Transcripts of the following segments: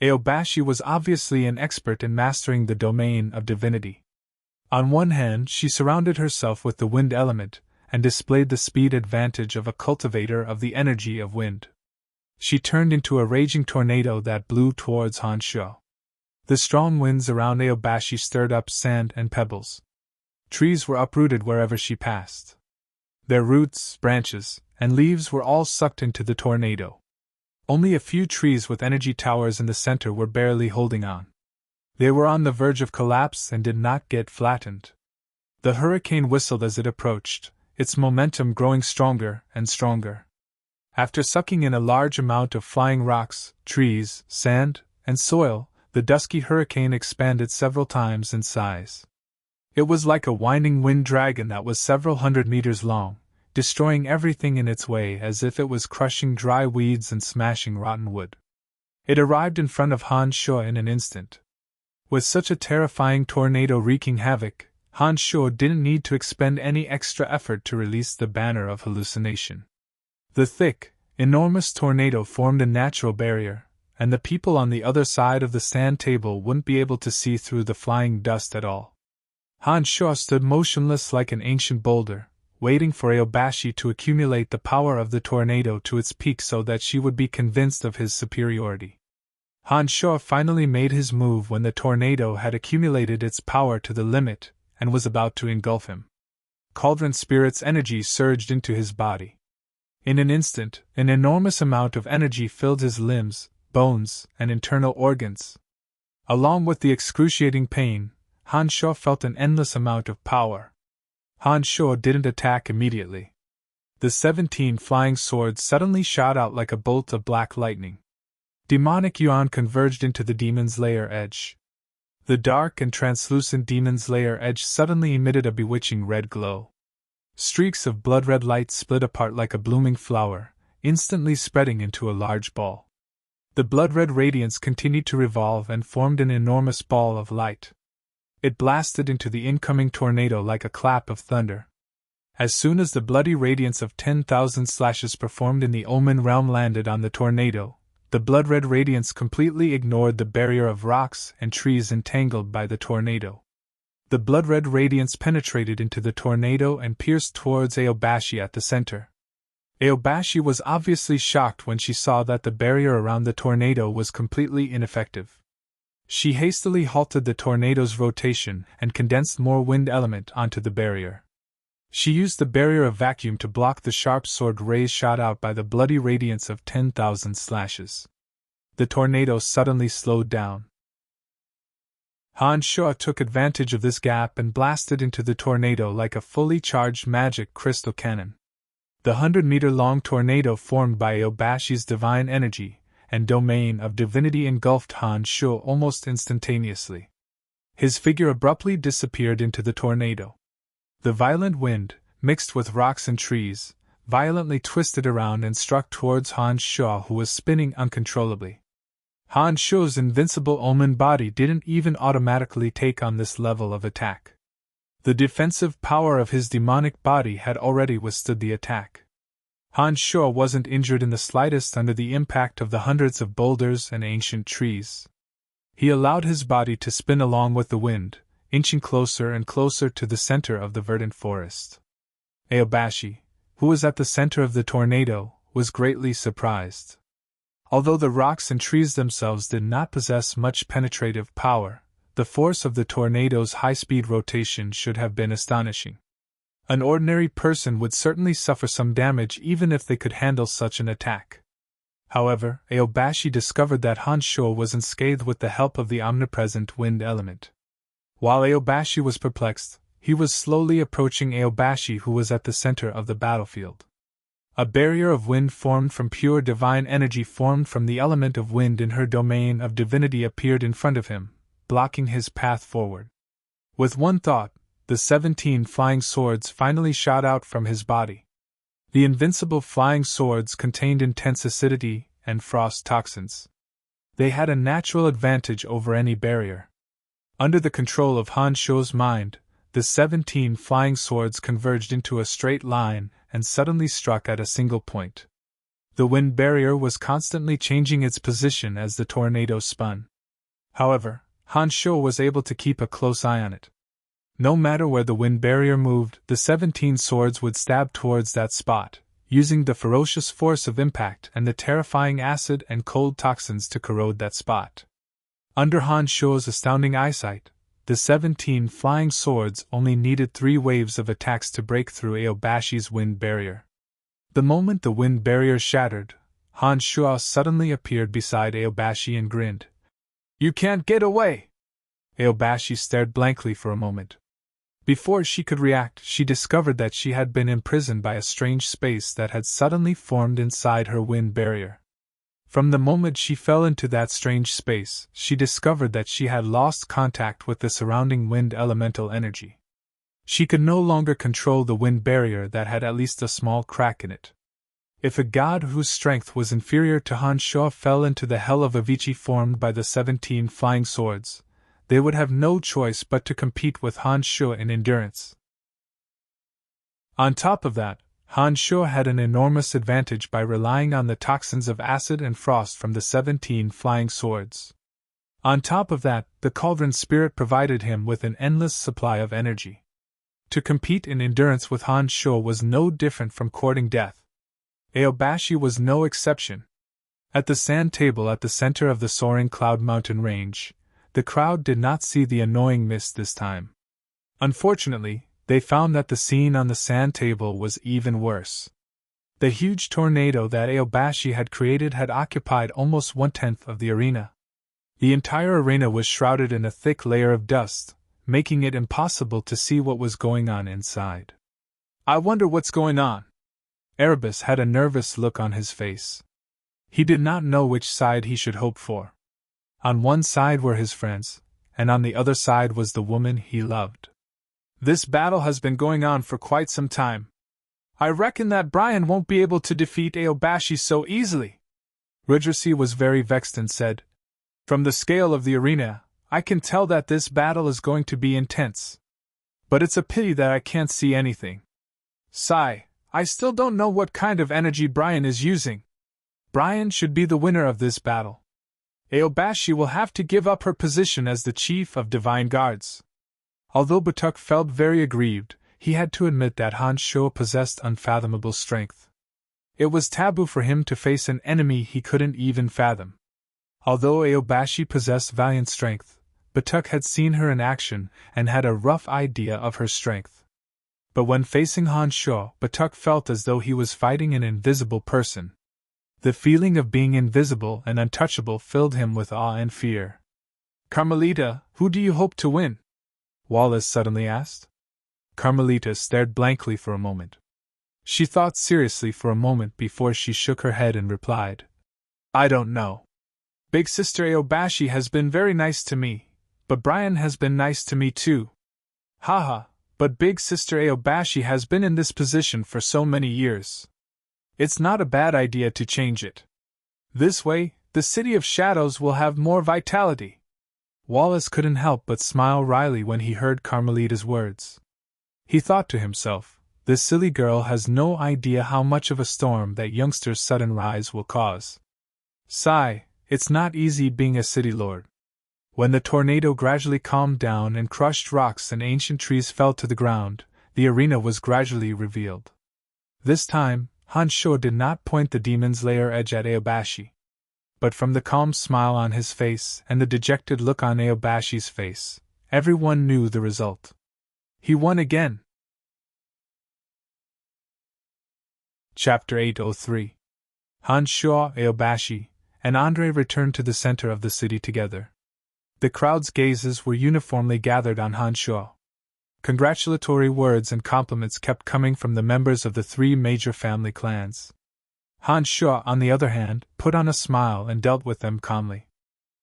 Aobashi was obviously an expert in mastering the domain of divinity. On one hand, she surrounded herself with the wind element, and displayed the speed advantage of a cultivator of the energy of wind. She turned into a raging tornado that blew towards Hansho. The strong winds around Aobashi stirred up sand and pebbles. Trees were uprooted wherever she passed. Their roots, branches, and leaves were all sucked into the tornado. Only a few trees with energy towers in the center were barely holding on. They were on the verge of collapse and did not get flattened. The hurricane whistled as it approached, its momentum growing stronger and stronger. After sucking in a large amount of flying rocks, trees, sand, and soil, the dusky hurricane expanded several times in size. It was like a winding wind dragon that was several hundred meters long, destroying everything in its way as if it was crushing dry weeds and smashing rotten wood. It arrived in front of Hansho in an instant. With such a terrifying tornado wreaking havoc, Hansho didn't need to expend any extra effort to release the banner of hallucination. The thick, enormous tornado formed a natural barrier, and the people on the other side of the sand table wouldn't be able to see through the flying dust at all. Hansho stood motionless like an ancient boulder, waiting for Aobashi to accumulate the power of the tornado to its peak so that she would be convinced of his superiority. Hansho finally made his move when the tornado had accumulated its power to the limit and was about to engulf him. Cauldron Spirit's energy surged into his body. In an instant, an enormous amount of energy filled his limbs, bones, and internal organs. Along with the excruciating pain, Hansho felt an endless amount of power. Hansho didn't attack immediately. The 17 flying swords suddenly shot out like a bolt of black lightning. Demonic yuan converged into the demon's lair edge. The dark and translucent demon's lair edge suddenly emitted a bewitching red glow. Streaks of blood-red light split apart like a blooming flower, instantly spreading into a large ball. The blood-red radiance continued to revolve and formed an enormous ball of light. It blasted into the incoming tornado like a clap of thunder. As soon as the bloody radiance of 10,000 slashes performed in the Omen realm landed on the tornado, the blood-red radiance completely ignored the barrier of rocks and trees entangled by the tornado. The blood-red radiance penetrated into the tornado and pierced towards Aobashi at the center. Aobashi was obviously shocked when she saw that the barrier around the tornado was completely ineffective. She hastily halted the tornado's rotation and condensed more wind element onto the barrier. She used the barrier of vacuum to block the sharp sword rays shot out by the bloody radiance of 10,000 slashes. The tornado suddenly slowed down. Hansho took advantage of this gap and blasted into the tornado like a fully charged magic crystal cannon. The 100-meter-long tornado formed by Aobashi's divine energy and domain of divinity engulfed Hansho almost instantaneously. His figure abruptly disappeared into the tornado. The violent wind, mixed with rocks and trees, violently twisted around and struck towards Hansho, who was spinning uncontrollably. Hansho's invincible Omen body didn't even automatically take on this level of attack. The defensive power of his demonic body had already withstood the attack. Hansho wasn't injured in the slightest under the impact of the hundreds of boulders and ancient trees. He allowed his body to spin along with the wind, inching closer and closer to the center of the verdant forest. Aobashi, who was at the center of the tornado, was greatly surprised. Although the rocks and trees themselves did not possess much penetrative power, the force of the tornado's high-speed rotation should have been astonishing. An ordinary person would certainly suffer some damage even if they could handle such an attack. However, Aobashi discovered that Hansho was unscathed with the help of the omnipresent wind element. While Aobashi was perplexed, he was slowly approaching Aobashi, who was at the center of the battlefield. A barrier of wind formed from pure divine energy formed from the element of wind in her domain of divinity appeared in front of him, blocking his path forward. With one thought, the 17 flying swords finally shot out from his body. The invincible flying swords contained intense acidity and frost toxins. They had a natural advantage over any barrier. Under the control of Hansho's mind, the 17 flying swords converged into a straight line and suddenly struck at a single point. The wind barrier was constantly changing its position as the tornado spun. However, Han Shuo was able to keep a close eye on it. No matter where the wind barrier moved, the 17 swords would stab towards that spot, using the ferocious force of impact and the terrifying acid and cold toxins to corrode that spot. Under Han Shuo's astounding eyesight, the 17 flying swords only needed 3 waves of attacks to break through Aobashi's wind barrier. The moment the wind barrier shattered, Han Shuo suddenly appeared beside Aobashi and grinned. "You can't get away!" Aobashi stared blankly for a moment. Before she could react, she discovered that she had been imprisoned by a strange space that had suddenly formed inside her wind barrier. From the moment she fell into that strange space, she discovered that she had lost contact with the surrounding wind elemental energy. She could no longer control the wind barrier that had at least a small crack in it. If a god whose strength was inferior to Han Shuo fell into the hell of Avicii formed by the 17 flying swords, they would have no choice but to compete with Han Shuo in endurance. On top of that, Han Shuo had an enormous advantage by relying on the toxins of acid and frost from the 17 flying swords. On top of that, the cauldron spirit provided him with an endless supply of energy. To compete in endurance with Han Shuo was no different from courting death. Aobashi was no exception. At the sand table at the center of the soaring cloud mountain range, the crowd did not see the annoying mist this time. Unfortunately, they found that the scene on the sand table was even worse. The huge tornado that Aobashi had created had occupied almost 1/10 of the arena. The entire arena was shrouded in a thick layer of dust, making it impossible to see what was going on inside. "I wonder what's going on." Erebus had a nervous look on his face. He did not know which side he should hope for. On one side were his friends, and on the other side was the woman he loved. "This battle has been going on for quite some time. I reckon that Brian won't be able to defeat Aobashi so easily." Rudrasi was very vexed and said, "From the scale of the arena, I can tell that this battle is going to be intense. But it's a pity that I can't see anything. Sigh, I still don't know what kind of energy Brian is using. Brian should be the winner of this battle. Aobashi will have to give up her position as the chief of Divine Guards." Although Batuk felt very aggrieved, he had to admit that Han Shuo possessed unfathomable strength. It was taboo for him to face an enemy he couldn't even fathom. Although Aobashi possessed valiant strength, Batuk had seen her in action and had a rough idea of her strength. But when facing Han Shuo, Batuk felt as though he was fighting an invisible person. The feeling of being invisible and untouchable filled him with awe and fear. "Carmelita, who do you hope to win?" Wallace suddenly asked. Carmelita stared blankly for a moment. She thought seriously for a moment before she shook her head and replied, "I don't know. Big Sister Aobashi has been very nice to me, but Brian has been nice to me too. Haha, but Big Sister Aobashi has been in this position for so many years. It's not a bad idea to change it. This way, the City of Shadows will have more vitality." Wallace couldn't help but smile wryly when he heard Carmelita's words. He thought to himself, this silly girl has no idea how much of a storm that youngster's sudden rise will cause. Sigh, it's not easy being a city lord. When the tornado gradually calmed down and crushed rocks and ancient trees fell to the ground, the arena was gradually revealed. This time, Han Shuo did not point the demon's lair edge at Aobashi. But from the calm smile on his face and the dejected look on Aobashi's face, everyone knew the result. He won again. Chapter 803. Han Shuo, Aobashi, and Andre returned to the center of the city together. The crowd's gazes were uniformly gathered on Han Shuo. Congratulatory words and compliments kept coming from the members of the 3 major family clans. Han Shuo, on the other hand, put on a smile and dealt with them calmly.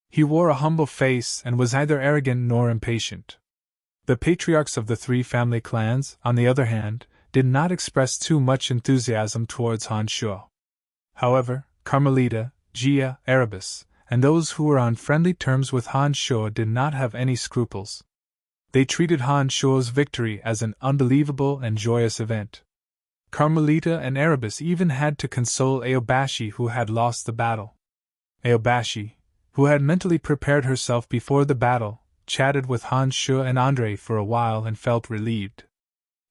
He wore a humble face and was neither arrogant nor impatient. The patriarchs of the 3 family clans, on the other hand, did not express too much enthusiasm towards Han Shuo. However, Carmelita, Jia, Erebus, and those who were on friendly terms with Han Shuo did not have any scruples. They treated Han Shuo's victory as an unbelievable and joyous event. Carmelita, and Erebus even had to console Aobashi, who had lost the battle. Aobashi, who had mentally prepared herself before the battle, chatted with Han Shu and Andre for a while and felt relieved.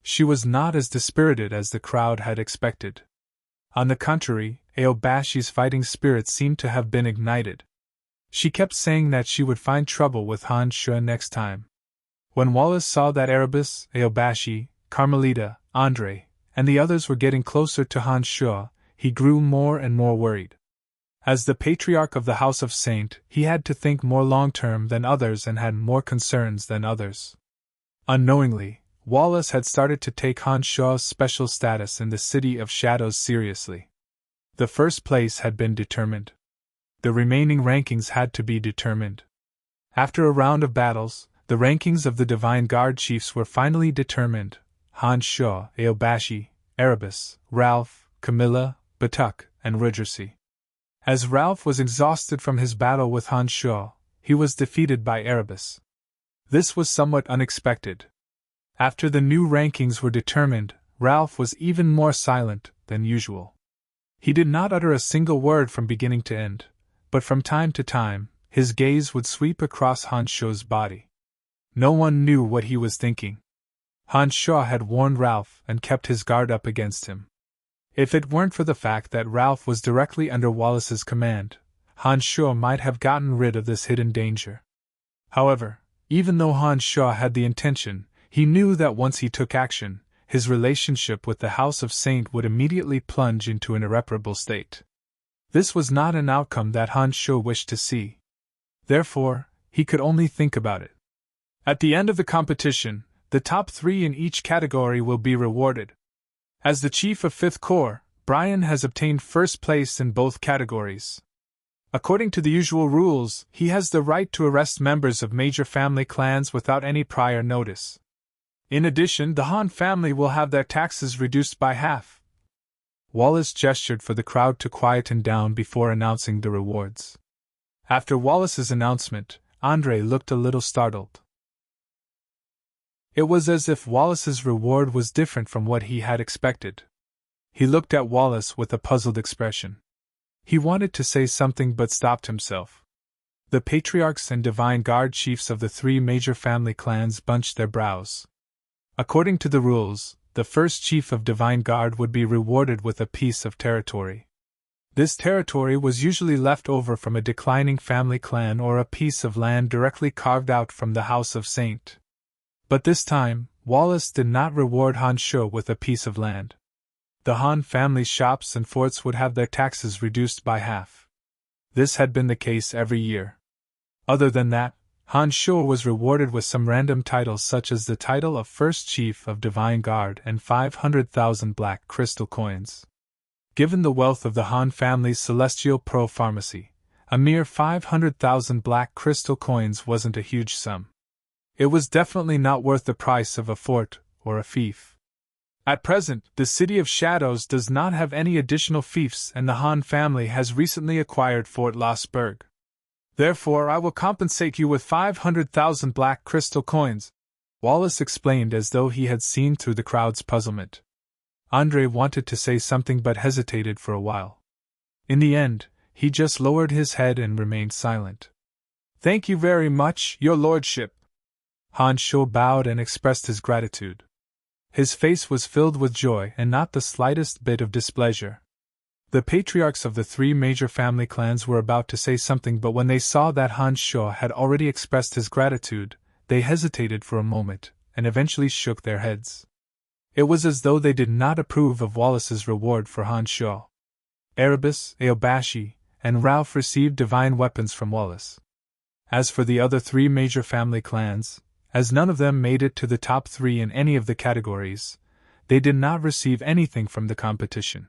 She was not as dispirited as the crowd had expected. On the contrary, Aobashi's fighting spirit seemed to have been ignited. She kept saying that she would find trouble with Han Shu next time. When Wallace saw that Erebus, Aobashi, Carmelita, Andre, and the others were getting closer to Han Shu, he grew more and more worried. As the patriarch of the House of Saint, he had to think more long-term than others and had more concerns than others. Unknowingly, Wallace had started to take Han Shu's special status in the City of Shadows seriously. The first place had been determined. The remaining rankings had to be determined. After a round of battles, the rankings of the Divine Guard chiefs were finally determined: Han Shu, Aobashi, Erebus, Ralph, Camilla, Batuk, and Ridgersi. As Ralph was exhausted from his battle with Han Shu, he was defeated by Erebus. This was somewhat unexpected. After the new rankings were determined, Ralph was even more silent than usual. He did not utter a single word from beginning to end, but from time to time, his gaze would sweep across Han Shu's body. No one knew what he was thinking. Han Shu had warned Ralph and kept his guard up against him. If it weren't for the fact that Ralph was directly under Wallace's command, Han Shu might have gotten rid of this hidden danger. However, even though Han Shu had the intention, he knew that once he took action, his relationship with the House of Saint would immediately plunge into an irreparable state. This was not an outcome that Han Shu wished to see. Therefore, he could only think about it. At the end of the competition, the top 3 in each category will be rewarded. As the Chief of 5th Corps, Brian has obtained first place in both categories. According to the usual rules, he has the right to arrest members of major family clans without any prior notice. In addition, the Han family will have their taxes reduced by half. Wallace gestured for the crowd to quieten down before announcing the rewards. After Wallace's announcement, Andre looked a little startled. It was as if Wallace's reward was different from what he had expected. He looked at Wallace with a puzzled expression. He wanted to say something but stopped himself. The patriarchs and Divine Guard chiefs of the 3 major family clans bunched their brows. According to the rules, the first chief of Divine Guard would be rewarded with a piece of territory. This territory was usually left over from a declining family clan or a piece of land directly carved out from the House of Saint. But this time, Wallace did not reward Han Shu with a piece of land. The Han family's shops and forts would have their taxes reduced by half. This had been the case every year. Other than that, Han Shu was rewarded with some random titles such as the title of First Chief of Divine Guard and 500,000 black crystal coins. Given the wealth of the Han family's celestial pro-pharmacy, a mere 500,000 black crystal coins wasn't a huge sum. It was definitely not worth the price of a fort or a fief. At present, the City of Shadows does not have any additional fiefs and the Han family has recently acquired Fort Losberg. Therefore, I will compensate you with 500,000 black crystal coins, Wallace explained as though he had seen through the crowd's puzzlement. Andre wanted to say something but hesitated for a while. In the end, he just lowered his head and remained silent. Thank you very much, Your Lordship. Han Shu bowed and expressed his gratitude. His face was filled with joy and not the slightest bit of displeasure. The patriarchs of the 3 major family clans were about to say something, but when they saw that Han Shu had already expressed his gratitude, they hesitated for a moment, and eventually shook their heads. It was as though they did not approve of Wallace's reward for Han Shu. Erebus, Aobashi, and Ralph received divine weapons from Wallace. As for the other 3 major family clans, as none of them made it to the top 3 in any of the categories, they did not receive anything from the competition.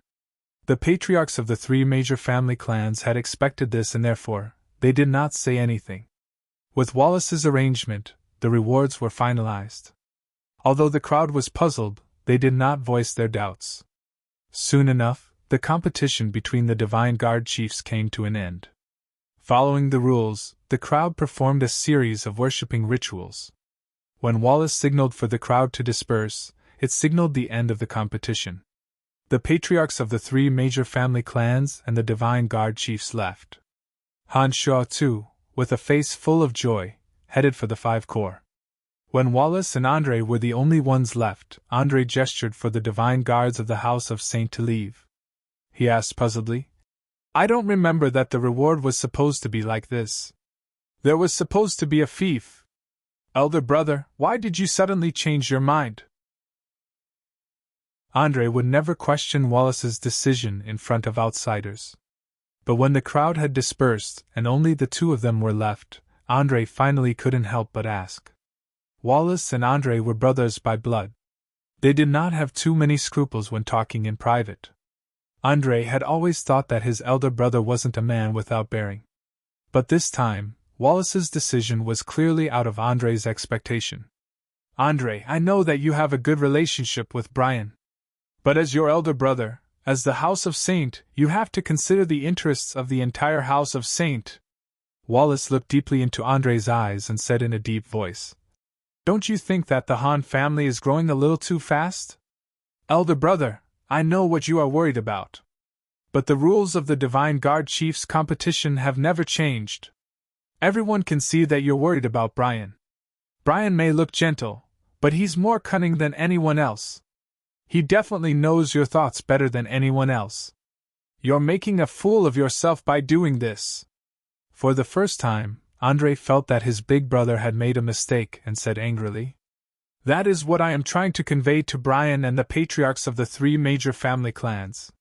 The patriarchs of the 3 major family clans had expected this and therefore, they did not say anything. With Wallace's arrangement, the rewards were finalized. Although the crowd was puzzled, they did not voice their doubts. Soon enough, the competition between the Divine Guard chiefs came to an end. Following the rules, the crowd performed a series of worshipping rituals. When Wallace signaled for the crowd to disperse, it signaled the end of the competition. The patriarchs of the three major family clans and the Divine Guard chiefs left. Han Sho, too, with a face full of joy, headed for the 5 corps. When Wallace and Andre were the only ones left, Andre gestured for the Divine Guards of the House of Saint to leave. He asked puzzledly, "I don't remember that the reward was supposed to be like this. There was supposed to be a fief. Elder brother, why did you suddenly change your mind?" Andre would never question Wallace's decision in front of outsiders. But when the crowd had dispersed and only the two of them were left, Andre finally couldn't help but ask. Wallace and Andre were brothers by blood. They did not have too many scruples when talking in private. Andre had always thought that his elder brother wasn't a man without bearing. But this time, Wallace's decision was clearly out of Andre's expectation. "Andre, I know that you have a good relationship with Brian. But as your elder brother, as the House of Saint, you have to consider the interests of the entire House of Saint." Wallace looked deeply into Andre's eyes and said in a deep voice, "Don't you think that the Han family is growing a little too fast? Elder brother, I know what you are worried about. But the rules of the Divine Guard Chiefs competition have never changed. Everyone can see that you're worried about Brian. Brian may look gentle, but he's more cunning than anyone else. He definitely knows your thoughts better than anyone else. You're making a fool of yourself by doing this." For the first time, Andre felt that his big brother had made a mistake and said angrily, "That is what I am trying to convey to Brian and the patriarchs of the three major family clans.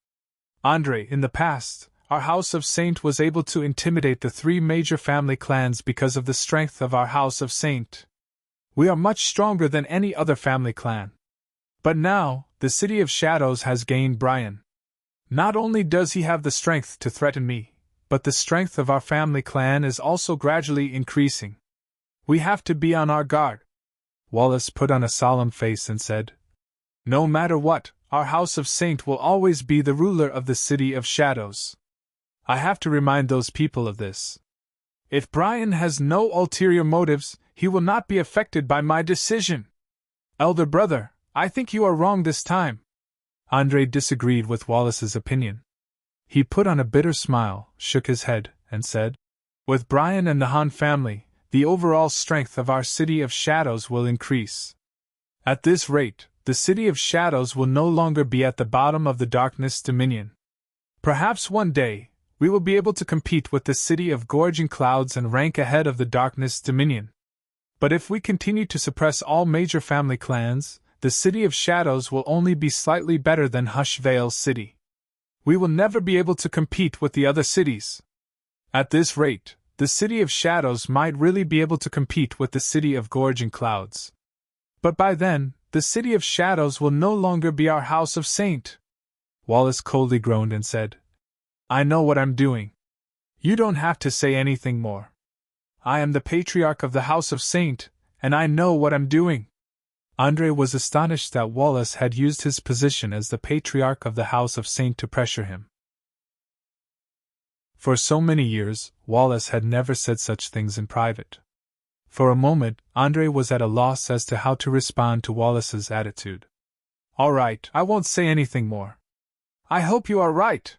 Andre, in the past, our House of Saint was able to intimidate the three major family clans because of the strength of our House of Saint. We are much stronger than any other family clan. But now, the City of Shadows has gained Brian. Not only does he have the strength to threaten me, but the strength of our family clan is also gradually increasing. We have to be on our guard." Wallace put on a solemn face and said, "No matter what, our House of Saint will always be the ruler of the City of Shadows. I have to remind those people of this. If Brian has no ulterior motives, he will not be affected by my decision. Elder brother, I think you are wrong this time." Andre disagreed with Wallace's opinion. He put on a bitter smile, shook his head, and said, "With Brian and the Han family, the overall strength of our City of Shadows will increase. At this rate, the City of Shadows will no longer be at the bottom of the Darkness Dominion. Perhaps one day, we will be able to compete with the City of Gorging Clouds and rank ahead of the Darkness Dominion. But if we continue to suppress all major family clans, the City of Shadows will only be slightly better than Hushvale City. We will never be able to compete with the other cities. At this rate, the City of Shadows might really be able to compete with the City of Gorging Clouds. But by then, the City of Shadows will no longer be our House of Saint." Wallace coldly groaned and said, "I know what I'm doing. You don't have to say anything more. I am the Patriarch of the House of Saint, and I know what I'm doing." Andre was astonished that Wallace had used his position as the Patriarch of the House of Saint to pressure him. For so many years, Wallace had never said such things in private. For a moment, Andre was at a loss as to how to respond to Wallace's attitude. "All right, I won't say anything more." "I hope you are right."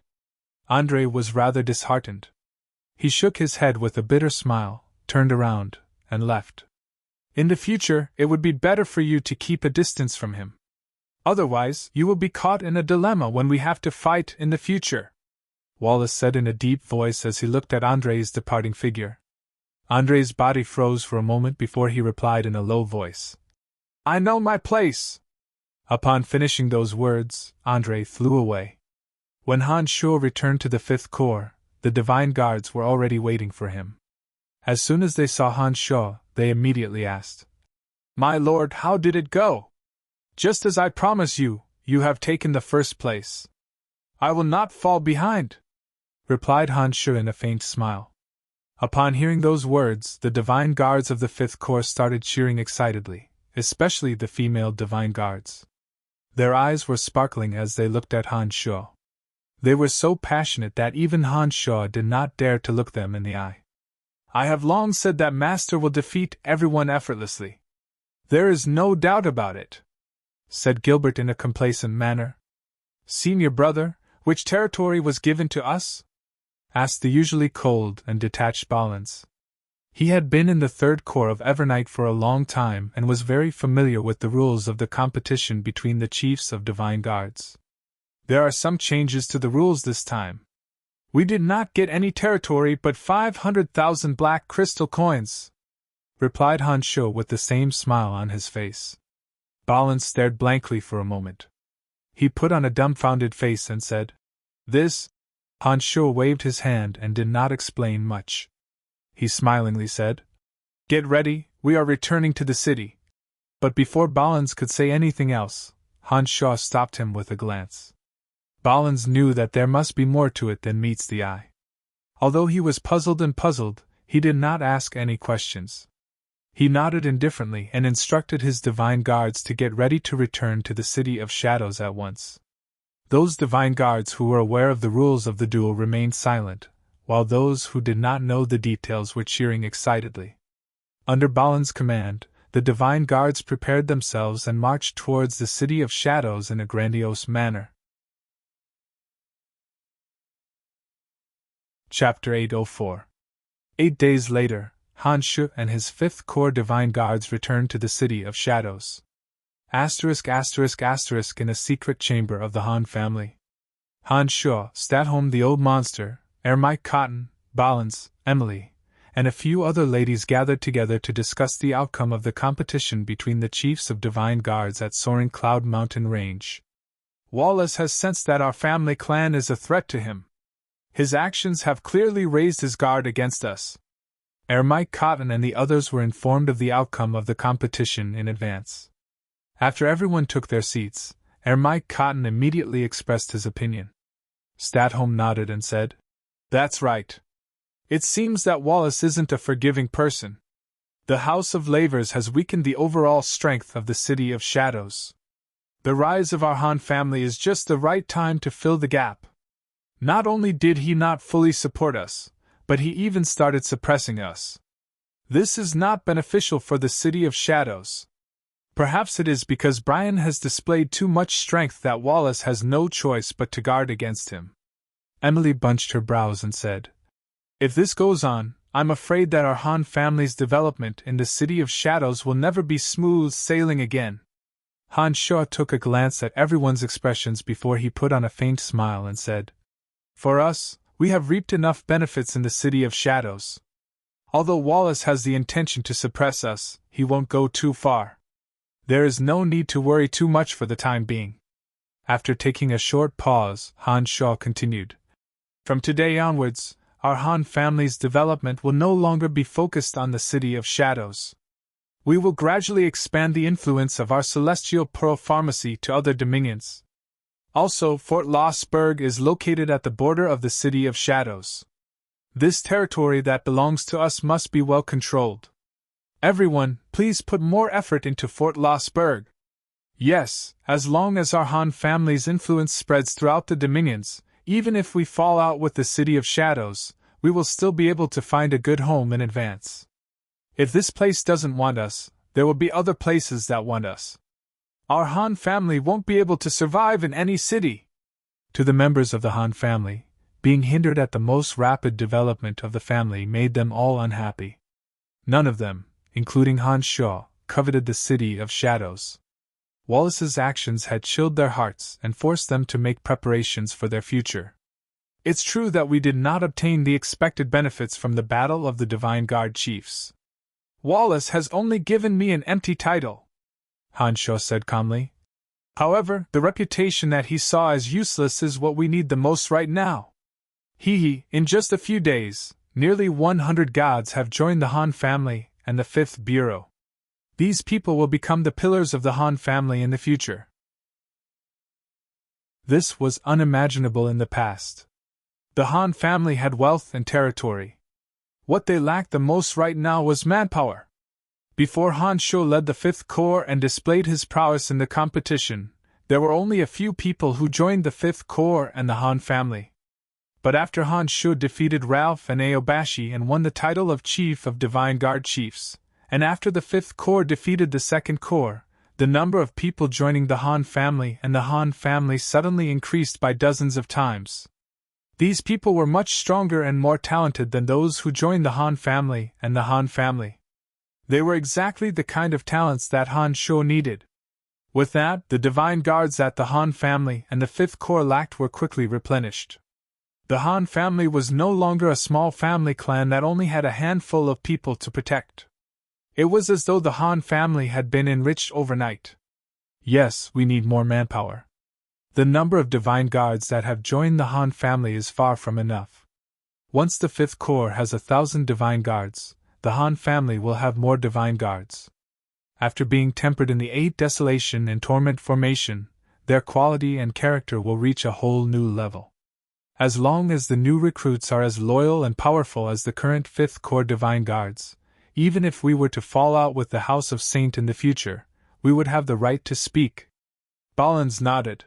Andre was rather disheartened. He shook his head with a bitter smile, turned around, and left. "In the future, it would be better for you to keep a distance from him. Otherwise, you will be caught in a dilemma when we have to fight in the future," Wallace said in a deep voice as he looked at Andre's departing figure. Andre's body froze for a moment before he replied in a low voice, "I know my place." Upon finishing those words, Andre flew away. When Han Sho returned to the 5th Corps, the Divine Guards were already waiting for him. As soon as they saw Han Sho, they immediately asked, "My lord, how did it go?" "Just as I promised you, you have taken the first place." "I will not fall behind," replied Han Sho in a faint smile. Upon hearing those words, the Divine Guards of the 5th Corps started cheering excitedly, especially the female Divine Guards. Their eyes were sparkling as they looked at Han Sho. They were so passionate that even Han Sho did not dare to look them in the eye. "I have long said that Master will defeat everyone effortlessly. There is no doubt about it," said Gilbert in a complacent manner. Senior brother, which territory was given to us? Asked the usually cold and detached Balance. He had been in the 3rd Corps of Evernight for a long time and was very familiar with the rules of the competition between the chiefs of Divine Guards. There are some changes to the rules this time. We did not get any territory but 500,000 black crystal coins, replied Han Sho with the same smile on his face. Balance stared blankly for a moment. He put on a dumbfounded face and said, "This?" Han Sho waved his hand and did not explain much. He smilingly said, "Get ready, we are returning to the city." But before Balance could say anything else, Han Sho stopped him with a glance. Balance knew that there must be more to it than meets the eye. Although he was puzzled, he did not ask any questions. He nodded indifferently and instructed his Divine Guards to get ready to return to the City of Shadows at once. Those Divine Guards who were aware of the rules of the duel remained silent, while those who did not know the details were cheering excitedly. Under Balin's command, the Divine Guards prepared themselves and marched towards the City of Shadows in a grandiose manner. Chapter 804. 8 days later, Han Shu and his 5th Corps Divine Guards returned to the City of Shadows. ***** in a secret chamber of the Han family. Han Shu, Statholm the Old Monster, Mike Cotton, Balance, Emily, and a few other ladies gathered together to discuss the outcome of the competition between the chiefs of Divine Guards at Soaring Cloud Mountain Range. Wallace has sensed that our family clan is a threat to him. His actions have clearly raised his guard against us. Mike Cotton and the others were informed of the outcome of the competition in advance. After everyone took their seats, Mike Cotton immediately expressed his opinion. Statholm nodded and said, "That's right. It seems that Wallace isn't a forgiving person. The House of Lavers has weakened the overall strength of the City of Shadows. The rise of our Han family is just the right time to fill the gap. Not only did he not fully support us, but he even started suppressing us. This is not beneficial for the City of Shadows. Perhaps it is because Brian has displayed too much strength that Wallace has no choice but to guard against him." Emily bunched her brows and said, "If this goes on, I'm afraid that our Han family's development in the City of Shadows will never be smooth sailing again." Han Shu took a glance at everyone's expressions before he put on a faint smile and said, "For us, we have reaped enough benefits in the City of Shadows. Although Wallace has the intention to suppress us, he won't go too far. There is no need to worry too much for the time being." After taking a short pause, Han Shu continued, "From today onwards, our Han family's development will no longer be focused on the City of Shadows. We will gradually expand the influence of our celestial pearl pharmacy to other dominions. Also, Fort Lossberg is located at the border of the City of Shadows. This territory that belongs to us must be well controlled. Everyone, please put more effort into Fort Lossberg. Yes, as long as our Han family's influence spreads throughout the dominions, even if we fall out with the City of Shadows, we will still be able to find a good home in advance. If this place doesn't want us, there will be other places that want us. Our Han family won't be able to survive in any city." To the members of the Han family, being hindered at the most rapid development of the family made them all unhappy. None of them, including Han Shu, coveted the City of Shadows. Wallace's actions had chilled their hearts and forced them to make preparations for their future. "It's true that we did not obtain the expected benefits from the Battle of the Divine Guard Chiefs. Wallace has only given me an empty title," Han Shu said calmly. "However, the reputation that he saw as useless is what we need the most right now. In just a few days, nearly 100 gods have joined the Han family and the 5th Bureau. These people will become the pillars of the Han family in the future." This was unimaginable in the past. The Han family had wealth and territory. What they lacked the most right now was manpower. Before Han Shu led the 5th Corps and displayed his prowess in the competition, there were only a few people who joined the 5th Corps and the Han family. But after Han Shu defeated Ralph and Aobashi and won the title of Chief of Divine Guard Chiefs, and after the 5th Corps defeated the 2nd Corps, The number of people joining the Han family and the Han family suddenly increased by dozens of times. These people were much stronger and more talented than those who joined the Han family and the Han family. They were exactly the kind of talents that Han Shuo needed. With that, the divine guards that the Han family and the Fifth Corps lacked were quickly replenished. The Han family was no longer a small family clan that only had a handful of people to protect. It was as though the Han family had been enriched overnight. Yes, we need more manpower. The number of divine guards that have joined the Han family is far from enough. Once the Fifth Corps has 1,000 divine guards, the Han family will have more divine guards. After being tempered in the 8 Desolation and Torment formation, their quality and character will reach a whole new level. As long as the new recruits are as loyal and powerful as the current Fifth Corps divine guards, even if we were to fall out with the House of Saint in the future, we would have the right to speak. Ballins nodded.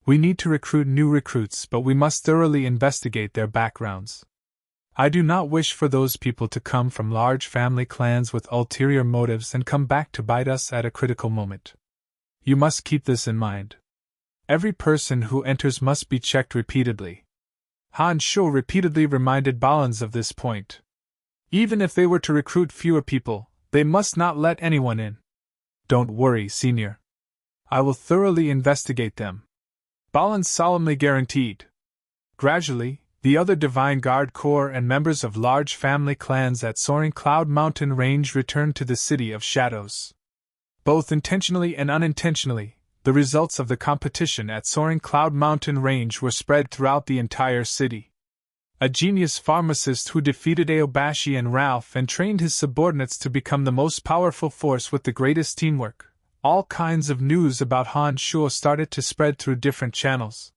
We need to recruit new recruits, but we must thoroughly investigate their backgrounds. I do not wish for those people to come from large family clans with ulterior motives and come back to bite us at a critical moment. You must keep this in mind. Every person who enters must be checked repeatedly. Han Shuo repeatedly reminded Ballins of this point. Even if they were to recruit fewer people, they must not let anyone in. Don't worry, Senior. I will thoroughly investigate them. Ballins solemnly guaranteed. Gradually, the other Divine Guard Corps and members of large family clans at Soaring Cloud Mountain Range returned to the City of Shadows. Both intentionally and unintentionally, the results of the competition at Soaring Cloud Mountain Range were spread throughout the entire city. A genius pharmacist who defeated Aobashi and Ralph and trained his subordinates to become the most powerful force with the greatest teamwork. All kinds of news about Han Shuo started to spread through different channels.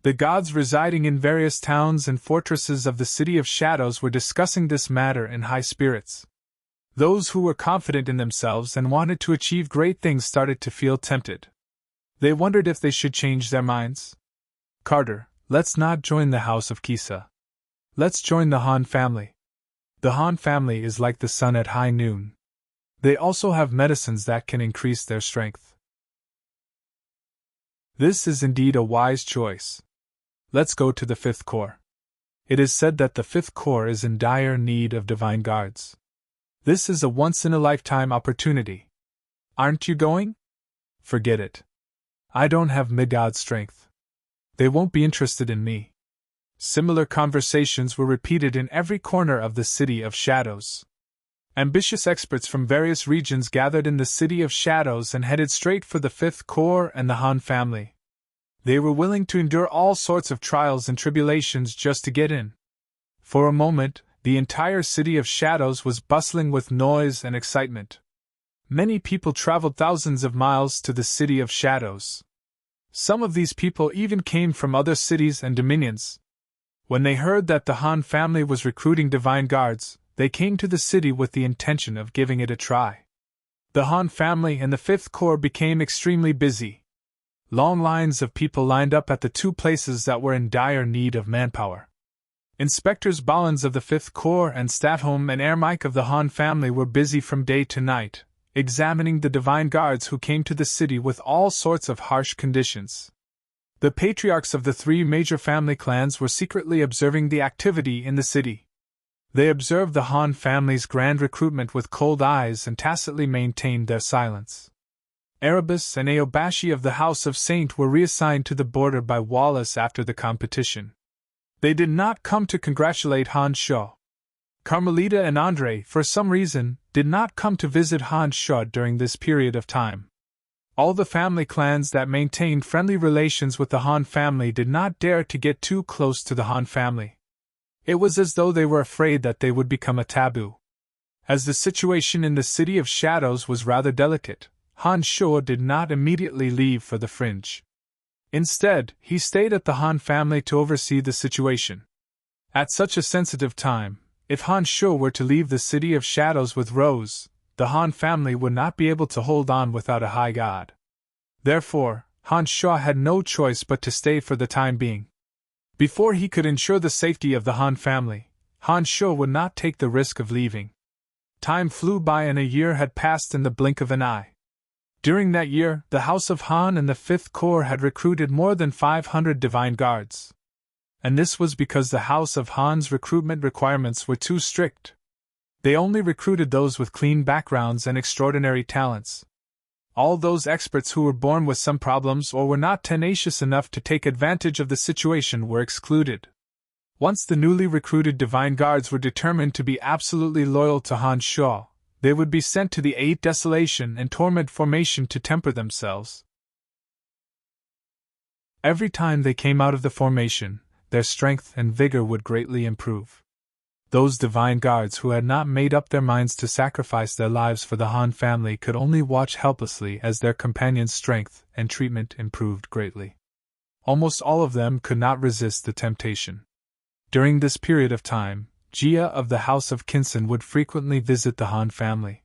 The gods residing in various towns and fortresses of the City of Shadows were discussing this matter in high spirits. Those who were confident in themselves and wanted to achieve great things started to feel tempted. They wondered if they should change their minds. Carter, let's not join the House of Kisa. Let's join the Han family. The Han family is like the sun at high noon. They also have medicines that can increase their strength. This is indeed a wise choice. Let's go to the Fifth Corps. It is said that the Fifth Corps is in dire need of divine guards. This is a once-in-a-lifetime opportunity. Aren't you going? Forget it. I don't have mid-god strength. They won't be interested in me. Similar conversations were repeated in every corner of the City of Shadows. Ambitious experts from various regions gathered in the City of Shadows and headed straight for the Fifth Corps and the Han family. They were willing to endure all sorts of trials and tribulations just to get in. For a moment, the entire City of Shadows was bustling with noise and excitement. Many people traveled thousands of miles to the City of Shadows. Some of these people even came from other cities and dominions. When they heard that the Han family was recruiting divine guards, they came to the city with the intention of giving it a try. The Han family and the Fifth Corps became extremely busy. Long lines of people lined up at the 2 places that were in dire need of manpower. Inspectors Ballins of the Fifth Corps and Statholm and Ermike of the Han family were busy from day to night, examining the divine guards who came to the city with all sorts of harsh conditions. The patriarchs of the 3 major family clans were secretly observing the activity in the city. They observed the Han family's grand recruitment with cold eyes and tacitly maintained their silence. Erebus and Aobashi of the House of Saint were reassigned to the border by Wallace after the competition. They did not come to congratulate Han Shuo. Carmelita and Andre, for some reason, did not come to visit Han Shuo during this period of time. All the family clans that maintained friendly relations with the Han family did not dare to get too close to the Han family. It was as though they were afraid that they would become a taboo. As the situation in the City of Shadows was rather delicate, Han Shuo did not immediately leave for the fringe. Instead, he stayed at the Han family to oversee the situation. At such a sensitive time, if Han Shuo were to leave the City of Shadows with Rose, the Han family would not be able to hold on without a high god. Therefore, Han Shuo had no choice but to stay for the time being. Before he could ensure the safety of the Han family, Han Shuo would not take the risk of leaving. Time flew by and a year had passed in the blink of an eye. During that year, the House of Han and the Fifth Corps had recruited more than 500 Divine Guards. And this was because the House of Han's recruitment requirements were too strict. They only recruited those with clean backgrounds and extraordinary talents. All those experts who were born with some problems or were not tenacious enough to take advantage of the situation were excluded. Once the newly recruited Divine Guards were determined to be absolutely loyal to Han Shuo, they would be sent to the 8 Desolation and Torment formation to temper themselves. Every time they came out of the formation, their strength and vigor would greatly improve. Those Divine Guards who had not made up their minds to sacrifice their lives for the Han family could only watch helplessly as their companions' strength and treatment improved greatly. Almost all of them could not resist the temptation. During this period of time, Jia of the House of Qinsen would frequently visit the Han family.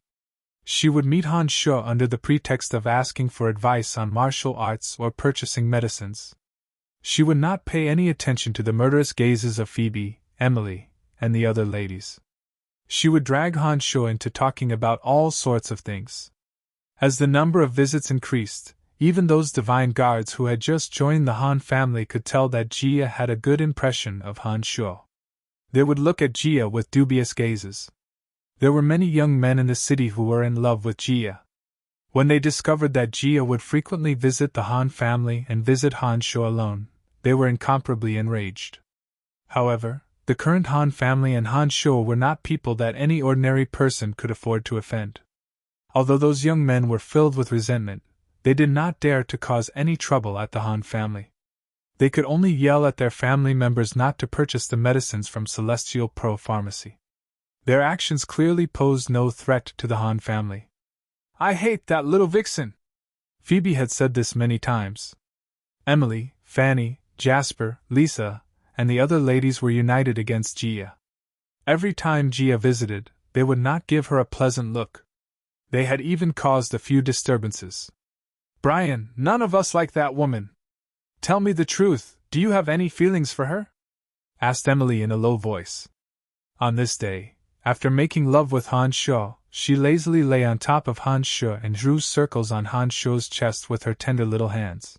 She would meet Han Shuo under the pretext of asking for advice on martial arts or purchasing medicines. She would not pay any attention to the murderous gazes of Phoebe, Emily, and the other ladies. She would drag Han Shuo into talking about all sorts of things. As the number of visits increased, even those Divine Guards who had just joined the Han family could tell that Jia had a good impression of Han Shuo. They would look at Jia with dubious gazes. There were many young men in the city who were in love with Jia. When they discovered that Jia would frequently visit the Han family and visit Han Shuo alone, they were incomparably enraged. However, the current Han family and Han Shuo were not people that any ordinary person could afford to offend. Although those young men were filled with resentment, they did not dare to cause any trouble at the Han family. They could only yell at their family members not to purchase the medicines from Celestial Pro Pharmacy. Their actions clearly posed no threat to the Han family. "I hate that little vixen!" Phoebe had said this many times. Emily, Fanny, Jasper, Lisa, and the other ladies were united against Jia. Every time Jia visited, they would not give her a pleasant look. They had even caused a few disturbances. "Brian, none of us like that woman. Tell me the truth, do you have any feelings for her?" asked Emily in a low voice. On this day, after making love with Han Shuo, she lazily lay on top of Han Shuo and drew circles on Han Shuo's chest with her tender little hands.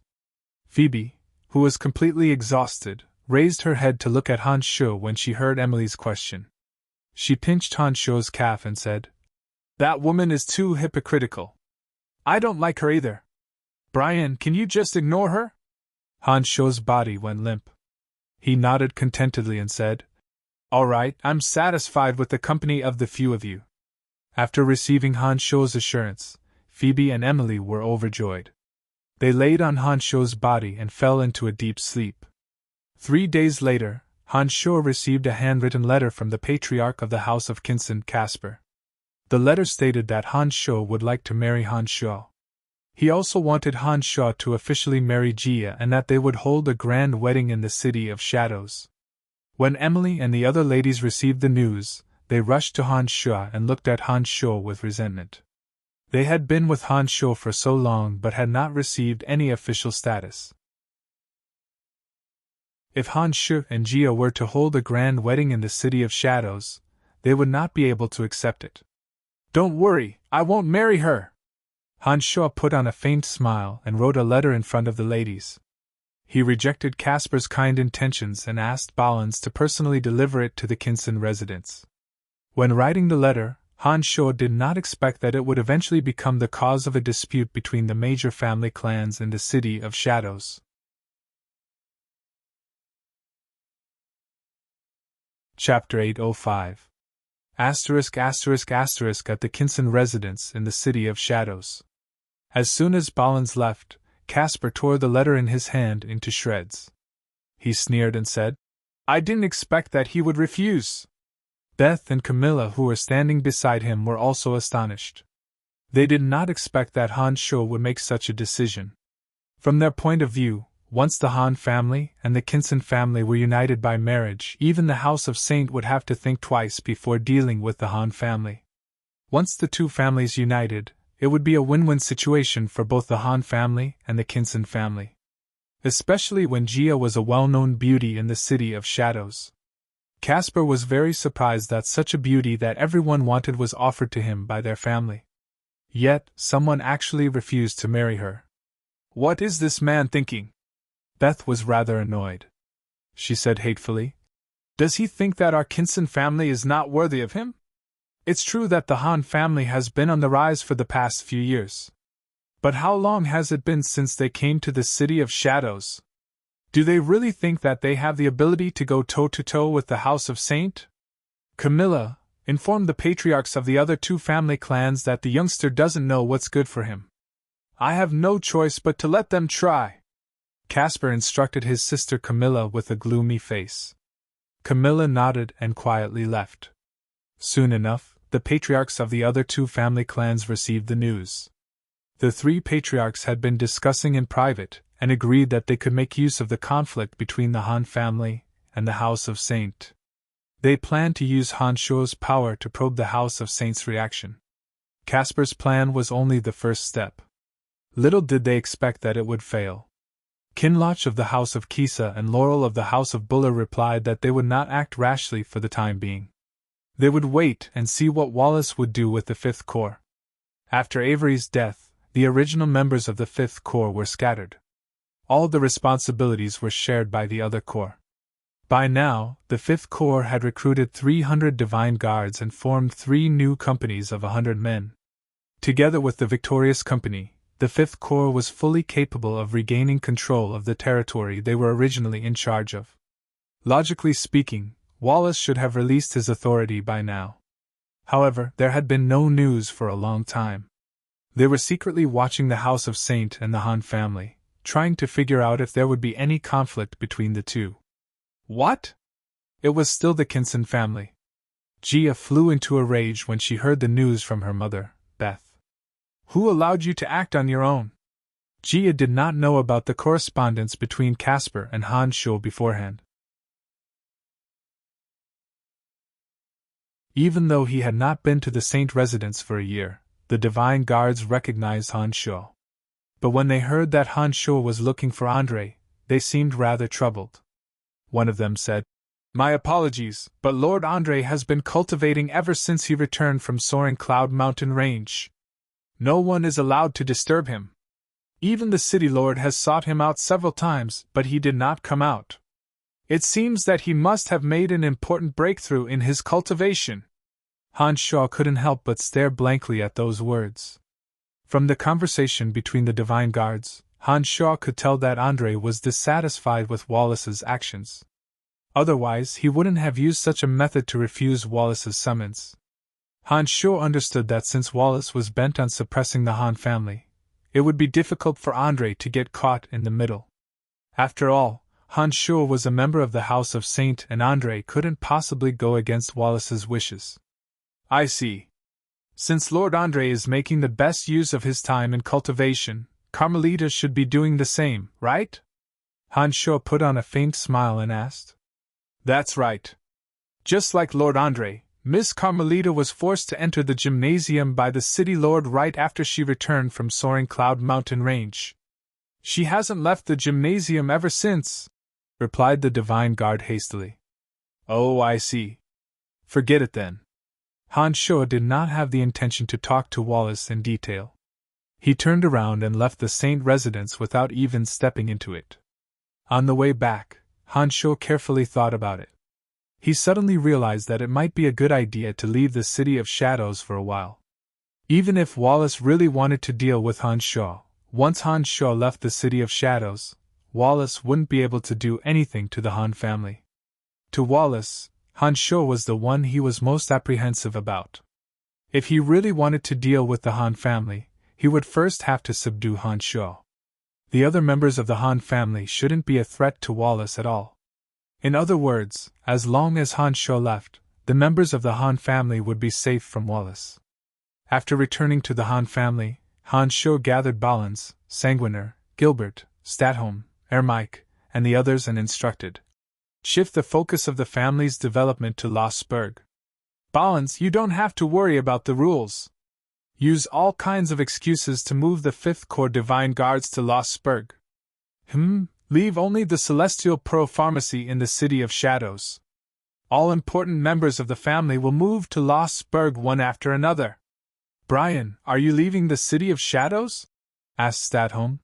Phoebe, who was completely exhausted, raised her head to look at Han Shuo when she heard Emily's question. She pinched Han Shuo's calf and said, "That woman is too hypocritical. I don't like her either. Brian, can you just ignore her?" Han Shuo's body went limp. He nodded contentedly and said, "All right, I'm satisfied with the company of the few of you." After receiving Han Shuo's assurance, Phoebe and Emily were overjoyed. They laid on Han Shuo's body and fell into a deep sleep. 3 days later, Han Shuo received a handwritten letter from the patriarch of the House of Qinsen, Casper. The letter stated that Han Shuo would like to marry Han Shuo. He also wanted Han Shuo to officially marry Jia and that they would hold a grand wedding in the City of Shadows. When Emily and the other ladies received the news, they rushed to Han Shuo and looked at Han Shuo with resentment. They had been with Han Shuo for so long but had not received any official status. If Han Shuo and Jia were to hold a grand wedding in the City of Shadows, they would not be able to accept it. "Don't worry, I won't marry her." Han Shuo put on a faint smile and wrote a letter in front of the ladies. He rejected Casper's kind intentions and asked Balans to personally deliver it to the Qinsen residents. When writing the letter, Han Shuo did not expect that it would eventually become the cause of a dispute between the major family clans in the City of Shadows. Chapter 805 at the Qinsen residence in the City of Shadows. As soon as Balans left, Casper tore the letter in his hand into shreds. He sneered and said, "I didn't expect that he would refuse." Beth and Camilla, who were standing beside him, were also astonished. They did not expect that Han Shuo would make such a decision. From their point of view, once the Han family and the Qinsen family were united by marriage, even the House of Saint would have to think twice before dealing with the Han family. Once the two families united, it would be a win-win situation for both the Han family and the Qinsen family. Especially when Jia was a well-known beauty in the City of Shadows. Casper was very surprised that such a beauty that everyone wanted was offered to him by their family. Yet, someone actually refused to marry her. What is this man thinking? Beth was rather annoyed. She said hatefully. Does he think that our Kinson family is not worthy of him? It's true that the Han family has been on the rise for the past few years. But how long has it been since they came to the City of Shadows? Do they really think that they have the ability to go toe-to-toe with the House of Saint? Camilla, inform the patriarchs of the other two family clans that the youngster doesn't know what's good for him. I have no choice but to let them try. Caspar instructed his sister Camilla with a gloomy face. Camilla nodded and quietly left. Soon enough, the patriarchs of the other two family clans received the news. The three patriarchs had been discussing in private, and agreed that they could make use of the conflict between the Han family and the House of Saint. They planned to use Han Shuo's power to probe the House of Saint's reaction. Caspar's plan was only the first step. Little did they expect that it would fail. Kinloch of the House of Kisa and Laurel of the House of Buller replied that they would not act rashly for the time being. They would wait and see what Wallace would do with the Fifth Corps. After Avery's death, the original members of the Fifth Corps were scattered. All the responsibilities were shared by the other corps. By now, the Fifth Corps had recruited 300 Divine Guards and formed 3 new companies of 100 men. Together with the victorious company, the Fifth Corps was fully capable of regaining control of the territory they were originally in charge of. Logically speaking, Wallace should have released his authority by now. However, there had been no news for a long time. They were secretly watching the House of Saint and the Han family, trying to figure out if there would be any conflict between the two. What? It was still the Kinson family. Gia flew into a rage when she heard the news from her mother, Beth. Who allowed you to act on your own? Gia did not know about the correspondence between Caspar and Han Shuo beforehand. Even though he had not been to the Saint residence for a year, the Divine Guards recognized Han Shuo. But when they heard that Han Shuo was looking for Andre, they seemed rather troubled. One of them said, My apologies, but Lord Andre has been cultivating ever since he returned from Soaring Cloud Mountain Range. No one is allowed to disturb him. Even the City Lord has sought him out several times, but he did not come out. It seems that he must have made an important breakthrough in his cultivation. Han Shuo couldn't help but stare blankly at those words. From the conversation between the Divine Guards, Han Shuo could tell that Andre was dissatisfied with Wallace's actions. Otherwise, he wouldn't have used such a method to refuse Wallace's summons. Han Shuo understood that since Wallace was bent on suppressing the Han family, it would be difficult for Andre to get caught in the middle. After all, Han Shuo was a member of the House of Saint and Andre couldn't possibly go against Wallace's wishes. I see. Since Lord Andre is making the best use of his time in cultivation, Carmelita should be doing the same, right? Han Shuo put on a faint smile and asked. That's right. Just like Lord Andre, Miss Carmelita was forced to enter the gymnasium by the City Lord right after she returned from Soaring Cloud Mountain Range. She hasn't left the gymnasium ever since, replied the Divine Guard hastily. Oh, I see. Forget it then. Han Shuo did not have the intention to talk to Wallace in detail. He turned around and left the Saint residence without even stepping into it. On the way back, Han Shuo carefully thought about it. He suddenly realized that it might be a good idea to leave the City of Shadows for a while. Even if Wallace really wanted to deal with Han Shuo, once Han Shuo left the City of Shadows, Wallace wouldn't be able to do anything to the Han family. To Wallace, Han Shuo was the one he was most apprehensive about. If he really wanted to deal with the Han family, he would first have to subdue Han Shuo. The other members of the Han family shouldn't be a threat to Wallace at all. In other words, as long as Han Shuo left, the members of the Han family would be safe from Wallace. After returning to the Han family, Han Shuo gathered Balans, Sanguiner, Gilbert, Statholm, Ermike, and the others and instructed. Shift the focus of the family's development to Lossburg. Balans, you don't have to worry about the rules. Use all kinds of excuses to move the 5th Corps Divine Guards to Lossburg. Leave only the Celestial Pearl Pharmacy in the City of Shadows. All important members of the family will move to Lossburg one after another. Brian, are you leaving the City of Shadows? Asked Stadholm.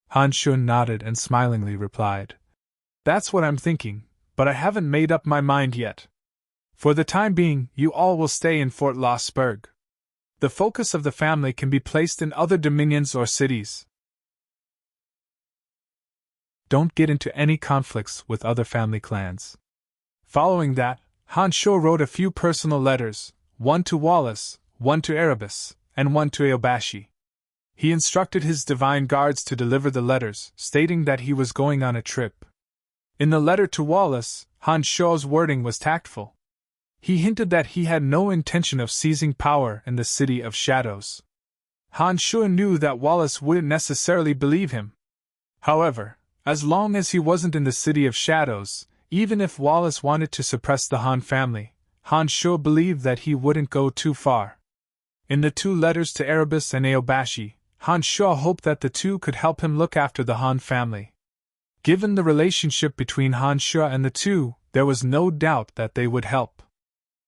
Han Sho nodded and smilingly replied. That's what I'm thinking, but I haven't made up my mind yet. For the time being, you all will stay in Fort Lossberg. The focus of the family can be placed in other dominions or cities. Don't get into any conflicts with other family clans. Following that, Han Sho wrote a few personal letters, one to Wallace, one to Erebus, and one to Aobashi. He instructed his divine guards to deliver the letters, stating that he was going on a trip. In the letter to Wallace, Han Sho's wording was tactful. He hinted that he had no intention of seizing power in the City of Shadows. Han Sho knew that Wallace wouldn't necessarily believe him. However, as long as he wasn't in the City of Shadows, even if Wallace wanted to suppress the Han family, Han Sho believed that he wouldn't go too far. In the two letters to Erebus and Aobashi, Han Sho hoped that the two could help him look after the Han family. Given the relationship between Han Sho and the two, there was no doubt that they would help.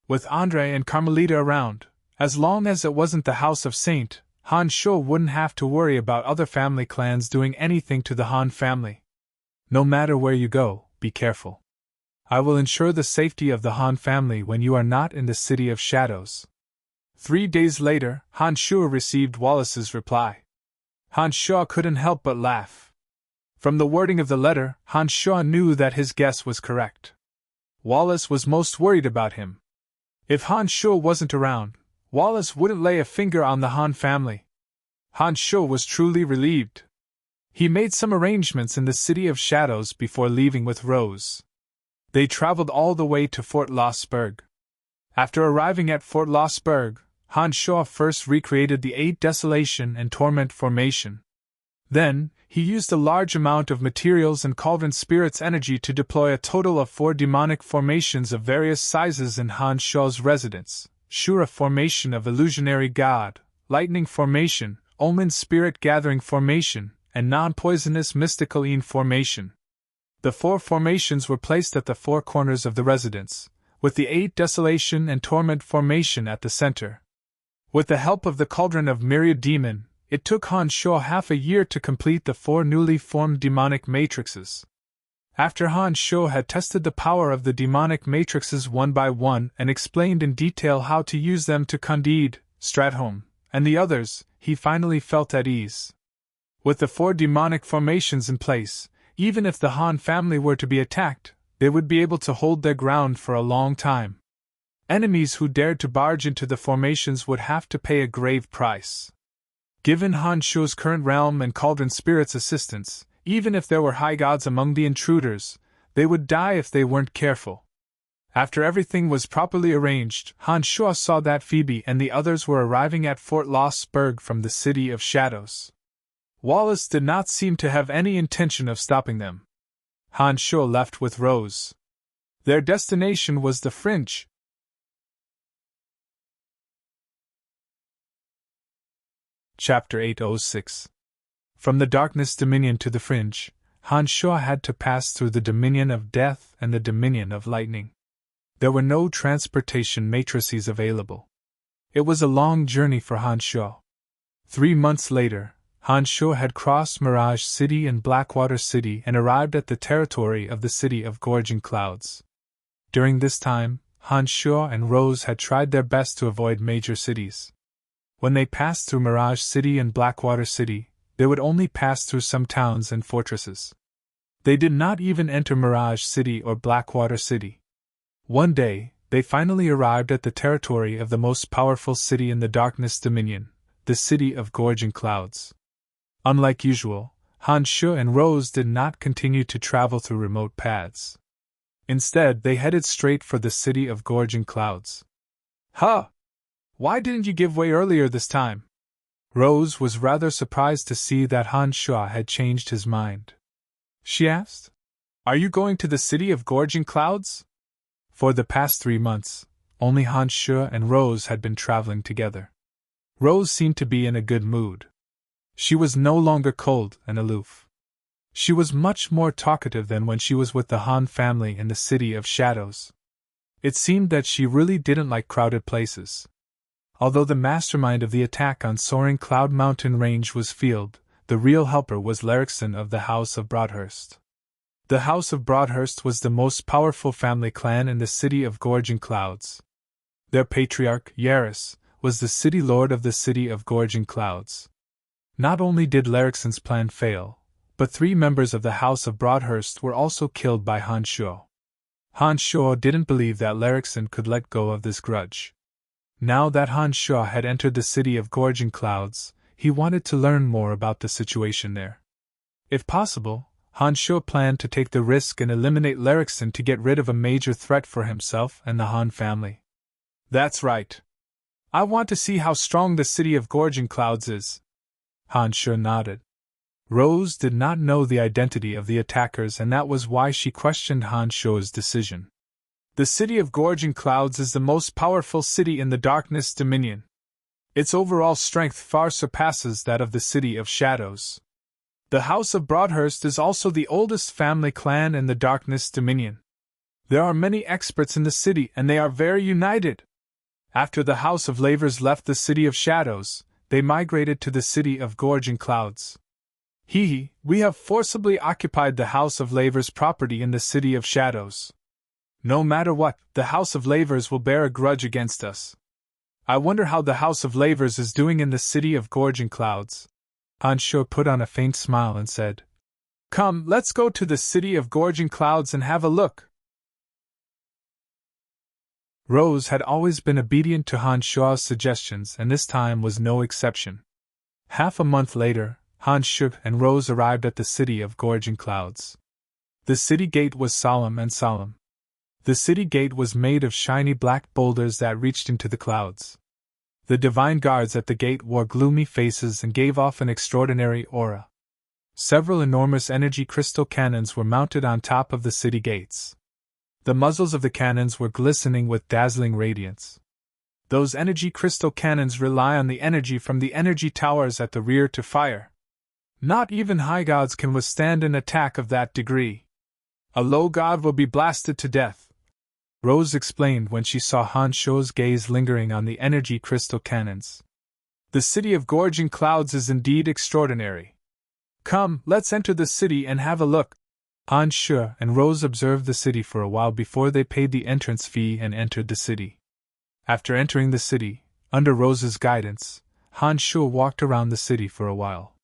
With Andre and Carmelita around, as long as it wasn't the House of Saint, Han Sho wouldn't have to worry about other family clans doing anything to the Han family. No matter where you go, be careful. I will ensure the safety of the Han family when you are not in the City of Shadows. 3 days later, Han Sho received Wallace's reply. Han Sho couldn't help but laugh. From the wording of the letter, Han Sho knew that his guess was correct. Wallace was most worried about him. If Han Sho wasn't around, Wallace wouldn't lay a finger on the Han family. Han Sho was truly relieved. He made some arrangements in the City of Shadows before leaving with Rose. They traveled all the way to Fort Lossberg. After arriving at Fort Lossberg, Han Sho first recreated the 8 Desolation and Torment formation. Then, he used a large amount of materials and Cauldron Spirit's energy to deploy a total of 4 demonic formations of various sizes in Han Sho's residence: Shura formation of Illusionary God, Lightning formation, Omen Spirit Gathering formation, and Non-Poisonous Mystical Een formation. The 4 formations were placed at the 4 corners of the residence, with the 8 Desolation and Torment formation at the center. With the help of the Cauldron of Myriad Demon, it took Han Sho half a year to complete the 4 newly formed demonic matrices. After Han Sho had tested the power of the demonic matrices one by one and explained in detail how to use them to Candide, Stradholm, and the others, he finally felt at ease. With the 4 demonic formations in place, even if the Han family were to be attacked, they would be able to hold their ground for a long time. Enemies who dared to barge into the formations would have to pay a grave price. Given Han Sho's current realm and Cauldron Spirit's assistance, even if there were high gods among the intruders, they would die if they weren't careful. After everything was properly arranged, Han Sho saw that Phoebe and the others were arriving at Fort Lossberg from the City of Shadows. Wallace did not seem to have any intention of stopping them. Han Sho left with Rose. Their destination was the Fringe. Chapter 806. From the Darkness Dominion to the Fringe, Han Sho had to pass through the Dominion of Death and the Dominion of Lightning. There were no transportation matrices available. It was a long journey for Han Sho. 3 months later, Han Sho had crossed Mirage City and Blackwater City and arrived at the territory of the City of Gorging Clouds. During this time, Han Sho and Rose had tried their best to avoid major cities. When they passed through Mirage City and Blackwater City, they would only pass through some towns and fortresses. They did not even enter Mirage City or Blackwater City. One day, they finally arrived at the territory of the most powerful city in the Darkness Dominion, the City of Gorging Clouds. Unlike usual, Han Sho and Rose did not continue to travel through remote paths. Instead, they headed straight for the City of Gorging Clouds. Huh! Why didn't you give way earlier this time? Rose was rather surprised to see that Han Sho had changed his mind. She asked, "Are you going to the City of Gorging Clouds?" For the past 3 months, only Han Sho and Rose had been traveling together. Rose seemed to be in a good mood. She was no longer cold and aloof. She was much more talkative than when she was with the Han family in the City of Shadows. It seemed that she really didn't like crowded places. Although the mastermind of the attack on Soaring Cloud Mountain Range was Field, the real helper was Larrickson of the House of Broadhurst. The House of Broadhurst was the most powerful family clan in the city of Gorging Clouds. Their patriarch, Yaris, was the city lord of the city of Gorging Clouds. Not only did Larrickson's plan fail, but 3 members of the House of Broadhurst were also killed by Han Shuo. Han Shuo didn't believe that Larrickson could let go of this grudge. Now that Han Shuo had entered the city of Gorging Clouds, he wanted to learn more about the situation there. If possible, Han Shuo planned to take the risk and eliminate Larrickson to get rid of a major threat for himself and the Han family. That's right. I want to see how strong the city of Gorging Clouds is. Han Shuo nodded. Rose did not know the identity of the attackers, and that was why she questioned Han Shuo's decision. The city of Gorging Clouds is the most powerful city in the Darkness Dominion. Its overall strength far surpasses that of the City of Shadows. The House of Broadhurst is also the oldest family clan in the Darkness Dominion. There are many experts in the city, and they are very united. After the House of Lavers left the City of Shadows, they migrated to the City of Gorging Clouds. We have forcibly occupied the House of Lavers' property in the City of Shadows. No matter what, the House of Lavers will bear a grudge against us. I wonder how the House of Lavers is doing in the City of Gorging Clouds. Han Shuo put on a faint smile and said, "Come, let's go to the City of Gorging Clouds and have a look." Rose had always been obedient to Han Shuo's suggestions, and this time was no exception. Half a month later, Han Shuo and Rose arrived at the City of Gorging Clouds. The city gate was solemn. The city gate was made of shiny black boulders that reached into the clouds. The divine guards at the gate wore gloomy faces and gave off an extraordinary aura. Several enormous energy crystal cannons were mounted on top of the city gates. The muzzles of the cannons were glistening with dazzling radiance. Those energy crystal cannons rely on the energy from the energy towers at the rear to fire. Not even high gods can withstand an attack of that degree. A low god will be blasted to death, Rose explained when she saw Han Shuo's gaze lingering on the energy crystal cannons. The City of Gorging Clouds is indeed extraordinary. Come, let's enter the city and have a look. Han Shuo and Rose observed the city for a while before they paid the entrance fee and entered the city. After entering the city, under Rose's guidance, Han Shuo walked around the city for a while.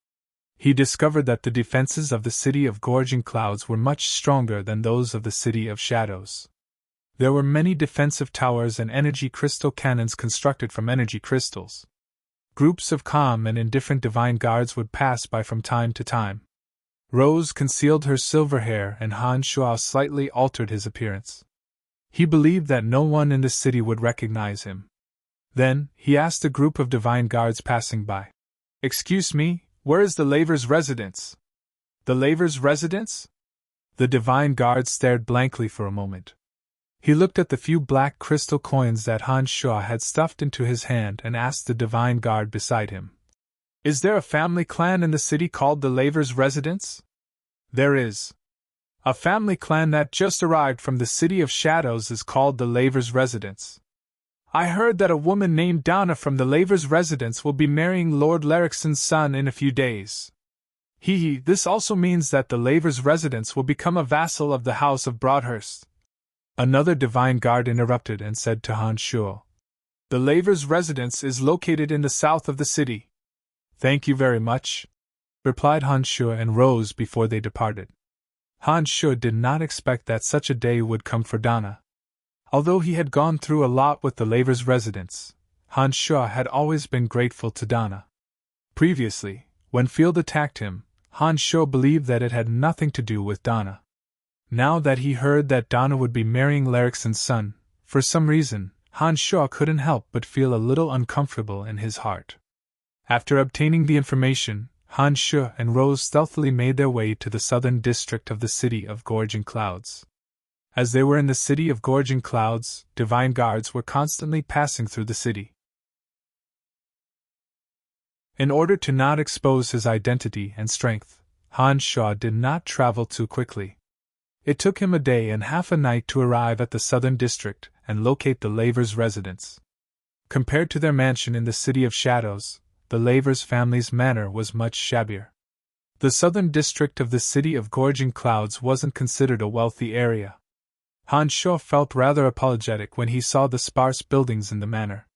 He discovered that the defenses of the City of Gorging Clouds were much stronger than those of the City of Shadows. There were many defensive towers and energy crystal cannons constructed from energy crystals. Groups of calm and indifferent divine guards would pass by from time to time. Rose concealed her silver hair and Han Shuo slightly altered his appearance. He believed that no one in the city would recognize him. Then, he asked a group of divine guards passing by, "Excuse me, where is the Laver's residence?" "The Laver's residence?" The divine guard stared blankly for a moment. He looked at the few black crystal coins that Han Shuo had stuffed into his hand and asked the divine guard beside him, "Is there a family clan in the city called the Laver's residence?" "There is. A family clan that just arrived from the City of Shadows is called the Laver's residence. I heard that a woman named Donna from the Laver's residence will be marrying Lord Larrickson's son in a few days. This also means that the Laver's residence will become a vassal of the House of Broadhurst." Another divine guard interrupted and said to Han Shuo, "The Laver's residence is located in the south of the city." "Thank you very much," replied Han Shuo and Rose before they departed. Han Shuo did not expect that such a day would come for Donna. Although he had gone through a lot with the Laver's residence, Han Shuo had always been grateful to Donna. Previously, when Field attacked him, Han Shuo believed that it had nothing to do with Donna. Now that he heard that Donna would be marrying Larrickson's son, for some reason, Han Shuo couldn't help but feel a little uncomfortable in his heart. After obtaining the information, Han Shuo and Rose stealthily made their way to the southern district of the City of Gorging Clouds. As they were in the City of Gorging Clouds, divine guards were constantly passing through the city. In order to not expose his identity and strength, Han Shuo did not travel too quickly. It took him a day and half a night to arrive at the southern district and locate the Laver's residence. Compared to their mansion in the City of Shadows, the Lavers family's manor was much shabbier. The southern district of the City of Gorging Clouds wasn't considered a wealthy area. Han Sho felt rather apologetic when he saw the sparse buildings in the manor.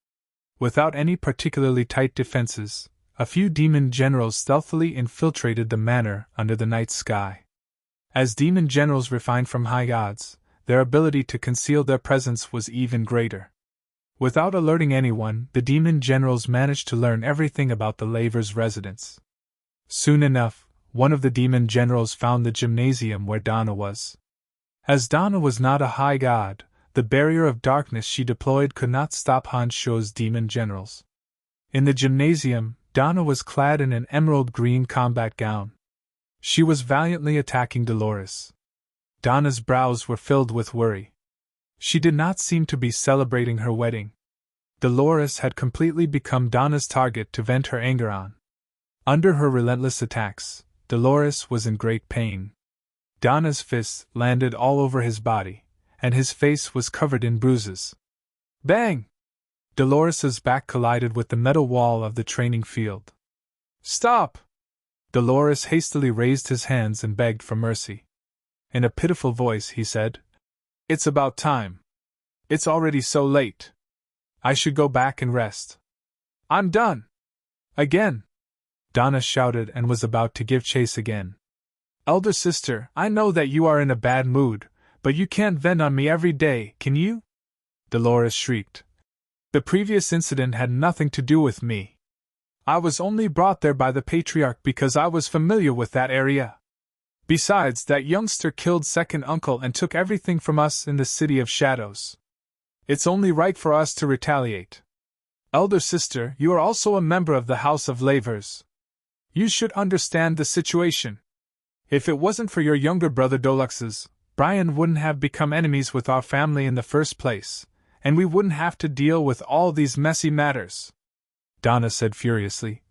Without any particularly tight defenses, a few demon generals stealthily infiltrated the manor under the night sky. As demon generals refined from high gods, their ability to conceal their presence was even greater. Without alerting anyone, the demon generals managed to learn everything about the Lavers' residence. Soon enough, one of the demon generals found the gymnasium where Donna was. As Donna was not a high god, the barrier of darkness she deployed could not stop Han Sho's demon generals. In the gymnasium, Donna was clad in an emerald green combat gown. She was valiantly attacking Dolores. Donna's brows were filled with worry. She did not seem to be celebrating her wedding. Dolores had completely become Donna's target to vent her anger on. Under her relentless attacks, Dolores was in great pain. Donna's fists landed all over his body, and his face was covered in bruises. Bang! Dolores's back collided with the metal wall of the training field. Stop! Dolores hastily raised his hands and begged for mercy. In a pitiful voice he said, "It's about time. It's already so late. I should go back and rest. I'm done." Again! Donna shouted and was about to give chase again. "Elder sister, I know that you are in a bad mood, but you can't vent on me every day, can you?" Dolores shrieked. "The previous incident had nothing to do with me. I was only brought there by the Patriarch because I was familiar with that area. Besides, that youngster killed second uncle and took everything from us in the City of Shadows. It's only right for us to retaliate. Elder sister, you are also a member of the House of Lavers. You should understand the situation. If it wasn't for your younger brother Dolux's, Brian wouldn't have become enemies with our family in the first place, and we wouldn't have to deal with all these messy matters," Donna said furiously.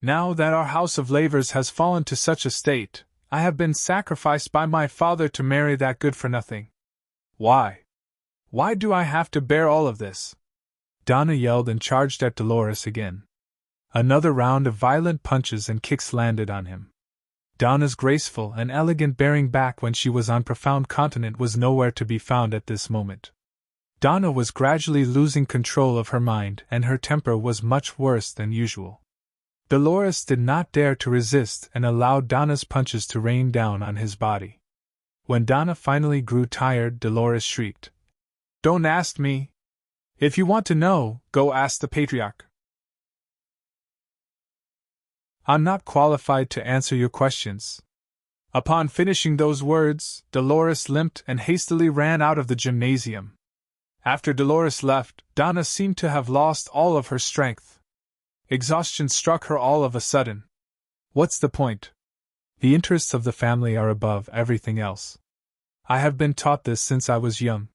"Now that our House of Lavers has fallen to such a state, I have been sacrificed by my father to marry that good-for-nothing. Why? Why do I have to bear all of this?" Donna yelled and charged at Dolores again. Another round of violent punches and kicks landed on him. Donna's graceful and elegant bearing back when she was on profound continent was nowhere to be found at this moment. Donna was gradually losing control of her mind, and her temper was much worse than usual. Dolores did not dare to resist and allowed Donna's punches to rain down on his body. When Donna finally grew tired, Dolores shrieked, "Don't ask me! If you want to know, go ask the Patriarch. I'm not qualified to answer your questions." Upon finishing those words, Dolores limped and hastily ran out of the gymnasium. After Dolores left, Donna seemed to have lost all of her strength. Exhaustion struck her all of a sudden. What's the point? The interests of the family are above everything else. I have been taught this since I was young.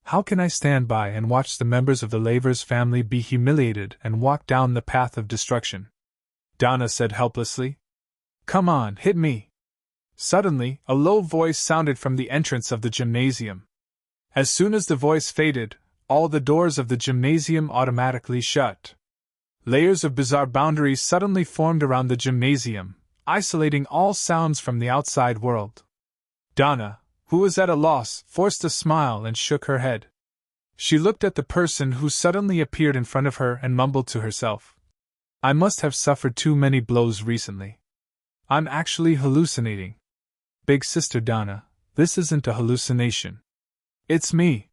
How can I stand by and watch the members of the Lavers family be humiliated and walk down the path of destruction? Donna said helplessly. "Come on, hit me." Suddenly, a low voice sounded from the entrance of the gymnasium. As soon as the voice faded, all the doors of the gymnasium automatically shut. Layers of bizarre boundaries suddenly formed around the gymnasium, isolating all sounds from the outside world. Donna, who was at a loss, forced a smile and shook her head. She looked at the person who suddenly appeared in front of her and mumbled to herself, "I must have suffered too many blows recently. I'm actually hallucinating. Big Sister Donna, this isn't a hallucination. It's me."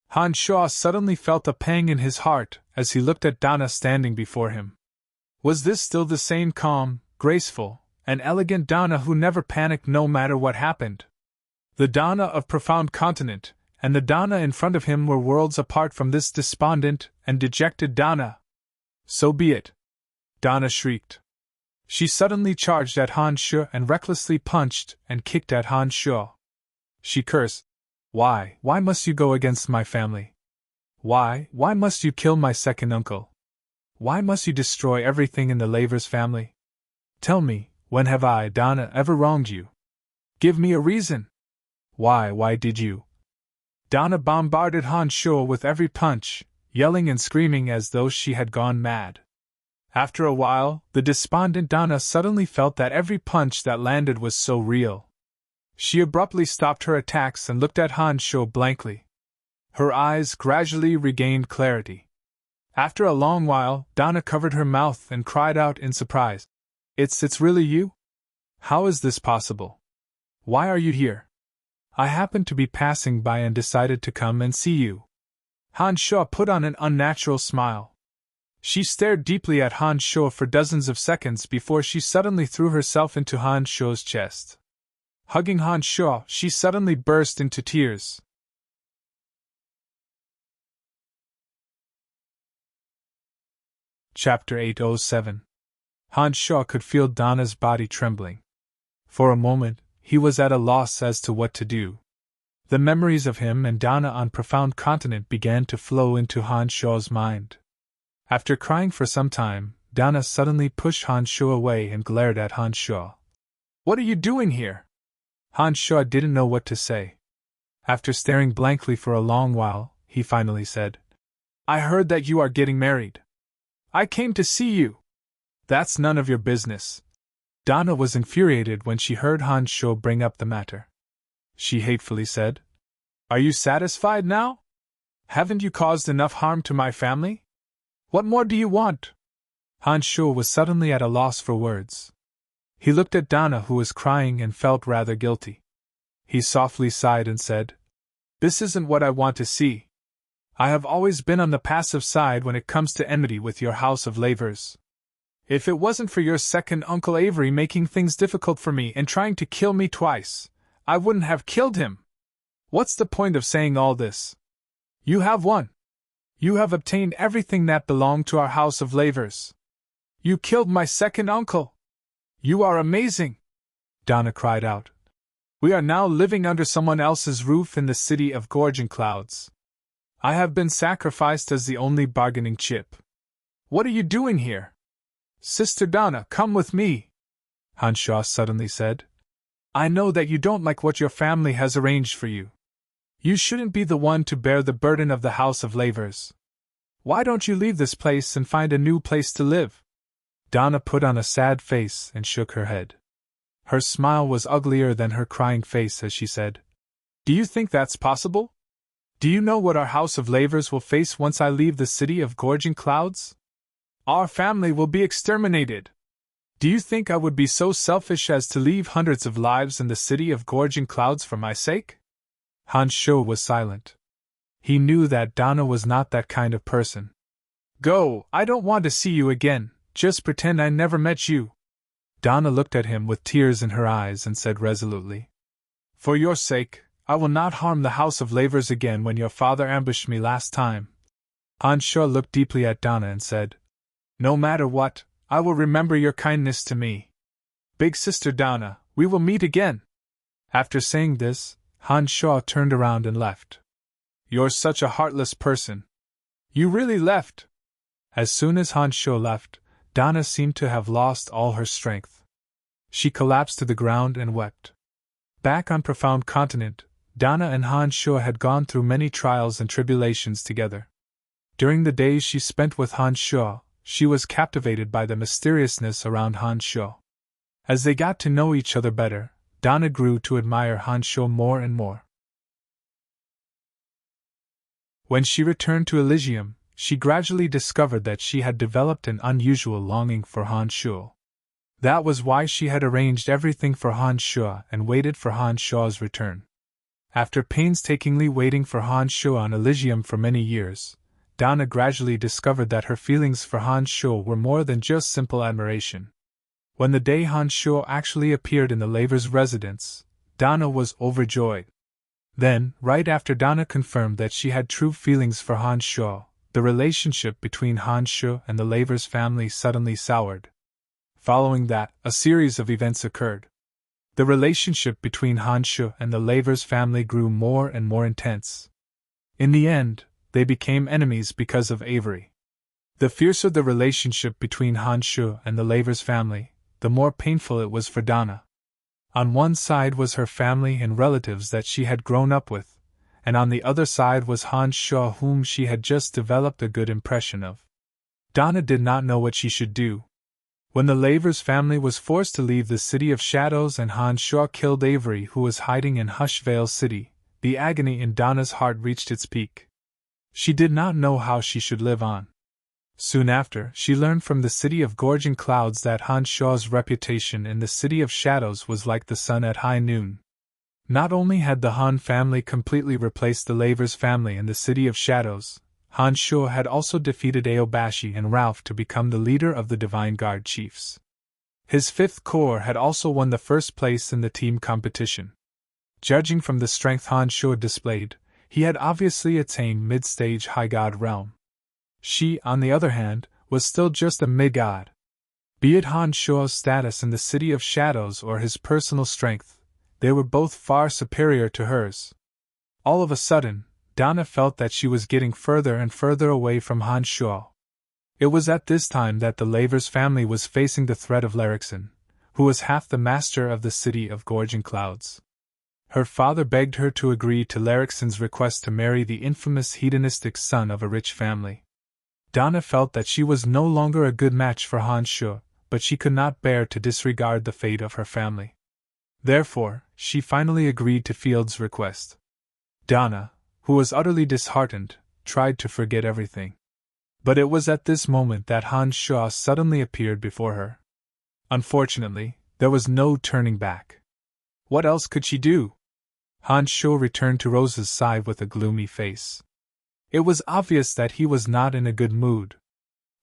Han Shaw suddenly felt a pang in his heart as he looked at Donna standing before him. Was this still the same calm, graceful, and elegant Donna who never panicked no matter what happened? The Donna of Profound Continent and the Donna in front of him were worlds apart from this despondent and dejected Donna. "So be it!" Donna shrieked. She suddenly charged at Han Shu and recklessly punched and kicked at Han Shu. She cursed. Why must you go against my family? Why must you kill my second uncle? Why must you destroy everything in the Lavers family? Tell me, when have I, Donna, ever wronged you? Give me a reason. Why did you? Donna bombarded Han Shu with every punch, yelling and screaming as though she had gone mad. After a while, the despondent Donna suddenly felt that every punch that landed was so real. She abruptly stopped her attacks and looked at Han Sho blankly. Her eyes gradually regained clarity. After a long while, Donna covered her mouth and cried out in surprise. It's really you? How is this possible? Why are you here? I happened to be passing by and decided to come and see you. Han Sho put on an unnatural smile. She stared deeply at Han Sho for dozens of seconds before she suddenly threw herself into Han Sho's chest. Hugging Han Sho, she suddenly burst into tears. Chapter 807. Han Sho could feel Donna's body trembling. For a moment, he was at a loss as to what to do. The memories of him and Donna on Profound Continent began to flow into Han Sho's mind. After crying for some time, Donna suddenly pushed Han Sho away and glared at Han Sho. What are you doing here? Han Sho didn't know what to say. After staring blankly for a long while, he finally said, I heard that you are getting married. I came to see you. That's none of your business. Donna was infuriated when she heard Han Sho bring up the matter. She hatefully said, Are you satisfied now? Haven't you caused enough harm to my family? What more do you want? Han Sho was suddenly at a loss for words. He looked at Donna, who was crying, and felt rather guilty. He softly sighed and said, This isn't what I want to see. I have always been on the passive side when it comes to enmity with your house of Lavers. If it wasn't for your second Uncle Avery making things difficult for me and trying to kill me twice, I wouldn't have killed him. What's the point of saying all this? You have won. You have obtained everything that belonged to our house of Lavers. You killed my second uncle. You are amazing, Donna cried out. We are now living under someone else's roof in the city of Gorgon Clouds. I have been sacrificed as the only bargaining chip. What are you doing here? Sister Donna, come with me, Han Sho suddenly said. I know that you don't like what your family has arranged for you. You shouldn't be the one to bear the burden of the House of Lavers. Why don't you leave this place and find a new place to live? Donna put on a sad face and shook her head. Her smile was uglier than her crying face as she said, Do you think that's possible? Do you know what our House of Lavers will face once I leave the city of Gorgon Clouds? Our family will be exterminated. Do you think I would be so selfish as to leave hundreds of lives in the city of Gorgon Clouds for my sake? Han Sho was silent. He knew that Donna was not that kind of person. Go, I don't want to see you again, just pretend I never met you. Donna looked at him with tears in her eyes and said resolutely, For your sake, I will not harm the House of Lavers again when your father ambushed me last time. Han Sho looked deeply at Donna and said, No matter what, I will remember your kindness to me. Big Sister Donna, we will meet again. After saying this, Han Sho turned around and left. You're such a heartless person. You really left? As soon as Han Sho left, Donna seemed to have lost all her strength. She collapsed to the ground and wept. Back on Profound Continent, Donna and Han Sho had gone through many trials and tribulations together. During the days she spent with Han Sho, she was captivated by the mysteriousness around Han Sho. As they got to know each other better, Donna grew to admire Han Sho more and more. When she returned to Elysium, she gradually discovered that she had developed an unusual longing for Han Sho. That was why she had arranged everything for Han Sho and waited for Han Sho's return. After painstakingly waiting for Han Sho on Elysium for many years, Donna gradually discovered that her feelings for Han Sho were more than just simple admiration. When the day Han Sho actually appeared in the Lavers' residence, Donna was overjoyed. Then, right after Donna confirmed that she had true feelings for Han Sho, the relationship between Han Sho and the Lavers family suddenly soured. Following that, a series of events occurred. The relationship between Han Sho and the Lavers family grew more and more intense. In the end, they became enemies because of Avery. The fiercer the relationship between Han Sho and the Lavers family, the more painful it was for Donna. On one side was her family and relatives that she had grown up with, and on the other side was Han Shaw, whom she had just developed a good impression of. Donna did not know what she should do. When the Lavers family was forced to leave the City of Shadows and Han Shaw killed Avery, who was hiding in Hushvale City, the agony in Donna's heart reached its peak. She did not know how she should live on. Soon after, she learned from the City of Gorging Clouds that Han Shaw's reputation in the City of Shadows was like the sun at high noon. Not only had the Han family completely replaced the Lavers family in the City of Shadows, Han Shaw had also defeated Aobashi and Ralph to become the leader of the Divine Guard Chiefs. His Fifth Corps had also won the first place in the team competition. Judging from the strength Han Shaw displayed, he had obviously attained mid-stage High God realm. She, on the other hand, was still just a mid-god. Be it Han Shaw's status in the City of Shadows or his personal strength, they were both far superior to hers. All of a sudden, Donna felt that she was getting further and further away from Han Shaw. It was at this time that the Lavers family was facing the threat of Larixon, who was half the master of the City of Gorging Clouds. Her father begged her to agree to Larixon's request to marry the infamous hedonistic son of a rich family. Donna felt that she was no longer a good match for Han Shaw, but she could not bear to disregard the fate of her family. Therefore, she finally agreed to Field's request. Donna, who was utterly disheartened, tried to forget everything. But it was at this moment that Han Shaw suddenly appeared before her. Unfortunately, there was no turning back. What else could she do? Han Shaw returned to Rose's side with a gloomy face. It was obvious that he was not in a good mood.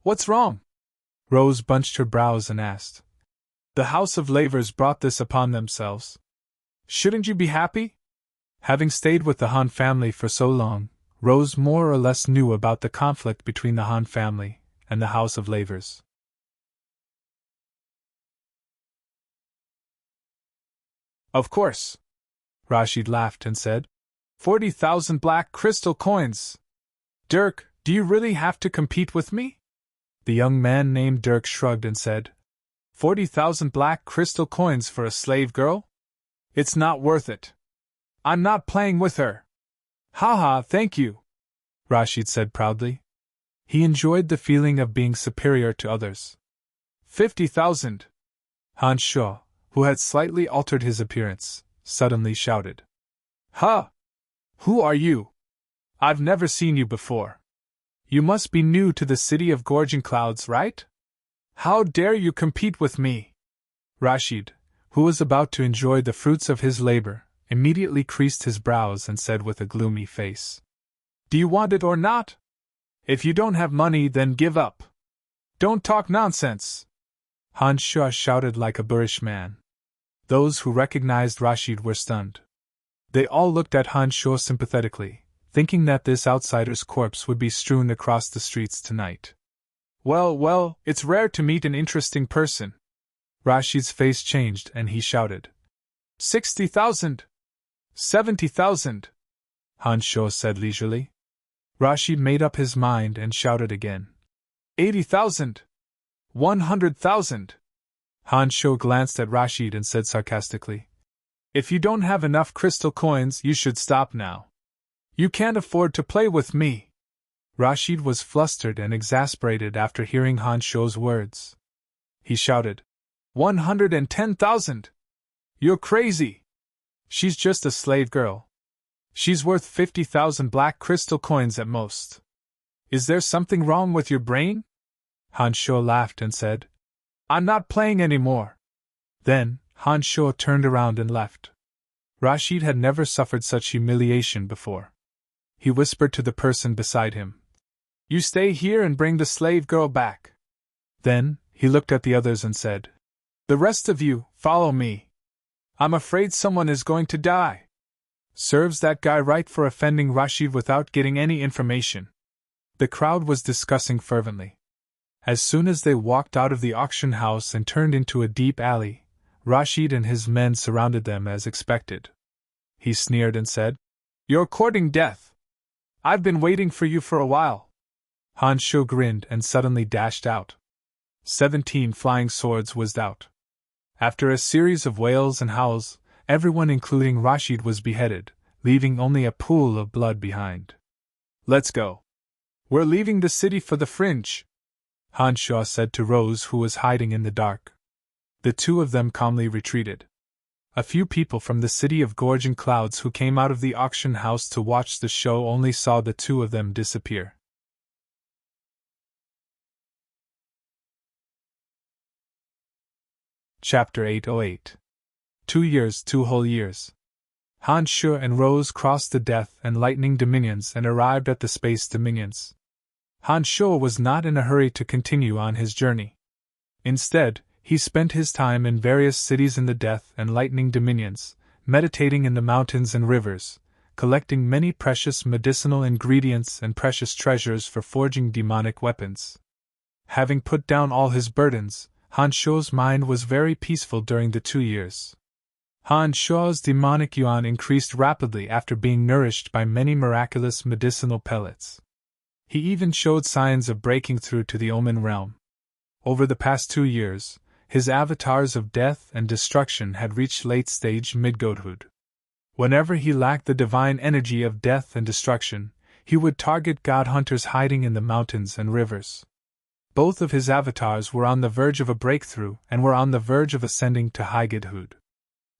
What's wrong? Rose bunched her brows and asked. The House of Lavers brought this upon themselves. Shouldn't you be happy? Having stayed with the Han family for so long, Rose more or less knew about the conflict between the Han family and the House of Lavers. Of course. Rashid laughed and said, 40,000 black crystal coins. Dirk, do you really have to compete with me? The young man named Dirk shrugged and said, 40,000 black crystal coins for a slave girl? It's not worth it. I'm not playing with her. Ha, thank you, Rashid said proudly. He enjoyed the feeling of being superior to others. 50,000. Han Shaw, who had slightly altered his appearance, suddenly shouted. Ha! Who are you? I've never seen you before. You must be new to the City of Gorging Clouds, right? How dare you compete with me? Rashid, who was about to enjoy the fruits of his labor, immediately creased his brows and said with a gloomy face. Do you want it or not? If you don't have money, then give up. Don't talk nonsense. Han Shaw shouted like a boorish man. Those who recognized Rashid were stunned. They all looked at Han Shaw sympathetically, thinking that this outsider's corpse would be strewn across the streets tonight. Well, it's rare to meet an interesting person. Rashid's face changed and he shouted. 60,000! 70,000! Han Shaw said leisurely. Rashid made up his mind and shouted again. 80,000! 100,000! Han Shaw glanced at Rashid and said sarcastically, If you don't have enough crystal coins, you should stop now. You can't afford to play with me. Rashid was flustered and exasperated after hearing Han Shaw's words. He shouted, 110,000! You're crazy! She's just a slave girl. She's worth 50,000 black crystal coins at most. Is there something wrong with your brain? Han Shaw laughed and said, I'm not playing anymore. Then, Han Shaw turned around and left. Rashid had never suffered such humiliation before. He whispered to the person beside him, You stay here and bring the slave girl back. Then, he looked at the others and said, The rest of you, follow me. I'm afraid someone is going to die. Serves that guy right for offending Rashid without getting any information. The crowd was discussing fervently. As soon as they walked out of the auction house and turned into a deep alley, Rashid and his men surrounded them as expected. He sneered and said, You're courting death. I've been waiting for you for a while. Han Shaw grinned and suddenly dashed out. 17 flying swords whizzed out. After a series of wails and howls, everyone including Rashid was beheaded, leaving only a pool of blood behind. "Let's go. We're leaving the city for the fringe," Han Sho said to Rose, who was hiding in the dark. The two of them calmly retreated. A few people from the city of Gorgon Clouds who came out of the auction house to watch the show only saw the two of them disappear. Chapter 808. 2 years, 2 whole years. Han Sho and Rose crossed the Death and Lightning Dominions and arrived at the Space Dominions. Han Sho was not in a hurry to continue on his journey. Instead, he spent his time in various cities in the Death and Lightning Dominions, meditating in the mountains and rivers, collecting many precious medicinal ingredients and precious treasures for forging demonic weapons. Having put down all his burdens, Han Sho's mind was very peaceful during the 2 years. Han Sho's demonic yuan increased rapidly after being nourished by many miraculous medicinal pellets. He even showed signs of breaking through to the Omen realm. Over the past 2 years, his avatars of death and destruction had reached late-stage midgodhood. Whenever he lacked the divine energy of death and destruction, he would target god hunters hiding in the mountains and rivers. Both of his avatars were on the verge of a breakthrough and were on the verge of ascending to high godhood.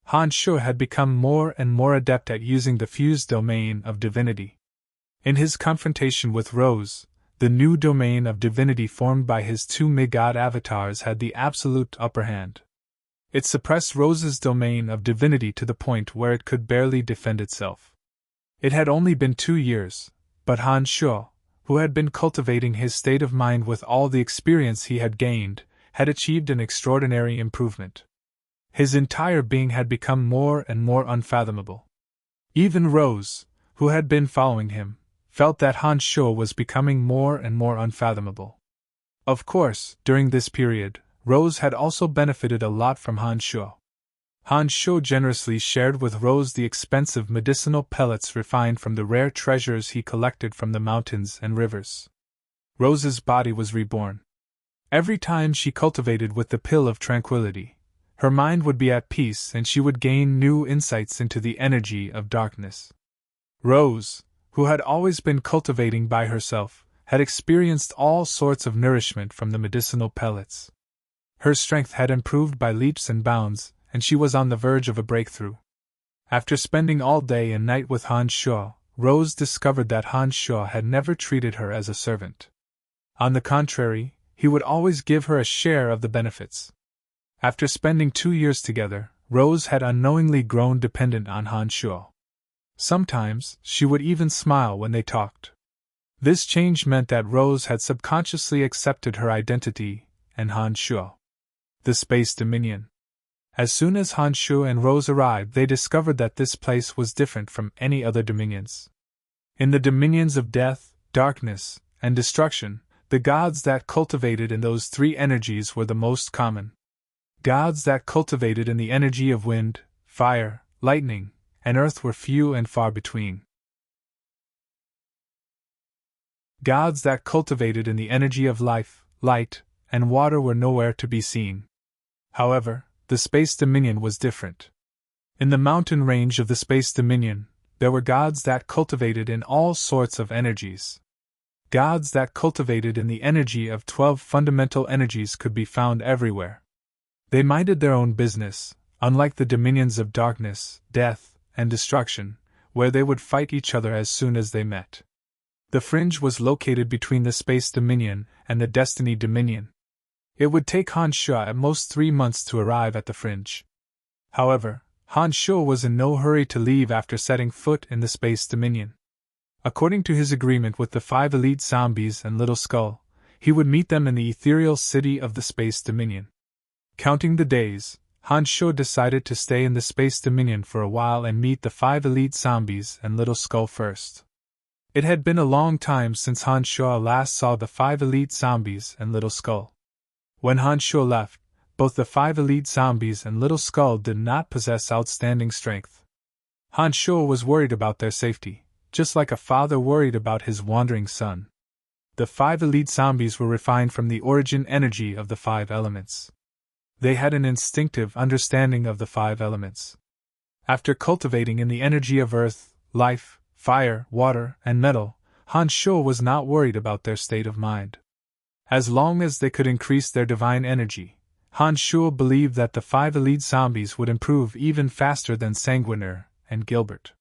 Han Sho had become more and more adept at using the fused domain of divinity. In his confrontation with Rose, the new domain of divinity formed by his two mid-god avatars had the absolute upper hand. It suppressed Rose's domain of divinity to the point where it could barely defend itself. It had only been 2 years, but Han Sho, who had been cultivating his state of mind with all the experience he had gained, had achieved an extraordinary improvement. His entire being had become more and more unfathomable. Even Rose, who had been following him, felt that Han Sho was becoming more and more unfathomable. Of course, during this period, Rose had also benefited a lot from Han Sho. Han Sho generously shared with Rose the expensive medicinal pellets refined from the rare treasures he collected from the mountains and rivers. Rose's body was reborn. Every time she cultivated with the pill of tranquility, her mind would be at peace and she would gain new insights into the energy of darkness. Rose, who had always been cultivating by herself, had experienced all sorts of nourishment from the medicinal pellets. Her strength had improved by leaps and bounds, and she was on the verge of a breakthrough. After spending all day and night with Han Sho, Rose discovered that Han Sho had never treated her as a servant. On the contrary, he would always give her a share of the benefits. After spending 2 years together, Rose had unknowingly grown dependent on Han Sho. Sometimes, she would even smile when they talked. This change meant that Rose had subconsciously accepted her identity and Han Sho. The Space Dominion. As soon as Han Sho and Rose arrived, they discovered that this place was different from any other dominions. In the dominions of death, darkness, and destruction, the gods that cultivated in those 3 energies were the most common. Gods that cultivated in the energy of wind, fire, lightning, and earth were few and far between. Gods that cultivated in the energy of life, light, and water were nowhere to be seen. However, the Space Dominion was different. In the mountain range of the Space Dominion, there were gods that cultivated in all sorts of energies. Gods that cultivated in the energy of 12 fundamental energies could be found everywhere. They minded their own business, unlike the dominions of darkness, death, and destruction, where they would fight each other as soon as they met. The fringe was located between the Space Dominion and the Destiny Dominion. It would take Han Sho at most 3 months to arrive at the fringe. However, Han Sho was in no hurry to leave after setting foot in the Space Dominion. According to his agreement with the 5 elite zombies and Little Skull, he would meet them in the ethereal city of the Space Dominion. Counting the days, Han Sho decided to stay in the Space Dominion for a while and meet the 5 elite zombies and Little Skull first. It had been a long time since Han Sho last saw the 5 elite zombies and Little Skull. When Han Sho left, both the 5 elite zombies and Little Skull did not possess outstanding strength. Han Sho was worried about their safety, just like a father worried about his wandering son. The 5 elite zombies were refined from the origin energy of the 5 elements. They had an instinctive understanding of the 5 elements. After cultivating in the energy of earth, life, fire, water, and metal, Han Shuo was not worried about their state of mind. As long as they could increase their divine energy, Han Shuo believed that the 5 elite zombies would improve even faster than Sanguinaire and Gilbert.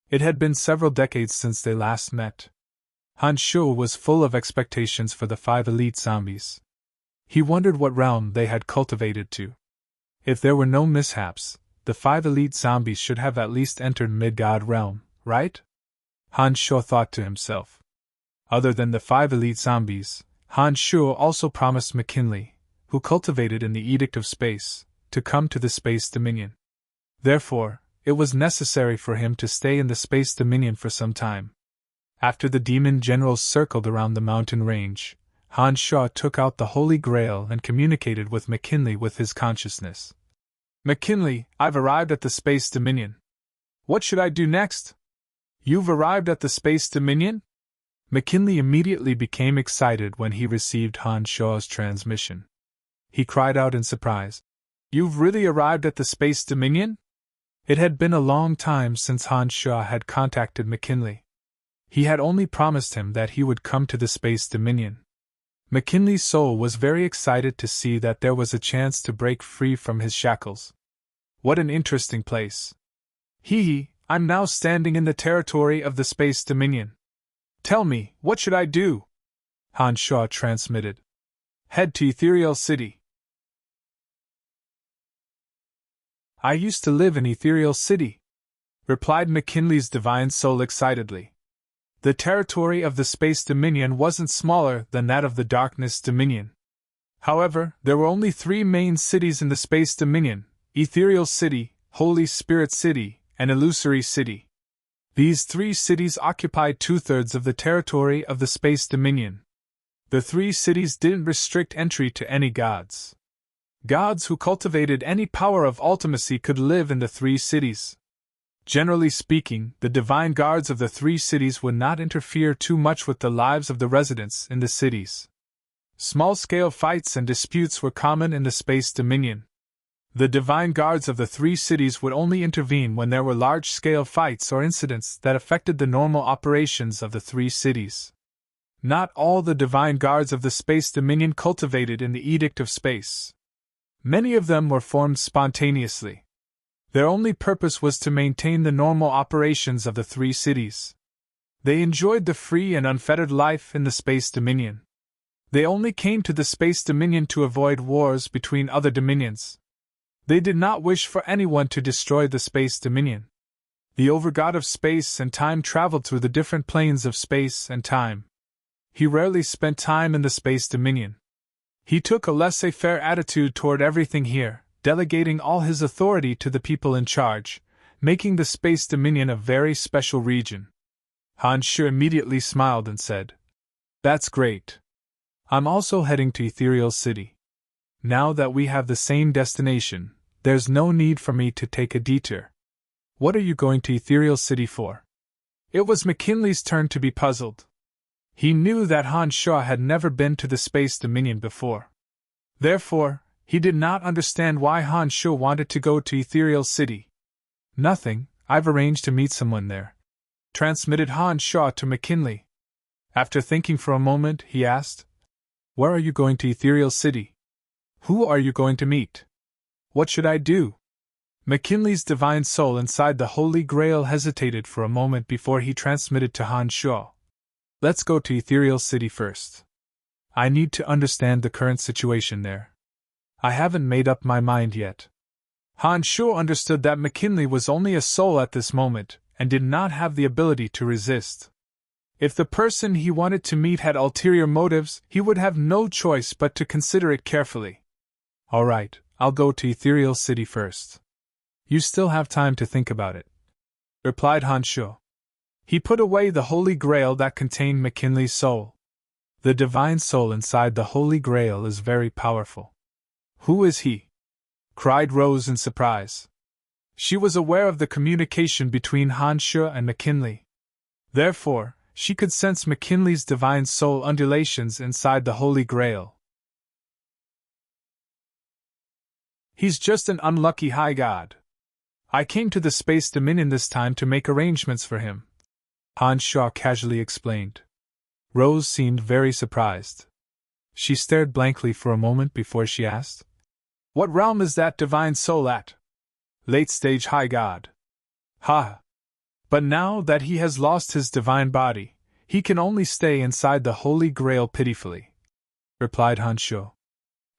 It had been several decades since they last met. Han Shuo was full of expectations for the 5 elite zombies. He wondered what realm they had cultivated to. If there were no mishaps, the 5 elite zombies should have at least entered mid-god realm, right? Han Shuo thought to himself. Other than the 5 elite zombies, Han Shuo also promised McKinley, who cultivated in the Edict of Space, to come to the Space Dominion. Therefore, it was necessary for him to stay in the Space Dominion for some time. After the demon generals circled around the mountain range, Han Shuo took out the Holy Grail and communicated with McKinley with his consciousness. McKinley, I've arrived at the Space Dominion. What should I do next? You've arrived at the Space Dominion? McKinley immediately became excited when he received Han Shuo's transmission. He cried out in surprise. You've really arrived at the Space Dominion? It had been a long time since Han Shuo had contacted McKinley. He had only promised him that he would come to the Space Dominion. McKinley's soul was very excited to see that there was a chance to break free from his shackles. What an interesting place. I'm now standing in the territory of the Space Dominion. Tell me, what should I do? Han Shuo transmitted. Head to Ethereal City. I used to live in Ethereal City, replied McKinley's divine soul excitedly. The territory of the Space Dominion wasn't smaller than that of the Darkness Dominion. However, there were only 3 main cities in the Space Dominion: Ethereal City, Holy Spirit City, and Illusory City. These 3 cities occupied 2/3 of the territory of the Space Dominion. The 3 cities didn't restrict entry to any gods. Gods who cultivated any power of ultimacy could live in the 3 cities. Generally speaking, the divine guards of the 3 cities would not interfere too much with the lives of the residents in the cities. Small-scale fights and disputes were common in the Space Dominion. The divine guards of the 3 cities would only intervene when there were large-scale fights or incidents that affected the normal operations of the 3 cities. Not all the divine guards of the Space Dominion cultivated in the Edict of Space. Many of them were formed spontaneously. Their only purpose was to maintain the normal operations of the 3 cities. They enjoyed the free and unfettered life in the Space Dominion. They only came to the Space Dominion to avoid wars between other dominions. They did not wish for anyone to destroy the Space Dominion. The Overgod of Space and Time traveled through the different planes of space and time. He rarely spent time in the Space Dominion. He took a laissez-faire attitude toward everything here, delegating all his authority to the people in charge, making the Space Dominion a very special region. Han Shuo immediately smiled and said, "That's great. I'm also heading to Ethereal City. Now that we have the same destination, there's no need for me to take a detour." "What are you going to Ethereal City for?" It was McKinley's turn to be puzzled. He knew that Han Shuo had never been to the Space Dominion before. Therefore, he did not understand why Han Shuo wanted to go to Ethereal City. "Nothing, I've arranged to meet someone there," transmitted Han Shuo to McKinley. After thinking for a moment, he asked, "Where are you going to Ethereal City? Who are you going to meet? What should I do?" McKinley's divine soul inside the Holy Grail hesitated for a moment before he transmitted to Han Shuo. "Let's go to Ethereal City first. I need to understand the current situation there. I haven't made up my mind yet." Han Shuo understood that McKinley was only a soul at this moment, and did not have the ability to resist. If the person he wanted to meet had ulterior motives, he would have no choice but to consider it carefully. "All right, I'll go to Ethereal City first. You still have time to think about it," replied Han Shuo. He put away the Holy Grail that contained McKinley's soul. The divine soul inside the Holy Grail is very powerful. "Who is he?" cried Rose in surprise. She was aware of the communication between Han Shuo and McKinley. Therefore, she could sense McKinley's divine soul undulations inside the Holy Grail. "He's just an unlucky high god," I came to the Space Dominion this time to make arrangements for him, Han Shaw casually explained. Rose seemed very surprised. She stared blankly for a moment before she asked, "What realm is that divine soul at?" "Late stage high god." "Ha! But now that he has lost his divine body, he can only stay inside the Holy Grail pitifully," replied Han Shaw.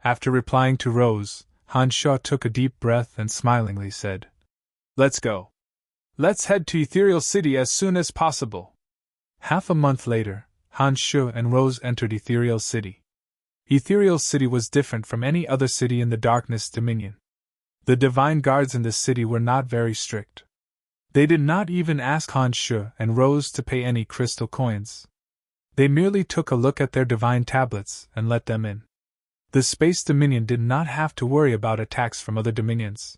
After replying to Rose, Han Shaw took a deep breath and smilingly said, "Let's go. Let's head to Ethereal City as soon as possible." Half a month later, Han Shaw and Rose entered Ethereal City. Ethereal City was different from any other city in the Darkness Dominion. The divine guards in the city were not very strict. They did not even ask Han Shaw and Rose to pay any crystal coins. They merely took a look at their divine tablets and let them in. The Space Dominion did not have to worry about attacks from other dominions.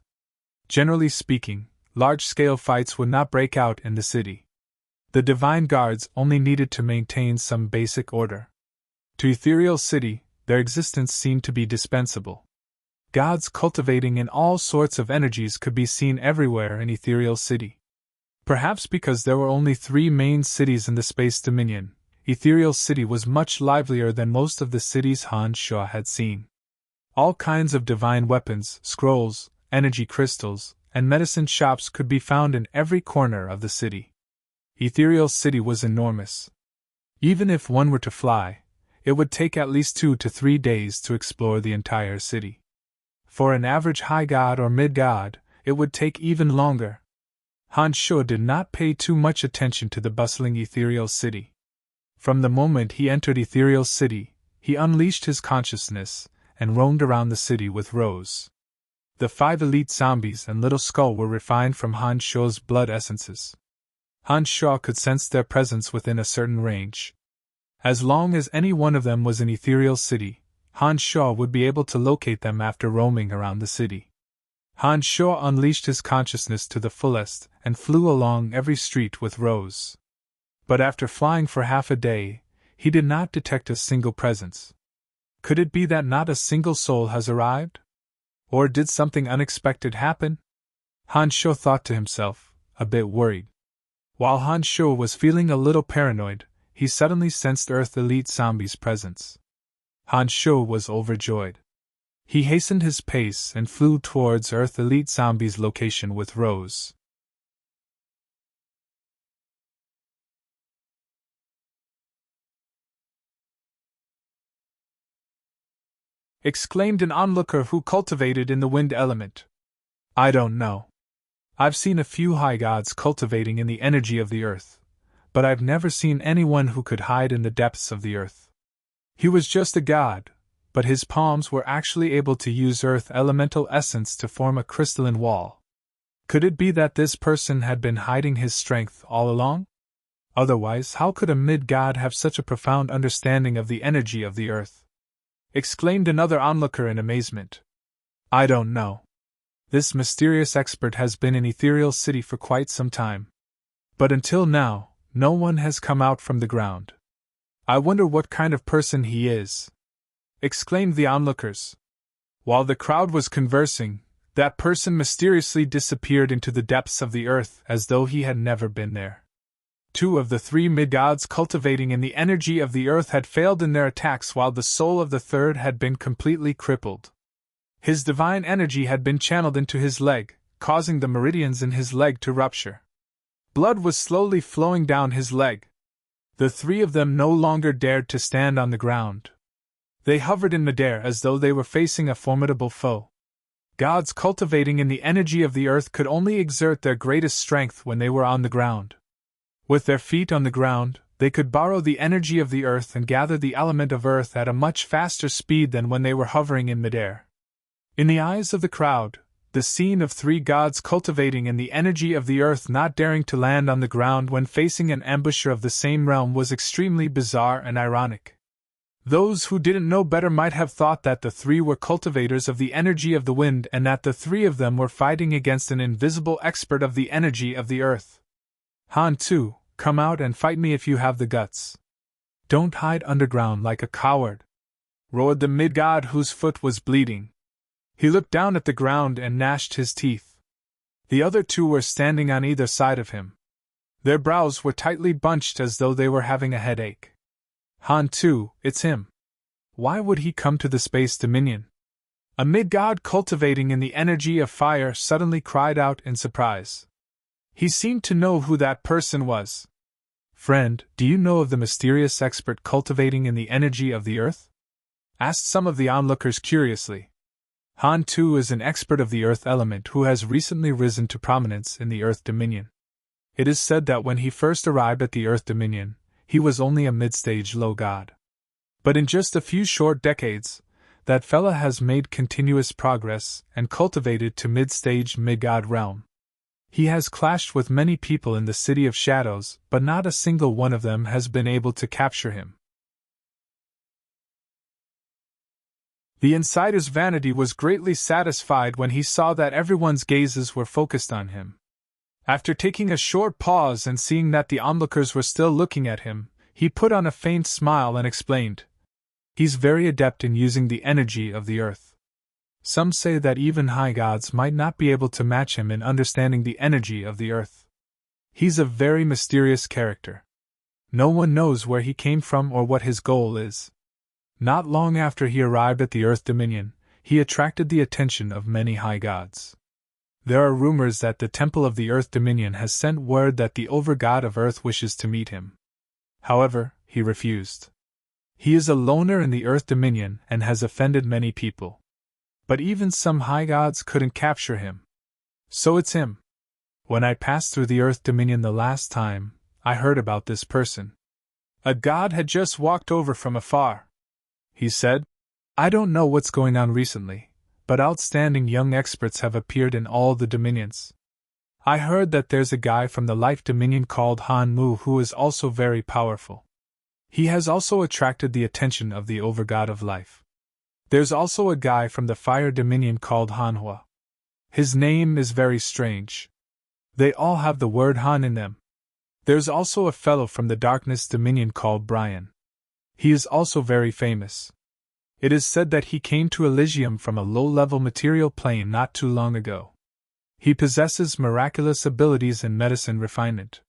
Generally speaking, large-scale fights would not break out in the city. The divine guards only needed to maintain some basic order. To Ethereal City, their existence seemed to be dispensable. Gods cultivating in all sorts of energies could be seen everywhere in Ethereal City. Perhaps because there were only 3 main cities in the Space Dominion, Ethereal City was much livelier than most of the cities Han Shaw had seen. All kinds of divine weapons, scrolls, energy crystals, and medicine shops could be found in every corner of the city. Ethereal City was enormous. Even if one were to fly, it would take at least 2 to 3 days to explore the entire city. For an average high god or mid-god, it would take even longer. Han Shaw did not pay too much attention to the bustling Ethereal City. From the moment he entered Ethereal City, he unleashed his consciousness and roamed around the city with Rose. The 5 elite zombies and Little Skull were refined from Han Shaw's blood essences. Han Shaw could sense their presence within a certain range. As long as any one of them was in Ethereal City, Han Shaw would be able to locate them after roaming around the city. Han Shaw unleashed his consciousness to the fullest and flew along every street with Rose. But after flying for half a day, he did not detect a single presence. Could it be that not a single soul has arrived? Or did something unexpected happen? Han Shaw thought to himself, a bit worried. While Han Shaw was feeling a little paranoid, he suddenly sensed Earth Elite Zombie's presence. Han Shaw was overjoyed. He hastened his pace and flew towards Earth Elite Zombie's location with Rose. Exclaimed an onlooker who cultivated in the wind element. "I don't know. I've seen a few high gods cultivating in the energy of the earth, but I've never seen anyone who could hide in the depths of the earth. He was just a god, but his palms were actually able to use earth elemental essence to form a crystalline wall. Could it be that this person had been hiding his strength all along? Otherwise, how could a mid-god have such a profound understanding of the energy of the earth?" Exclaimed another onlooker in amazement. "I don't know. This mysterious expert has been in Ethereal City for quite some time. But until now, no one has come out from the ground. I wonder what kind of person he is," exclaimed the onlookers. While the crowd was conversing, that person mysteriously disappeared into the depths of the earth as though he had never been there. 2 of the 3 mid-gods cultivating in the energy of the earth had failed in their attacks, while the soul of the third had been completely crippled. His divine energy had been channeled into his leg, causing the meridians in his leg to rupture. Blood was slowly flowing down his leg. The 3 of them no longer dared to stand on the ground. They hovered in midair as though they were facing a formidable foe. Gods cultivating in the energy of the earth could only exert their greatest strength when they were on the ground. With their feet on the ground, they could borrow the energy of the earth and gather the element of earth at a much faster speed than when they were hovering in midair. In the eyes of the crowd, the scene of 3 gods cultivating in the energy of the earth not daring to land on the ground when facing an ambusher of the same realm was extremely bizarre and ironic. Those who didn't know better might have thought that the 3 were cultivators of the energy of the wind and that the 3 of them were fighting against an invisible expert of the energy of the earth. "Han too, come out and fight me if you have the guts. Don't hide underground like a coward," roared the mid-god whose foot was bleeding. He looked down at the ground and gnashed his teeth. The other two were standing on either side of him. Their brows were tightly bunched as though they were having a headache. Han too, it's him. Why would he come to the Space Dominion? A mid-god cultivating in the energy of fire suddenly cried out in surprise. He seemed to know who that person was. Friend, do you know of the mysterious expert cultivating in the energy of the earth? Asked some of the onlookers curiously. Han too is an expert of the earth element who has recently risen to prominence in the Earth Dominion. It is said that when he first arrived at the Earth Dominion, he was only a mid-stage low god. But in just a few short decades, that fella has made continuous progress and cultivated to mid-stage mid-god realm. He has clashed with many people in the City of Shadows, but not a single one of them has been able to capture him. The insider's vanity was greatly satisfied when he saw that everyone's gazes were focused on him. After taking a short pause and seeing that the onlookers were still looking at him, he put on a faint smile and explained. He's very adept in using the energy of the earth. Some say that even high gods might not be able to match him in understanding the energy of the earth. He's a very mysterious character. No one knows where he came from or what his goal is. Not long after he arrived at the Earth Dominion, he attracted the attention of many high gods. There are rumors that the Temple of the Earth Dominion has sent word that the Overgod of Earth wishes to meet him. However, he refused. He is a loner in the Earth Dominion and has offended many people. But even some high gods couldn't capture him. So it's him. When I passed through the Earth Dominion the last time, I heard about this person. A god had just walked over from afar. He said, I don't know what's going on recently, but outstanding young experts have appeared in all the dominions. I heard that there's a guy from the Life Dominion called Han Mu who is also very powerful. He has also attracted the attention of the Overgod of Life. There's also a guy from the Fire Dominion called Hanhua. His name is very strange. They all have the word Han in them. There's also a fellow from the Darkness Dominion called Brian. He is also very famous. It is said that he came to Elysium from a low-level material plane not too long ago. He possesses miraculous abilities in medicine refinement.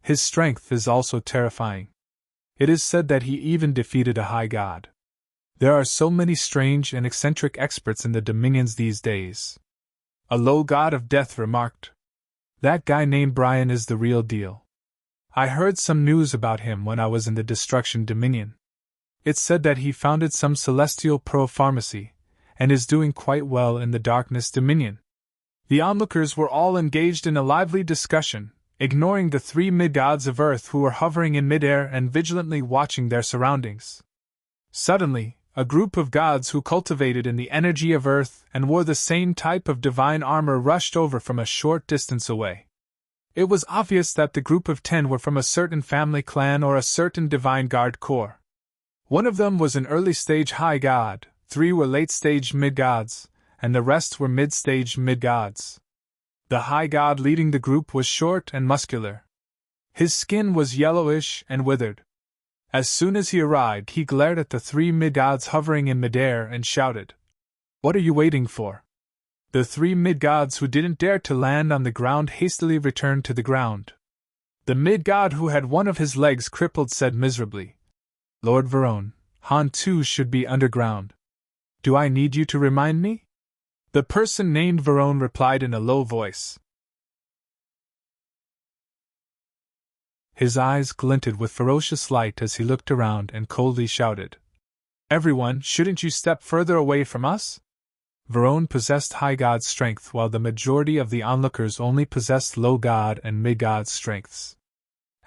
His strength is also terrifying. It is said that he even defeated a high god. There are so many strange and eccentric experts in the dominions these days. A low god of death remarked. That guy named Brian is the real deal. I heard some news about him when I was in the Destruction Dominion. It's said that he founded some celestial pro-pharmacy, and is doing quite well in the Darkness Dominion. The onlookers were all engaged in a lively discussion, ignoring the three mid-gods of Earth who were hovering in midair and vigilantly watching their surroundings. Suddenly, a group of gods who cultivated in the energy of Earth and wore the same type of divine armor rushed over from a short distance away. It was obvious that the group of 10 were from a certain family clan or a certain divine guard corps. One of them was an early-stage high god, 3 were late-stage mid-gods, and the rest were mid-stage mid-gods. The high god leading the group was short and muscular. His skin was yellowish and withered. As soon as he arrived, he glared at the 3 mid-gods hovering in midair and shouted, "What are you waiting for?" The 3 mid-gods who didn't dare to land on the ground hastily returned to the ground. The mid-god who had one of his legs crippled said miserably, Lord Verone, Han too should be underground. Do I need you to remind me? The person named Verone replied in a low voice. His eyes glinted with ferocious light as he looked around and coldly shouted, Everyone, shouldn't you step further away from us? Verone possessed high god strength while the majority of the onlookers only possessed low god and mid god strengths.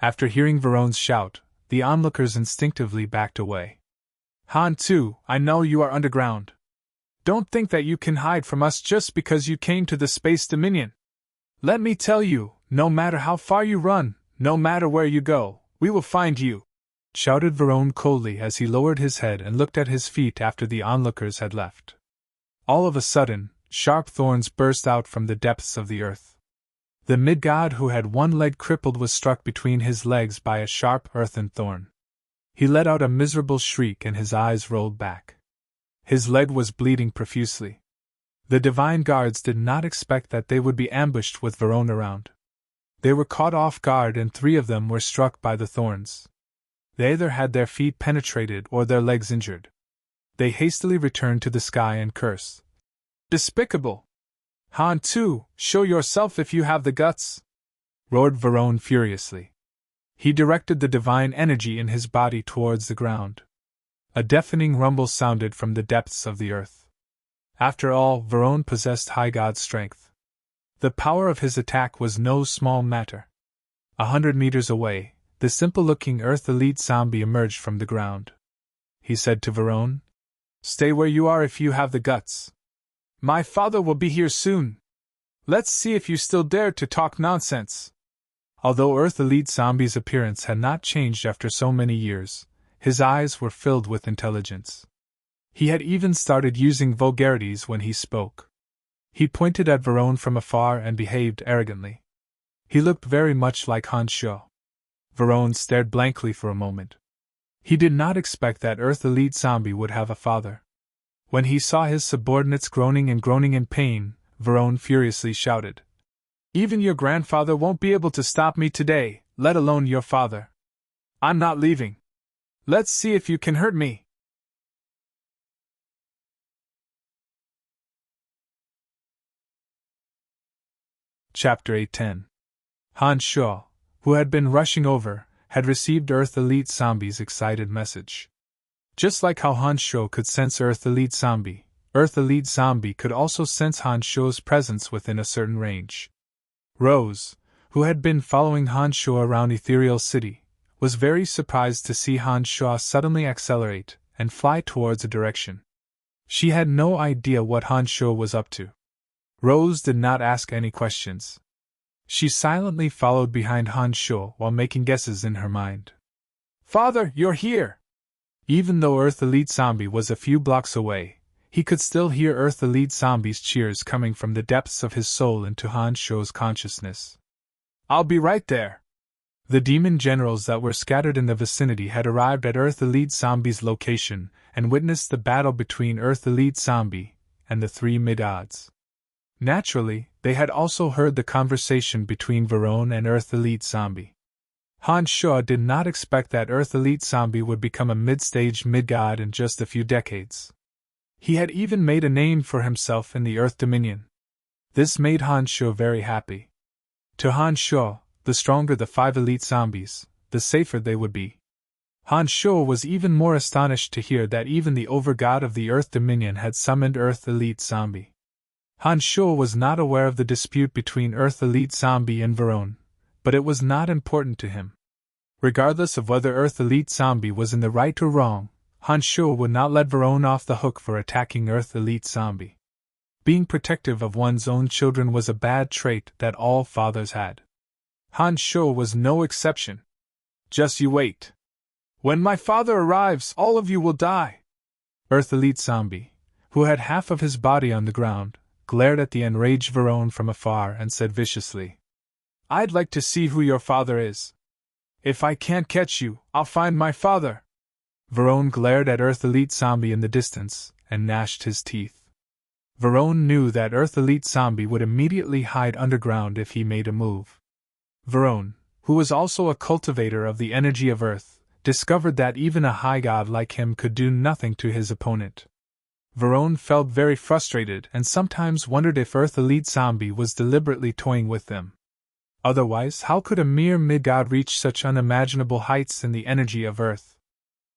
After hearing Verone's shout, the onlookers instinctively backed away. Han too, I know you are underground. Don't think that you can hide from us just because you came to the Space Dominion. Let me tell you, no matter how far you run, no matter where you go, we will find you, shouted Verone coldly as he lowered his head and looked at his feet after the onlookers had left. All of a sudden, sharp thorns burst out from the depths of the earth. The mid-god who had one leg crippled was struck between his legs by a sharp earthen thorn. He let out a miserable shriek and his eyes rolled back. His leg was bleeding profusely. The divine guards did not expect that they would be ambushed with Verone around. They were caught off guard and 3 of them were struck by the thorns. They either had their feet penetrated or their legs injured. They hastily returned to the sky and cursed. Despicable! Han Tu, show yourself if you have the guts! Roared Verone furiously. He directed the divine energy in his body towards the ground. A deafening rumble sounded from the depths of the earth. After all, Verone possessed high god strength. The power of his attack was no small matter. 100 meters away, the simple-looking Earth Elite zombie emerged from the ground. He said to Verone, "Stay where you are if you have the guts. My father will be here soon. Let's see if you still dare to talk nonsense." Although Earth Elite Zombie's appearance had not changed after so many years, his eyes were filled with intelligence. He had even started using vulgarities when he spoke. He pointed at Verone from afar and behaved arrogantly. He looked very much like Han Sho. Verone stared blankly for a moment. He did not expect that Earth Elite Zombie would have a father. When he saw his subordinates groaning in pain, Verone furiously shouted, "Even your grandfather won't be able to stop me today, let alone your father. I'm not leaving. Let's see if you can hurt me." Chapter 810. Han Sho, who had been rushing over, had received Earth Elite Zombie's excited message. Just like how Han Sho could sense Earth Elite Zombie could also sense Han Sho's presence within a certain range. Rose, who had been following Han Sho around Ethereal City, was very surprised to see Han Sho suddenly accelerate and fly towards a direction. She had no idea what Han Sho was up to. Rose did not ask any questions. She silently followed behind Han Sho while making guesses in her mind. "Father, you're here!" Even though Earth Elite Zombie was a few blocks away, he could still hear Earth Elite Zombie's cheers coming from the depths of his soul into Han Sho's consciousness. "I'll be right there." The demon generals that were scattered in the vicinity had arrived at Earth Elite Zombie's location and witnessed the battle between Earth Elite Zombie and the 3 mid-odds. Naturally, they had also heard the conversation between Verone and Earth Elite Zombie. Han Sho did not expect that Earth Elite Zombie would become a mid-stage mid-god in just a few decades. He had even made a name for himself in the Earth Dominion. This made Han Sho very happy. To Han Sho, the stronger the 5 elite zombies, the safer they would be. Han Sho was even more astonished to hear that even the overgod of the Earth Dominion had summoned Earth Elite Zombie. Han Sho was not aware of the dispute between Earth Elite Zombie and Verone, but it was not important to him. Regardless of whether Earth Elite Zombie was in the right or wrong, Han Sho would not let Verone off the hook for attacking Earth Elite Zombie. Being protective of one's own children was a bad trait that all fathers had. Han Sho was no exception. "Just you wait. When my father arrives, all of you will die." Earth Elite Zombie, who had half of his body on the ground, glared at the enraged Verone from afar and said viciously, "I'd like to see who your father is. If I can't catch you, I'll find my father." Verone glared at Earth Elite Zombie in the distance and gnashed his teeth. Verone knew that Earth Elite Zombie would immediately hide underground if he made a move. Verone, who was also a cultivator of the energy of Earth, discovered that even a high god like him could do nothing to his opponent. Verone felt very frustrated and sometimes wondered if Earth Elite Zombie was deliberately toying with them. Otherwise, how could a mere mid-god reach such unimaginable heights in the energy of Earth?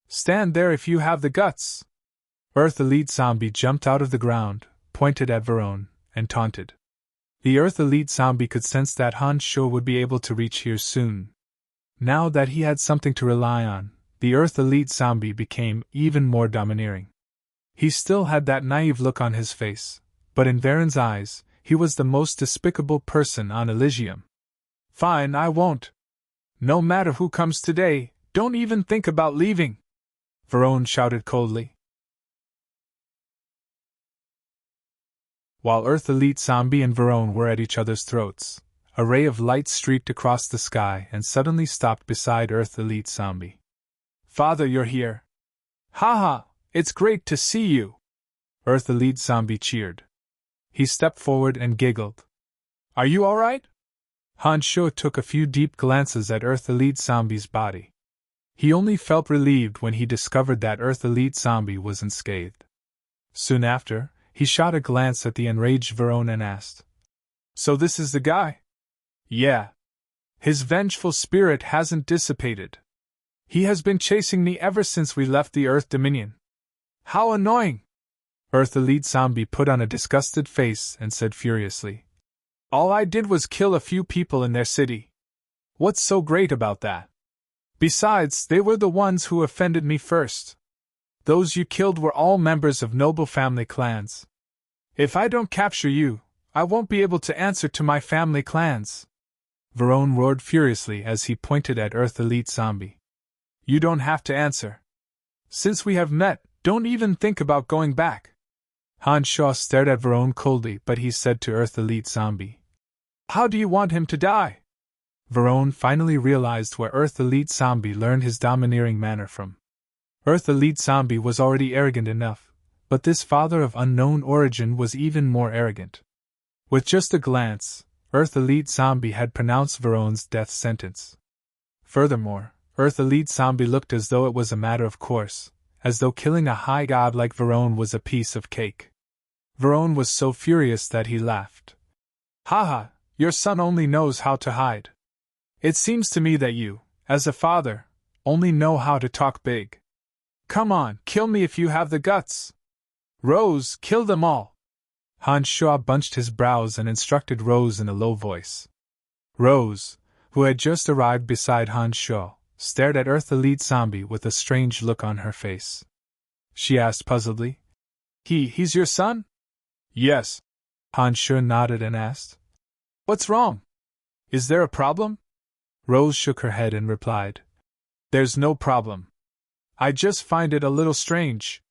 "Stand there if you have the guts!" Earth Elite Zombie jumped out of the ground, pointed at Verone, and taunted. The Earth Elite Zombie could sense that Han Sho would be able to reach here soon. Now that he had something to rely on, the Earth Elite Zombie became even more domineering. He still had that naive look on his face, but in Varen's eyes, he was the most despicable person on Elysium. "Fine, I won't. No matter who comes today, don't even think about leaving," Verone shouted coldly. While Earth Elite Zombie and Verone were at each other's throats, a ray of light streaked across the sky and suddenly stopped beside Earth Elite Zombie. "Father, you're here. Ha ha, it's great to see you," Earth Elite Zombie cheered. He stepped forward and giggled. Are you alright? Han Sho took a few deep glances at Earth Elite Zombie's body. He only felt relieved when he discovered that Earth Elite Zombie was unscathed. Soon after, he shot a glance at the enraged Verone and asked, So this is the guy? Yeah. His vengeful spirit hasn't dissipated. He has been chasing me ever since we left the Earth Dominion. How annoying! Earth Elite Zombie put on a disgusted face and said furiously, All I did was kill a few people in their city. What's so great about that? Besides, they were the ones who offended me first. Those you killed were all members of noble family clans. If I don't capture you, I won't be able to answer to my family clans. Verone roared furiously as he pointed at Earth Elite Zombie. You don't have to answer. Since we have met, don't even think about going back. Han Shaw stared at Verone coldly, but he said to Earth Elite Zombie, How do you want him to die? Verone finally realized where Earth Elite Zombie learned his domineering manner from. Earth Elite Zombie was already arrogant enough, but this father of unknown origin was even more arrogant. With just a glance, Earth Elite Zombie had pronounced Verone's death sentence. Furthermore, Earth Elite Zombie looked as though it was a matter of course, as though killing a high god like Verone was a piece of cake. Verone was so furious that he laughed. Haha, your son only knows how to hide. It seems to me that you, as a father, only know how to talk big. Come on, kill me if you have the guts. Rose, kill them all. Han Shaw bunched his brows and instructed Rose in a low voice. Rose, who had just arrived beside Han Shaw, stared at Earth Elite Zombie with a strange look on her face. She asked puzzledly, He's your son? Yes. Han Shaw nodded and asked, What's wrong? Is there a problem? Rose shook her head and replied, There's no problem. I just find it a little strange.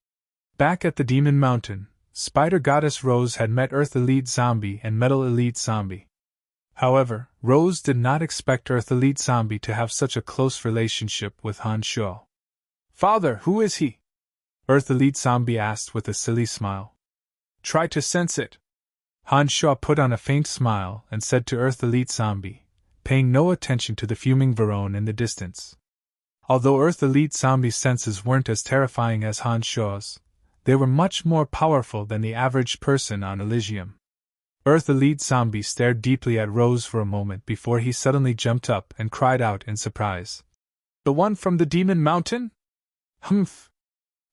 Back at the Demon Mountain, Spider Goddess Rose had met Earth Elite Zombie and Metal Elite Zombie. However, Rose did not expect Earth Elite Zombie to have such a close relationship with Han Shaw. Father, who is he? Earth Elite Zombie asked with a silly smile. Try to sense it. Han Shaw put on a faint smile and said to Earth Elite Zombie, paying no attention to the fuming Verone in the distance. Although Earth Elite Zombie's senses weren't as terrifying as Han Shaw's, they were much more powerful than the average person on Elysium. Earth Elite Zombie stared deeply at Rose for a moment before he suddenly jumped up and cried out in surprise. The one from the Demon Mountain? Humph!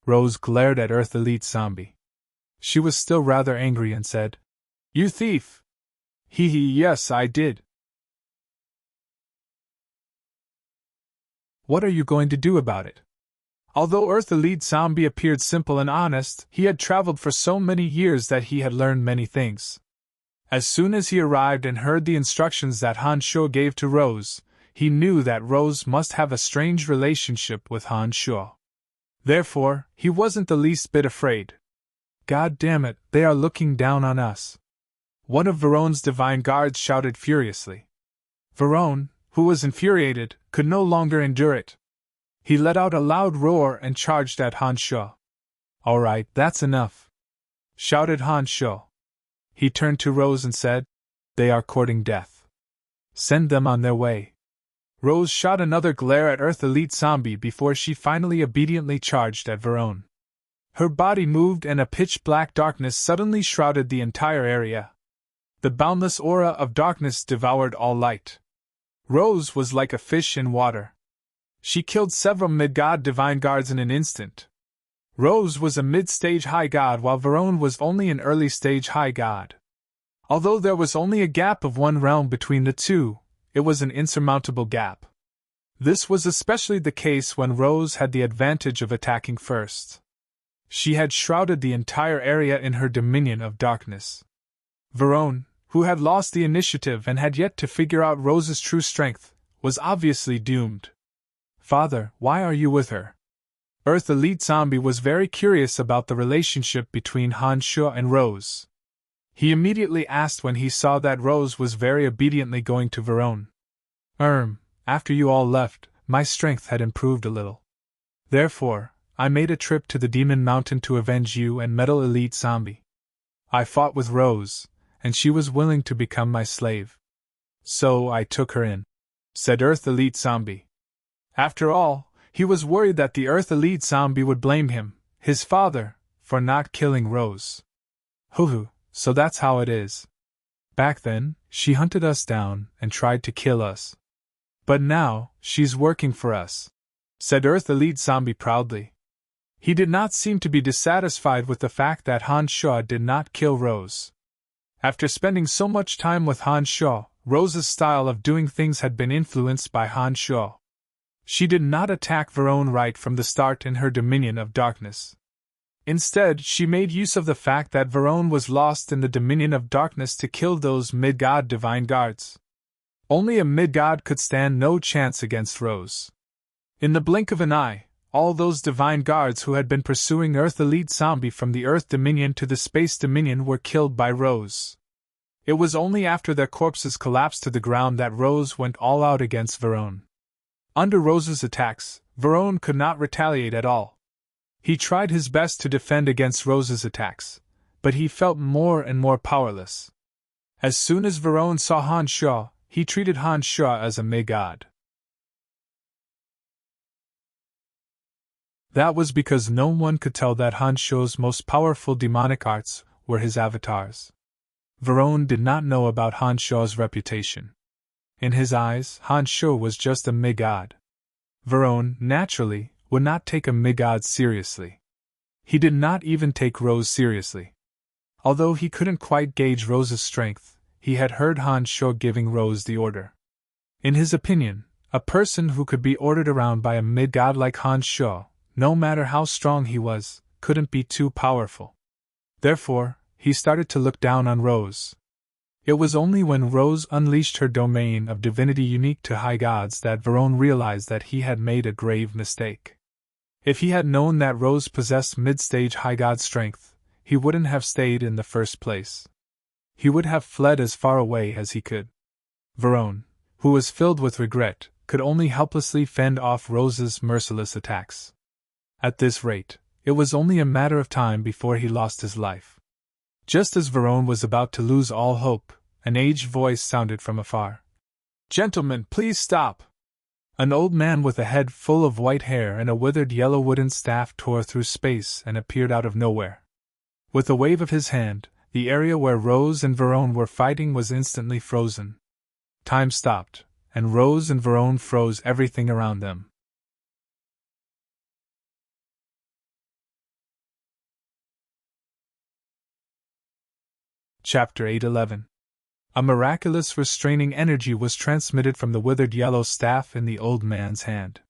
Rose glared at Earth Elite Zombie. She was still rather angry and said, You thief! Yes, I did. What are you going to do about it? Although Earth Elite Zombie appeared simple and honest, he had traveled for so many years that he had learned many things. As soon as he arrived and heard the instructions that Han Shaw gave to Rose, he knew that Rose must have a strange relationship with Han Shaw. Therefore, he wasn't the least bit afraid. God damn it, they are looking down on us. One of Verone's divine guards shouted furiously. Verone, who was infuriated, could no longer endure it. He let out a loud roar and charged at Han Shaw. All right, that's enough, shouted Han Shaw. He turned to Rose and said, They are courting death. Send them on their way. Rose shot another glare at Earth Elite Zombie before she finally obediently charged at Verone. Her body moved and a pitch-black darkness suddenly shrouded the entire area. The boundless aura of darkness devoured all light. Rose was like a fish in water. She killed several mid-god divine guards in an instant. Rose was a mid-stage high god while Verone was only an early-stage high god. Although there was only a gap of one realm between the two, it was an insurmountable gap. This was especially the case when Rose had the advantage of attacking first. She had shrouded the entire area in her dominion of darkness. Verone, who had lost the initiative and had yet to figure out Rose's true strength, was obviously doomed. Father, why are you with her? Earth Elite Zombie was very curious about the relationship between Han Shaw and Rose. He immediately asked when he saw that Rose was very obediently going to Verone. After you all left, my strength had improved a little. Therefore, I made a trip to the Demon Mountain to avenge you and Metal Elite Zombie. I fought with Rose, and she was willing to become my slave. So I took her in," said Earth Elite Zombie. After all, he was worried that the Earth Elite Zombie would blame him, his father, for not killing Rose. Hoo, so that's how it is. Back then, she hunted us down and tried to kill us. But now, she's working for us," said Earth Elite Zombie proudly. He did not seem to be dissatisfied with the fact that Han Shaw did not kill Rose. After spending so much time with Han Shaw, Rose's style of doing things had been influenced by Han Shaw. She did not attack Verone right from the start in her Dominion of Darkness. Instead, she made use of the fact that Verone was lost in the Dominion of Darkness to kill those mid-god divine guards. Only a mid-god could stand no chance against Rose. In the blink of an eye, all those divine guards who had been pursuing Earth Elite Zombie from the Earth Dominion to the Space Dominion were killed by Rose. It was only after their corpses collapsed to the ground that Rose went all out against Verone. Under Rose's attacks, Verone could not retaliate at all. He tried his best to defend against Rose's attacks, but he felt more and more powerless. As soon as Verone saw Han Shaw, he treated Han Shaw as a mid-god. That was because no one could tell that Han Shaw's most powerful demonic arts were his avatars. Verone did not know about Han Shaw's reputation. In his eyes, Han Shaw was just a mid-god. Verone, naturally, would not take a mid-god seriously. He did not even take Rose seriously. Although he couldn't quite gauge Rose's strength, he had heard Han Shaw giving Rose the order. In his opinion, a person who could be ordered around by a mid-god like Han Shaw, no matter how strong he was, couldn't be too powerful. Therefore, he started to look down on Rose. It was only when Rose unleashed her domain of divinity unique to high gods that Verone realized that he had made a grave mistake. If he had known that Rose possessed mid-stage high god strength, he wouldn't have stayed in the first place. He would have fled as far away as he could. Verone, who was filled with regret, could only helplessly fend off Rose's merciless attacks. At this rate, it was only a matter of time before he lost his life. Just as Verone was about to lose all hope, an aged voice sounded from afar. "Gentlemen, please stop!" An old man with a head full of white hair and a withered yellow wooden staff tore through space and appeared out of nowhere. With a wave of his hand, the area where Rose and Verone were fighting was instantly frozen. Time stopped, and Rose and Verone froze everything around them. Chapter 8:11. A miraculous restraining energy was transmitted from the withered yellow staff in the old man's hand.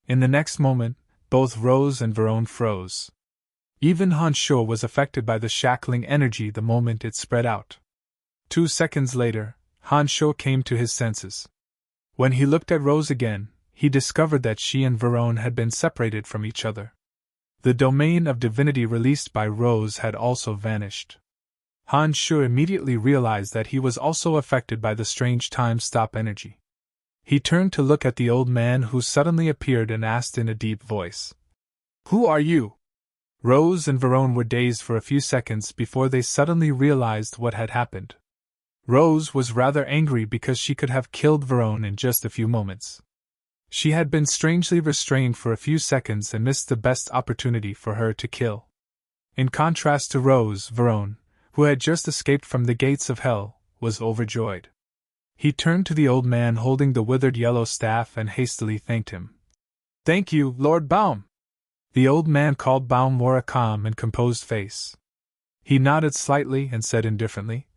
In the next moment, both Rose and Verone froze. Even Han Shaw was affected by the shackling energy the moment it spread out. 2 seconds later, Han Shaw came to his senses. When he looked at Rose again, he discovered that she and Verone had been separated from each other. The domain of divinity released by Rose had also vanished. Han Shaw immediately realized that he was also affected by the strange time-stop energy. He turned to look at the old man who suddenly appeared and asked in a deep voice, "Who are you?" Rose and Verone were dazed for a few seconds before they suddenly realized what had happened. Rose was rather angry because she could have killed Verone in just a few moments. She had been strangely restrained for a few seconds and missed the best opportunity for her to kill. In contrast to Rose, Verone, who had just escaped from the gates of hell, was overjoyed. He turned to the old man holding the withered yellow staff and hastily thanked him. "Thank you, Lord Baum." The old man called Baum wore a calm and composed face. He nodded slightly and said indifferently,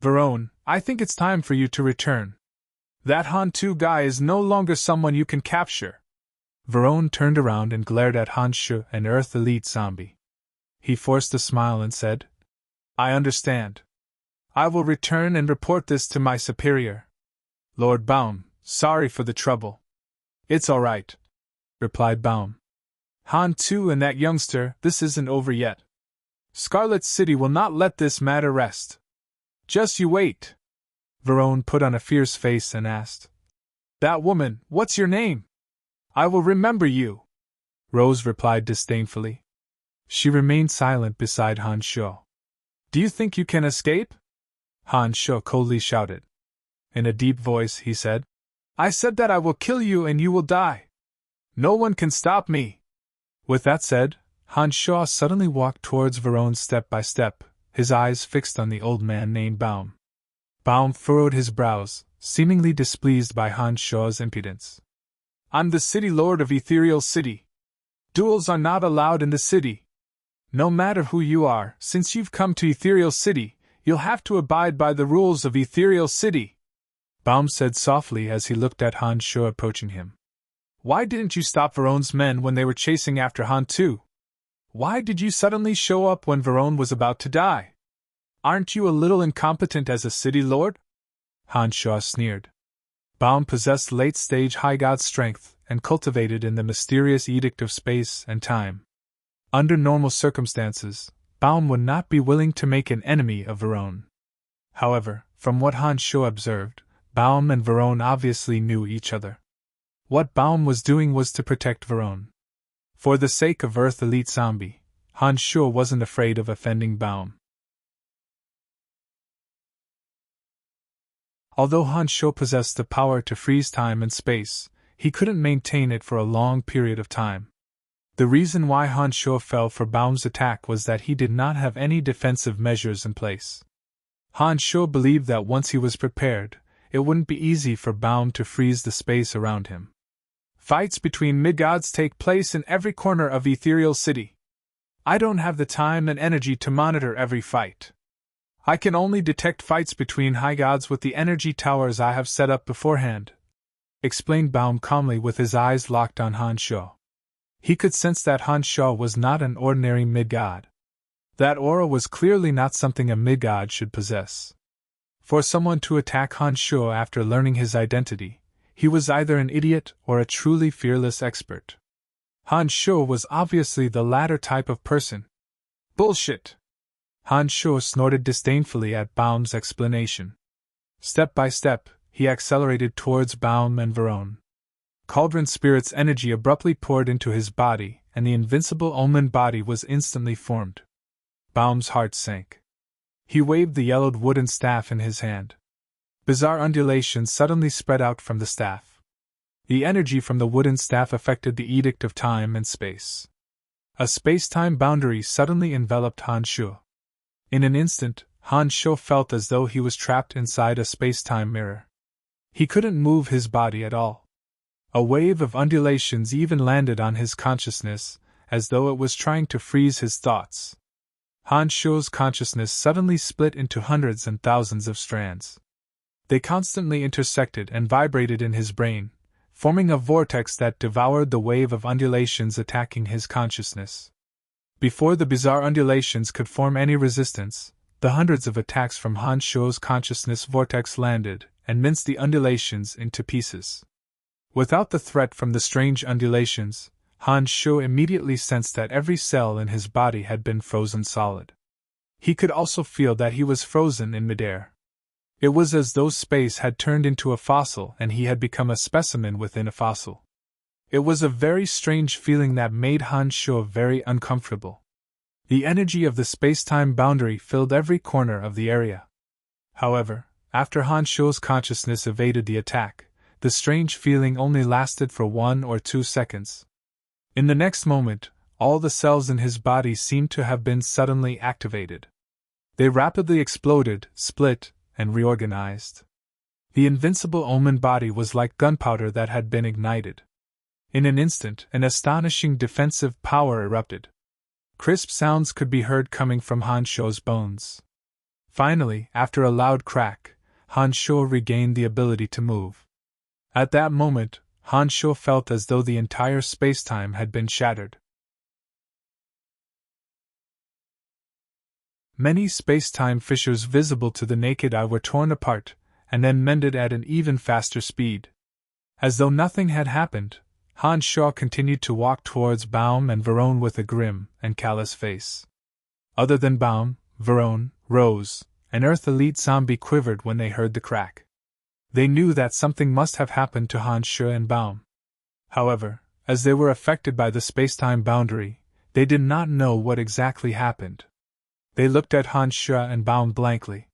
"Verone, I think it's time for you to return. That Han-Tu guy is no longer someone you can capture." Verone turned around and glared at Han Shu and Earth Elite Zombie. He forced a smile and said, "I understand. I will return and report this to my superior. Lord Baum, sorry for the trouble." "It's all right," replied Baum. "Han-Tu and that youngster, this isn't over yet. Scarlet City will not let this matter rest. Just you wait." Verone put on a fierce face and asked, "That woman, what's your name?" "I will remember you," Rose replied disdainfully. She remained silent beside Han Shaw. Do you think you can escape? Han Sho coldly shouted. In a deep voice, he said, I said that I will kill you and you will die. No one can stop me. With that said, Han Sho suddenly walked towards Verone step by step, his eyes fixed on the old man named Baum. Baum furrowed his brows, seemingly displeased by Han Sho's impudence. I'm the city lord of Ethereal City. Duels are not allowed in the city. No matter who you are, since you've come to Ethereal City, you'll have to abide by the rules of Ethereal City, Baum said softly as he looked at Han Sho approaching him. Why didn't you stop Verone's men when they were chasing after Han too? Why did you suddenly show up when Verone was about to die? Aren't you a little incompetent as a city lord? Han Sho sneered. Baum possessed late-stage high god strength and cultivated in the mysterious edict of space and time. Under normal circumstances, Baum would not be willing to make an enemy of Verone. However, from what Han Sho observed, Baum and Verone obviously knew each other. What Baum was doing was to protect Verone. For the sake of Earth Elite Zombie, Han Sho wasn't afraid of offending Baum. Although Han Sho possessed the power to freeze time and space, he couldn't maintain it for a long period of time. The reason why Han Sho fell for Baum's attack was that he did not have any defensive measures in place. Han Sho believed that once he was prepared, it wouldn't be easy for Baum to freeze the space around him. Fights between mid-gods take place in every corner of Ethereal City. I don't have the time and energy to monitor every fight. I can only detect fights between high gods with the energy towers I have set up beforehand, explained Baum calmly with his eyes locked on Han Sho. He could sense that Han Sho was not an ordinary mid-god. That aura was clearly not something a mid-god should possess. For someone to attack Han Sho after learning his identity, he was either an idiot or a truly fearless expert. Han Sho was obviously the latter type of person. Bullshit! Han Sho snorted disdainfully at Baum's explanation. Step by step, he accelerated towards Baum and Verone. Cauldron Spirit's energy abruptly poured into his body, and the invincible Omen body was instantly formed. Baum's heart sank. He waved the yellowed wooden staff in his hand. Bizarre undulations suddenly spread out from the staff. The energy from the wooden staff affected the edict of time and space. A space-time boundary suddenly enveloped Han Sho. In an instant, Han Sho felt as though he was trapped inside a space-time mirror. He couldn't move his body at all. A wave of undulations even landed on his consciousness, as though it was trying to freeze his thoughts. Han Sho's consciousness suddenly split into hundreds and thousands of strands. They constantly intersected and vibrated in his brain, forming a vortex that devoured the wave of undulations attacking his consciousness. Before the bizarre undulations could form any resistance, the hundreds of attacks from Han Sho's consciousness vortex landed and minced the undulations into pieces. Without the threat from the strange undulations, Han Sho immediately sensed that every cell in his body had been frozen solid. He could also feel that he was frozen in midair. It was as though space had turned into a fossil and he had become a specimen within a fossil. It was a very strange feeling that made Han Sho very uncomfortable. The energy of the space-time boundary filled every corner of the area. However, after Han Sho's consciousness evaded the attack, the strange feeling only lasted for 1 or 2 seconds. In the next moment, all the cells in his body seemed to have been suddenly activated. They rapidly exploded, split, and reorganized. The invincible Omen body was like gunpowder that had been ignited. In an instant, an astonishing defensive power erupted. Crisp sounds could be heard coming from Han Sho's bones. Finally, after a loud crack, Han Sho regained the ability to move. At that moment, Han Sho felt as though the entire space-time had been shattered. Many space-time fissures visible to the naked eye were torn apart, and then mended at an even faster speed. As though nothing had happened, Han Sho continued to walk towards Baum and Verone with a grim and callous face. Other than Baum, Verone, Rose, and Earth Elite Zombie quivered when they heard the crack. They knew that something must have happened to Han Sho and Baum. However, as they were affected by the space-time boundary, they did not know what exactly happened. They looked at Han Sha and Baum blankly.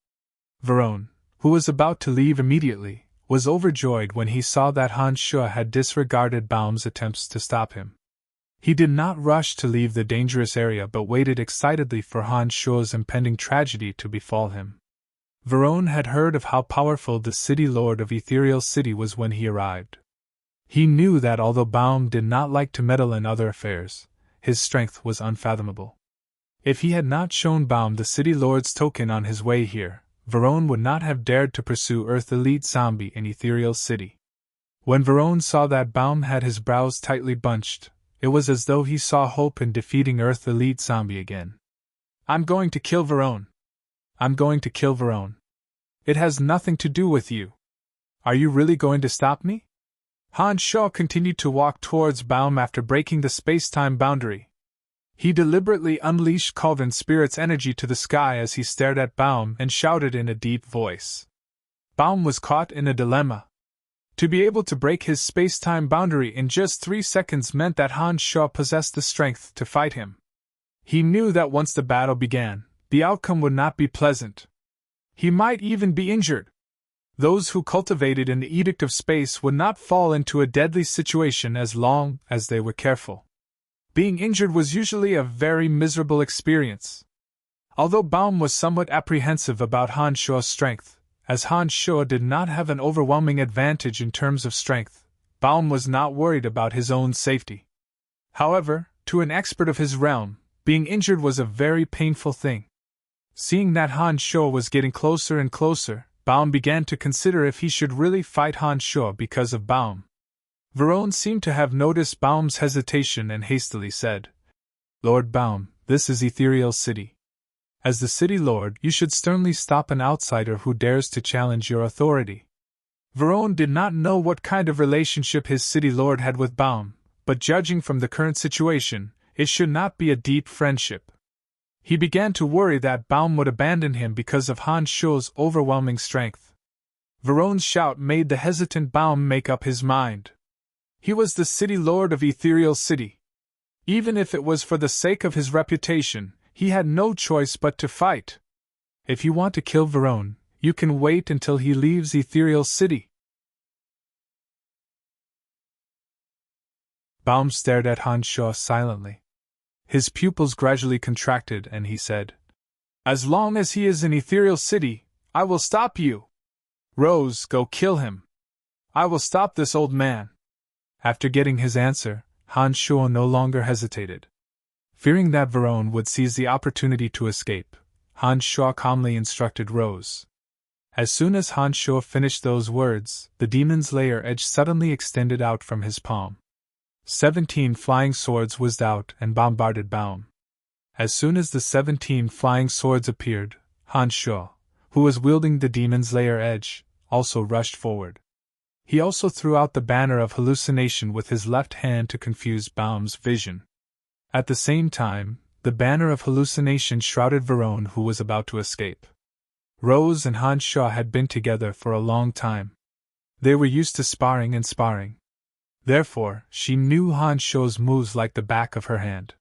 Varone, who was about to leave immediately, was overjoyed when he saw that Han Sha had disregarded Baum's attempts to stop him. He did not rush to leave the dangerous area but waited excitedly for Han Sha's impending tragedy to befall him. Varone had heard of how powerful the city lord of Ethereal City was when he arrived. He knew that although Baum did not like to meddle in other affairs, his strength was unfathomable. If he had not shown Baum the city lord's token on his way here, Varone would not have dared to pursue Earth Elite Zombie in Ethereal City. When Varone saw that Baum had his brows tightly bunched, it was as though he saw hope in defeating Earth Elite Zombie again. I'm going to kill Varone. I'm going to kill Varone. It has nothing to do with you. Are you really going to stop me? Han Sha continued to walk towards Baum after breaking the space-time boundary. He deliberately unleashed Calvin Spirit's energy to the sky as he stared at Baum and shouted in a deep voice. Baum was caught in a dilemma. To be able to break his space-time boundary in just 3 seconds meant that Han Sha possessed the strength to fight him. He knew that once the battle began, the outcome would not be pleasant. He might even be injured. Those who cultivated in the Edict of Space would not fall into a deadly situation as long as they were careful. Being injured was usually a very miserable experience. Although Baum was somewhat apprehensive about Han Sha's strength, as Han Sha did not have an overwhelming advantage in terms of strength, Baum was not worried about his own safety. However, to an expert of his realm, being injured was a very painful thing. Seeing that Han Sha was getting closer and closer, Baum began to consider if he should really fight Han Sha because of Baum. Varone seemed to have noticed Baum's hesitation and hastily said, Lord Baum, this is Ethereal City. As the city lord, you should sternly stop an outsider who dares to challenge your authority. Varone did not know what kind of relationship his city lord had with Baum, but judging from the current situation, it should not be a deep friendship. He began to worry that Baum would abandon him because of Han Sha's overwhelming strength. Varone's shout made the hesitant Baum make up his mind. He was the city lord of Ethereal City. Even if it was for the sake of his reputation, he had no choice but to fight. If you want to kill Varone, you can wait until he leaves Ethereal City. Baum stared at Han Sha silently. His pupils gradually contracted and he said, As long as he is in Ethereal City, I will stop you. Rose, go kill him. I will stop this old man. After getting his answer, Han Sha no longer hesitated. Fearing that Varone would seize the opportunity to escape, Han Sha calmly instructed Rose. As soon as Han Sha finished those words, the demon's lair edge suddenly extended out from his palm. 17 flying swords whizzed out and bombarded Baum. As soon as the 17 flying swords appeared, Han Sha, who was wielding the demon's lair edge, also rushed forward. He also threw out the banner of hallucination with his left hand to confuse Baum's vision. At the same time, the banner of hallucination shrouded Varone, who was about to escape. Rose and Han Sha had been together for a long time. They were used to sparring and sparring. Therefore, she knew Han Sha's moves like the back of her hand.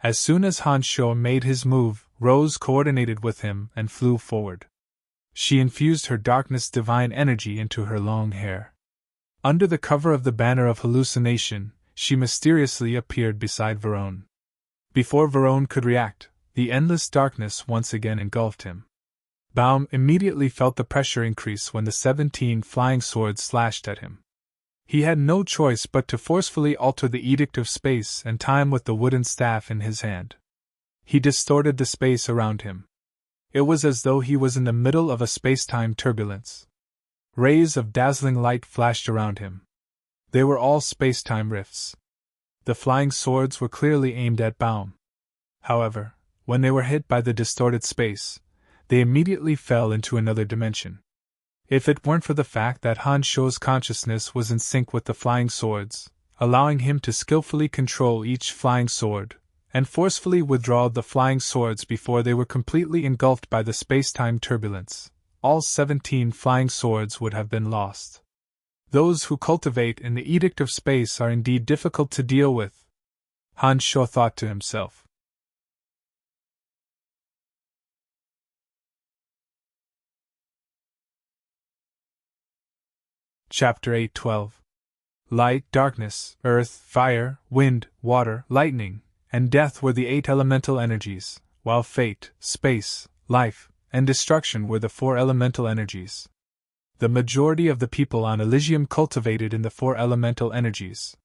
As soon as Han Sha made his move, Rose coordinated with him and flew forward. She infused her darkness divine energy into her long hair. Under the cover of the banner of hallucination, she mysteriously appeared beside Varone. Before Varone could react, the endless darkness once again engulfed him. Baum immediately felt the pressure increase when the 17 flying swords slashed at him. He had no choice but to forcefully alter the Edict of Space and Time with the wooden staff in his hand. He distorted the space around him. It was as though he was in the middle of a space-time turbulence. Rays of dazzling light flashed around him. They were all space-time rifts. The flying swords were clearly aimed at Baum. However, when they were hit by the distorted space, they immediately fell into another dimension. If it weren't for the fact that Han Sha's consciousness was in sync with the flying swords, allowing him to skillfully control each flying sword, and forcefully withdraw the flying swords before they were completely engulfed by the space-time turbulence, all 17 flying swords would have been lost. Those who cultivate in the Edict of Space are indeed difficult to deal with, Han Sha thought to himself. Chapter 8:12. Light, darkness, earth, fire, wind, water, lightning, and death were the 8 elemental energies, while fate, space, life, and destruction were the 4 elemental energies. The majority of the people on Elysium cultivated in the 4 elemental energies.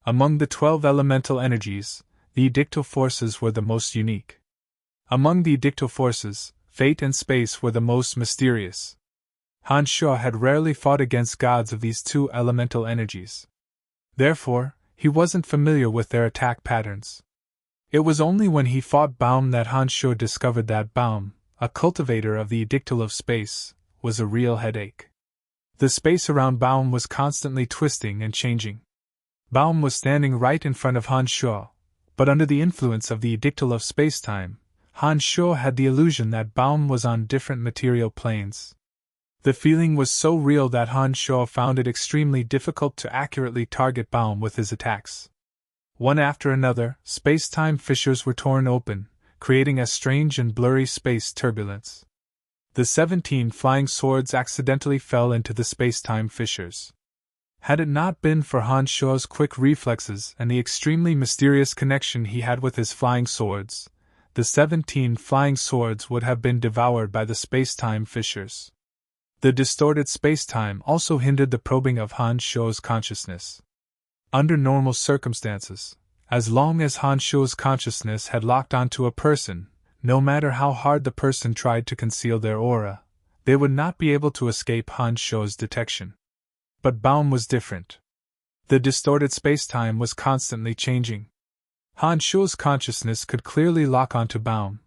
Among the 12 elemental energies, the edictal forces were the most unique. Among the edictal forces, fate and space were the most mysterious. Han Shuo had rarely fought against gods of these 2 elemental energies. Therefore, he wasn't familiar with their attack patterns. It was only when he fought Baum that Han Shuo discovered that Baum, a cultivator of the edictal of space, was a real headache. The space around Baum was constantly twisting and changing. Baum was standing right in front of Han Shuo, but under the influence of the edictal of space-time, Han Shuo had the illusion that Baum was on different material planes. The feeling was so real that Han Shuo found it extremely difficult to accurately target Baum with his attacks. One after another, space-time fissures were torn open, creating a strange and blurry space turbulence. The 17 flying swords accidentally fell into the space-time fissures. Had it not been for Han Shuo's quick reflexes and the extremely mysterious connection he had with his flying swords, the 17 flying swords would have been devoured by the space-time fissures. The distorted space-time also hindered the probing of Han Shuo's consciousness. Under normal circumstances, as long as Han Shuo's consciousness had locked onto a person, no matter how hard the person tried to conceal their aura, they would not be able to escape Han Shuo's detection. But Baum was different. The distorted space-time was constantly changing. Han Shuo's consciousness could clearly lock onto Baum,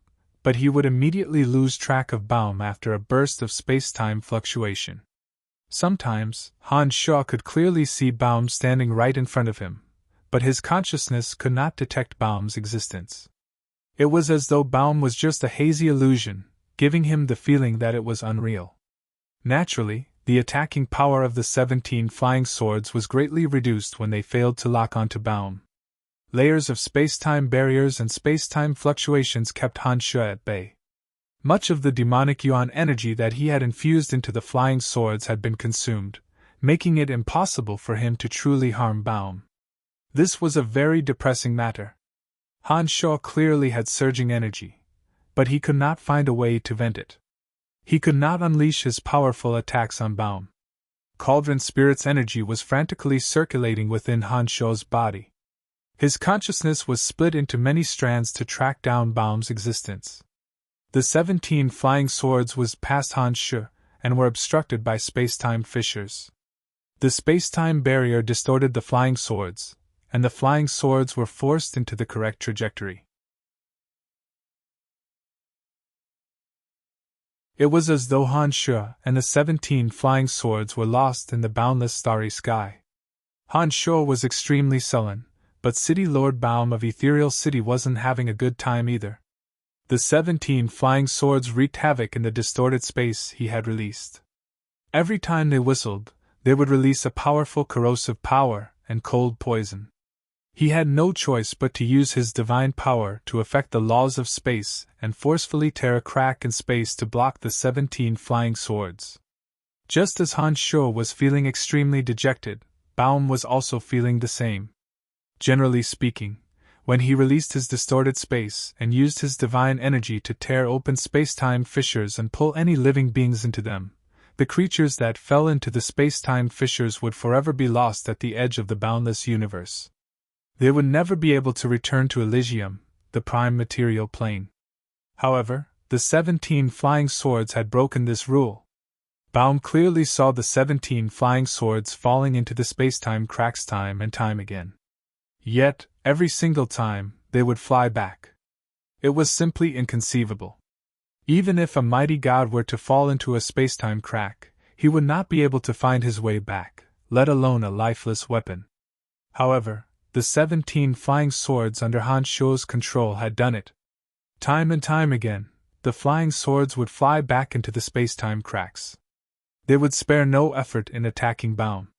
but he would immediately lose track of Baum after a burst of space-time fluctuation. Sometimes, Han Shuo could clearly see Baum standing right in front of him, but his consciousness could not detect Baum's existence. It was as though Baum was just a hazy illusion, giving him the feeling that it was unreal. Naturally, the attacking power of the 17 flying swords was greatly reduced when they failed to lock onto Baum. Layers of space-time barriers and space-time fluctuations kept Han Shuo at bay. Much of the demonic yuan energy that he had infused into the flying swords had been consumed, making it impossible for him to truly harm Baum. This was a very depressing matter. Han Shuo clearly had surging energy, but he could not find a way to vent it. He could not unleash his powerful attacks on Baum. Cauldron Spirit's energy was frantically circulating within Han Shuo's body. His consciousness was split into many strands to track down Baum's existence. The 17 flying swords whizzed past Han Shuo and were obstructed by space-time fissures. The space-time barrier distorted the flying swords, and the flying swords were forced into the correct trajectory. It was as though Han Shuo and the 17 flying swords were lost in the boundless starry sky. Han Shuo was extremely sullen, but City Lord Baum of Ethereal City wasn't having a good time either. The 17 flying swords wreaked havoc in the distorted space he had released. Every time they whistled, they would release a powerful corrosive power and cold poison. He had no choice but to use his divine power to affect the laws of space and forcefully tear a crack in space to block the 17 flying swords. Just as Han Shuo was feeling extremely dejected, Baum was also feeling the same. Generally speaking, when he released his distorted space and used his divine energy to tear open space-time fissures and pull any living beings into them, the creatures that fell into the space-time fissures would forever be lost at the edge of the boundless universe. They would never be able to return to Elysium, the prime material plane. However, the 17 flying swords had broken this rule. Baum clearly saw the 17 flying swords falling into the space-time cracks time and time again. Yet, every single time, they would fly back. It was simply inconceivable. Even if a mighty god were to fall into a space-time crack, he would not be able to find his way back, let alone a lifeless weapon. However, the 17 flying swords under Han Shuo's control had done it. Time and time again, the flying swords would fly back into the space-time cracks. They would spare no effort in attacking Baum.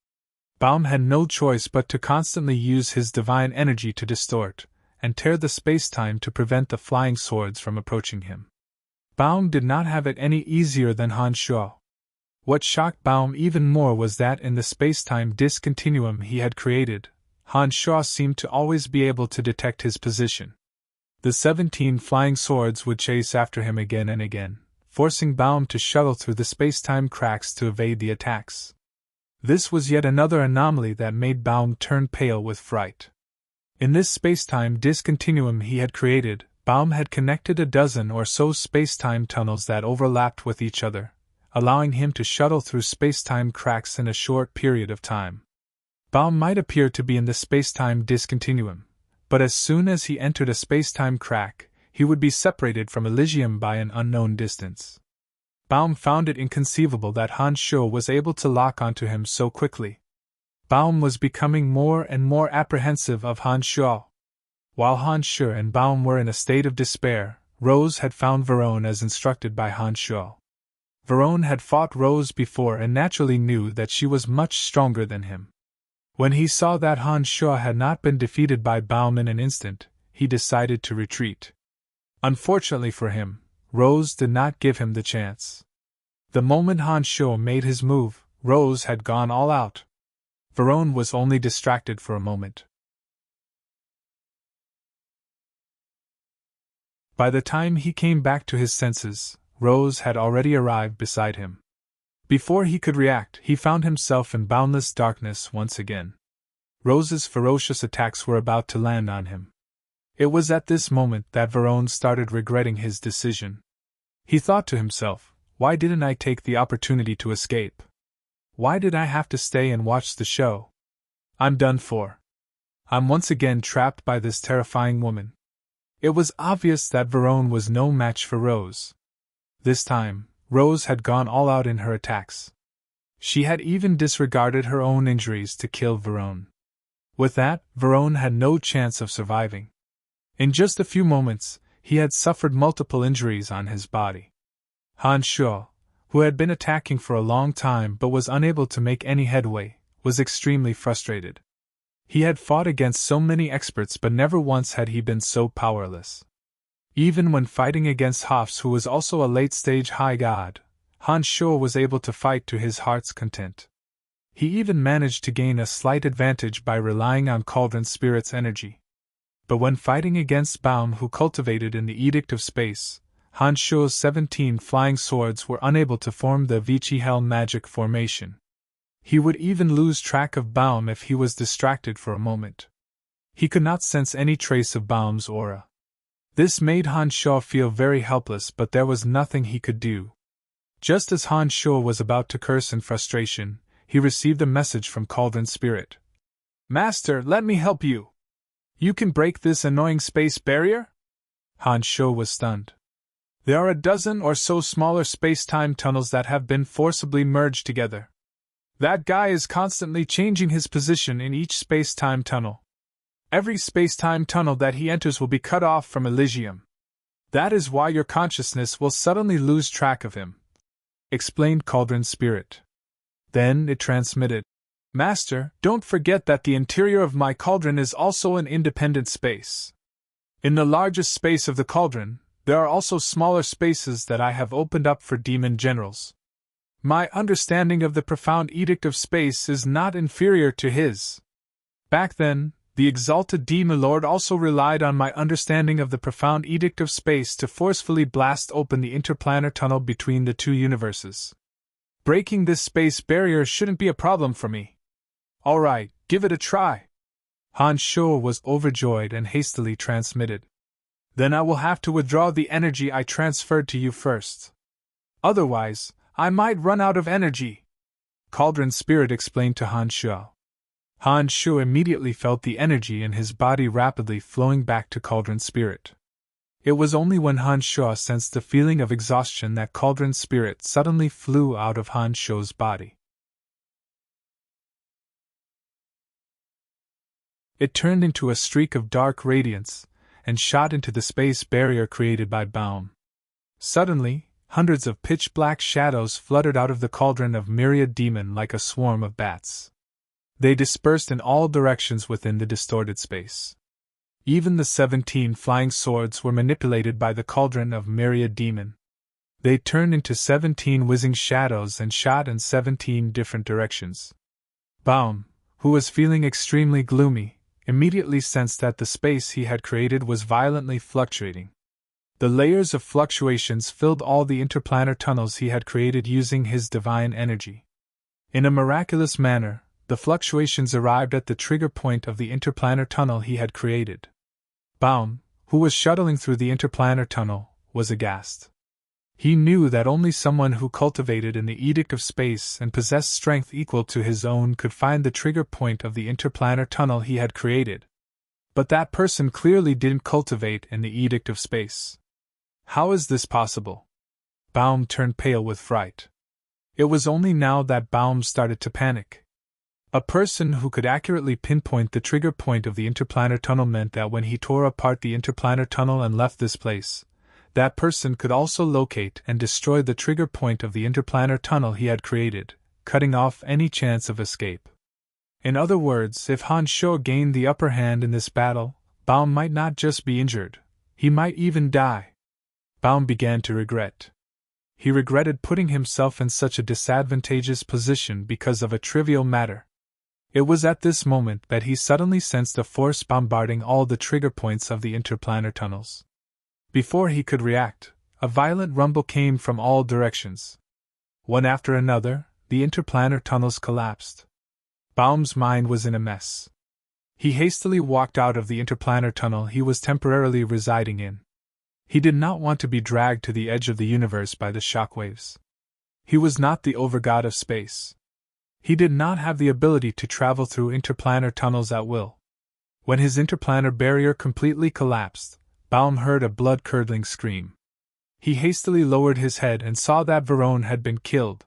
Baum had no choice but to constantly use his divine energy to distort and tear the space-time to prevent the flying swords from approaching him. Baum did not have it any easier than Han Shuo. What shocked Baum even more was that in the space-time discontinuum he had created, Han Sho seemed to always be able to detect his position. The 17 flying swords would chase after him again and again, forcing Baum to shuttle through the space-time cracks to evade the attacks. This was yet another anomaly that made Baum turn pale with fright. In this space-time discontinuum he had created, Baum had connected a dozen or so space-time tunnels that overlapped with each other, allowing him to shuttle through space-time cracks in a short period of time. Baum might appear to be in the space-time discontinuum, but as soon as he entered a space-time crack, he would be separated from Elysium by an unknown distance. Baum found it inconceivable that Han Sho was able to lock onto him so quickly. Baum was becoming more and more apprehensive of Han Sho. While Han Sho and Baum were in a state of despair, Rose had found Verone as instructed by Han Sho. Verone had fought Rose before and naturally knew that she was much stronger than him. When he saw that Han Sho had not been defeated by Baum in an instant, he decided to retreat. Unfortunately for him, Rose did not give him the chance. The moment Han Sho made his move, Rose had gone all out. Verone was only distracted for a moment. By the time he came back to his senses, Rose had already arrived beside him. Before he could react, he found himself in boundless darkness once again. Rose's ferocious attacks were about to land on him. It was at this moment that Verone started regretting his decision. He thought to himself, why didn't I take the opportunity to escape? Why did I have to stay and watch the show? I'm done for. I'm once again trapped by this terrifying woman. It was obvious that Verone was no match for Rose. This time, Rose had gone all out in her attacks. She had even disregarded her own injuries to kill Verone. With that, Verone had no chance of surviving. In just a few moments, he had suffered multiple injuries on his body. Han Sho, who had been attacking for a long time but was unable to make any headway, was extremely frustrated. He had fought against so many experts but never once had he been so powerless. Even when fighting against Hofs, who was also a late-stage high god, Han Sho was able to fight to his heart's content. He even managed to gain a slight advantage by relying on Cauldron Spirit's energy. But when fighting against Baum, who cultivated in the Edict of Space, Han Sho's 17 flying swords were unable to form the Vici Hell magic formation. He would even lose track of Baum if he was distracted for a moment. He could not sense any trace of Baum's aura. This made Han Sho feel very helpless, but there was nothing he could do. Just as Han Sho was about to curse in frustration, he received a message from Cauldron Spirit. Master, let me help you. You can break this annoying space barrier? Han Sho was stunned. There are a dozen or so smaller space-time tunnels that have been forcibly merged together. That guy is constantly changing his position in each space-time tunnel. Every space-time tunnel that he enters will be cut off from Elysium. That is why your consciousness will suddenly lose track of him, explained Cauldron Spirit. Then it transmitted. Master, don't forget that the interior of my cauldron is also an independent space. In the largest space of the cauldron, there are also smaller spaces that I have opened up for demon generals. My understanding of the profound edict of space is not inferior to his. Back then, the exalted Demon Lord also relied on my understanding of the profound edict of space to forcefully blast open the interplanar tunnel between the two universes. Breaking this space barrier shouldn't be a problem for me. All right, give it a try. Han Sho was overjoyed and hastily transmitted. Then I will have to withdraw the energy I transferred to you first. Otherwise, I might run out of energy, Cauldron Spirit explained to Han Sho. Han Sho immediately felt the energy in his body rapidly flowing back to Cauldron Spirit. It was only when Han Sho sensed the feeling of exhaustion that Cauldron Spirit suddenly flew out of Han Sho's body. It turned into a streak of dark radiance, and shot into the space barrier created by Baum. Suddenly, hundreds of pitch-black shadows fluttered out of the cauldron of myriad demon like a swarm of bats. They dispersed in all directions within the distorted space. Even the 17 flying swords were manipulated by the cauldron of myriad demon. They turned into 17 whizzing shadows and shot in 17 different directions. Baum, who was feeling extremely gloomy, immediately sensed that the space he had created was violently fluctuating. The layers of fluctuations filled all the interplanar tunnels he had created using his divine energy. In a miraculous manner, the fluctuations arrived at the trigger point of the interplanar tunnel he had created. Baum, who was shuttling through the interplanar tunnel, was aghast. He knew that only someone who cultivated in the edict of space and possessed strength equal to his own could find the trigger point of the interplanar tunnel he had created. But that person clearly didn't cultivate in the edict of space. How is this possible? Baum turned pale with fright. It was only now that Baum started to panic. A person who could accurately pinpoint the trigger point of the interplanar tunnel meant that when he tore apart the interplanar tunnel and left this place, that person could also locate and destroy the trigger point of the interplanar tunnel he had created, cutting off any chance of escape. In other words, if Han Sho gained the upper hand in this battle, Baum might not just be injured, he might even die. Baum began to regret. He regretted putting himself in such a disadvantageous position because of a trivial matter. It was at this moment that he suddenly sensed a force bombarding all the trigger points of the interplanar tunnels. Before he could react, a violent rumble came from all directions. One after another, the interplanar tunnels collapsed. Baum's mind was in a mess. He hastily walked out of the interplanar tunnel he was temporarily residing in. He did not want to be dragged to the edge of the universe by the shockwaves. He was not the overgod of space. He did not have the ability to travel through interplanar tunnels at will. When his interplanar barrier completely collapsed, Baum heard a blood-curdling scream. He hastily lowered his head and saw that Verone had been killed.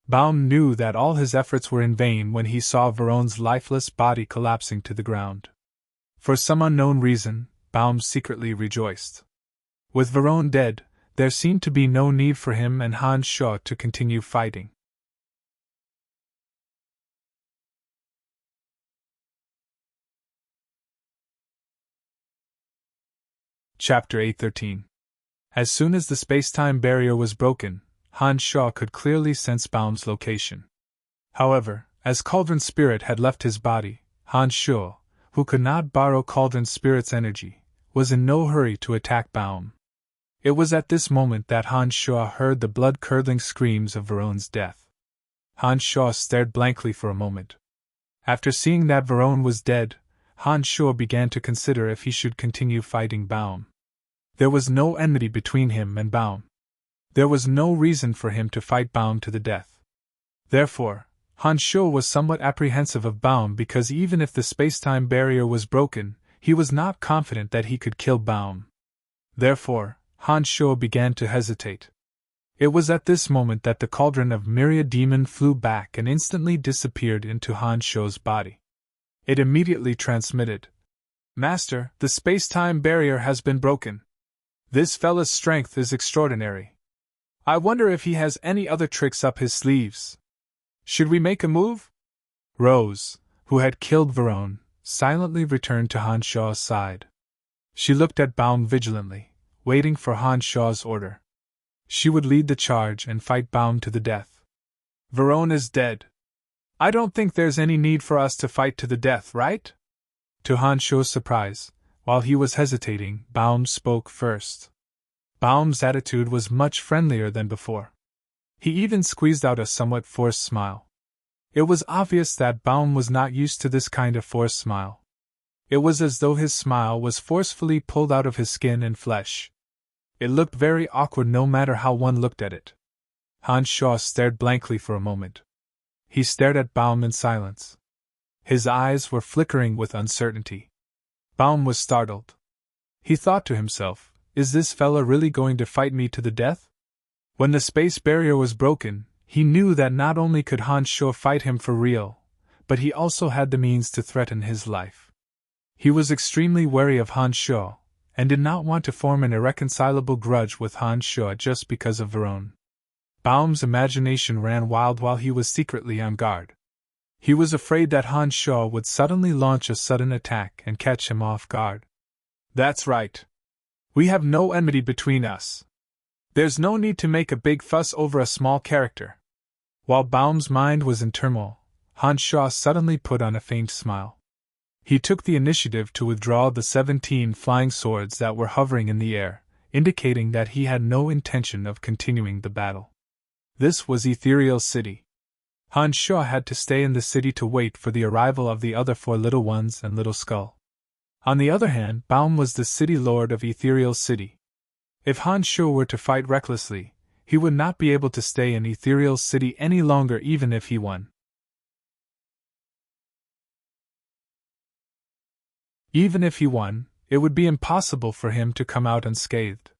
Baum knew that all his efforts were in vain when he saw Verone's lifeless body collapsing to the ground. For some unknown reason, Baum secretly rejoiced. With Verone dead, there seemed to be no need for him and Han Sho to continue fighting. Chapter 813. As soon as the space-time barrier was broken, Han Sho could clearly sense Baum's location. However, as Cauldron Spirit had left his body, Han Sho, who could not borrow Cauldron Spirit's energy, was in no hurry to attack Baum. It was at this moment that Han Sho heard the blood-curdling screams of Verone's death. Han Sho stared blankly for a moment. After seeing that Verone was dead, Han Sho began to consider if he should continue fighting Baum. There was no enmity between him and Baum. There was no reason for him to fight Baum to the death. Therefore, Han Sho was somewhat apprehensive of Baum because even if the space-time barrier was broken, he was not confident that he could kill Baum. Therefore, Han Sho began to hesitate. It was at this moment that the cauldron of Myriad Demon flew back and instantly disappeared into Han Sho's body. It immediately transmitted, "Master, the space-time barrier has been broken. This fella's strength is extraordinary. I wonder if he has any other tricks up his sleeves. Should we make a move?" Rose, who had killed Verone, silently returned to Han Sho's side. She looked at Baum vigilantly, waiting for Han Sho's order. She would lead the charge and fight Baum to the death. "Verone is dead. I don't think there's any need for us to fight to the death, right?" To Han Sho's surprise, while he was hesitating, Baum spoke first. Baum's attitude was much friendlier than before. He even squeezed out a somewhat forced smile. It was obvious that Baum was not used to this kind of forced smile. It was as though his smile was forcefully pulled out of his skin and flesh. It looked very awkward no matter how one looked at it. Han Sho stared blankly for a moment. He stared at Baum in silence. His eyes were flickering with uncertainty. Baum was startled. He thought to himself, "Is this fella really going to fight me to the death?" When the space barrier was broken, he knew that not only could Han Sho fight him for real, but he also had the means to threaten his life. He was extremely wary of Han Sho, and did not want to form an irreconcilable grudge with Han Sho just because of Verone. Baum's imagination ran wild while he was secretly on guard. He was afraid that Han Sho would suddenly launch a sudden attack and catch him off guard. "That's right. We have no enmity between us. There's no need to make a big fuss over a small character. While Baum's mind was in turmoil, Hans Shaw suddenly put on a faint smile. He took the initiative to withdraw the 17 flying swords that were hovering in the air, indicating that he had no intention of continuing the battle. This was Ethereal City. Hans Shaw had to stay in the city to wait for the arrival of the other 4 little ones and Little Skull. On the other hand, Baum was the city lord of Ethereal City. If Hans Shaw were to fight recklessly, he would not be able to stay in Ethereal City any longer even if he won. Even if he won, it would be impossible for him to come out unscathed.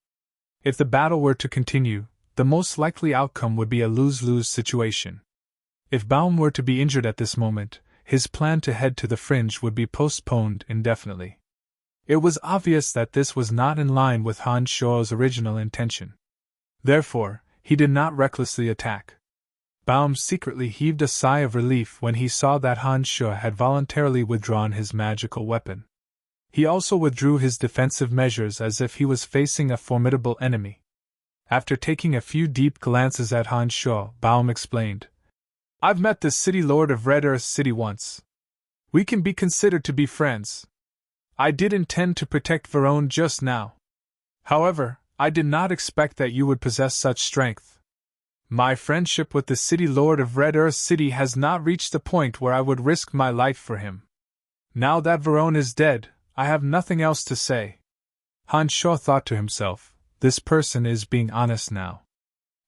If the battle were to continue, the most likely outcome would be a lose-lose situation. If Baum were to be injured at this moment, his plan to head to the fringe would be postponed indefinitely. It was obvious that this was not in line with Hans Shaw's original intention. Therefore, he did not recklessly attack. Baum secretly heaved a sigh of relief when he saw that Hans Shaw had voluntarily withdrawn his magical weapon. He also withdrew his defensive measures as if he was facing a formidable enemy. After taking a few deep glances at Hans Shaw, Baum explained, "I've met the City Lord of Red Earth City once. We can be considered to be friends. I did intend to protect Verone just now. However, I did not expect that you would possess such strength. My friendship with the City Lord of Red Earth City has not reached the point where I would risk my life for him. Now that Verone is dead, I have nothing else to say." Hans Shaw thought to himself, this person is being honest now.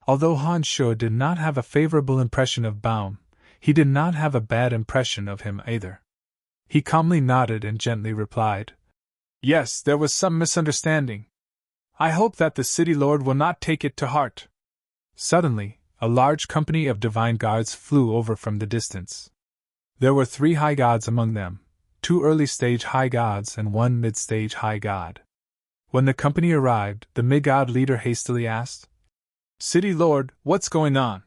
Although Hans Shaw did not have a favorable impression of Baum, he did not have a bad impression of him either. He calmly nodded and gently replied, "Yes, there was some misunderstanding. I hope that the City Lord will not take it to heart." Suddenly, a large company of divine guards flew over from the distance. There were 3 high gods among them, 2 early-stage high gods and 1 mid-stage high god. When the company arrived, the mid-god leader hastily asked, "City Lord, what's going on?"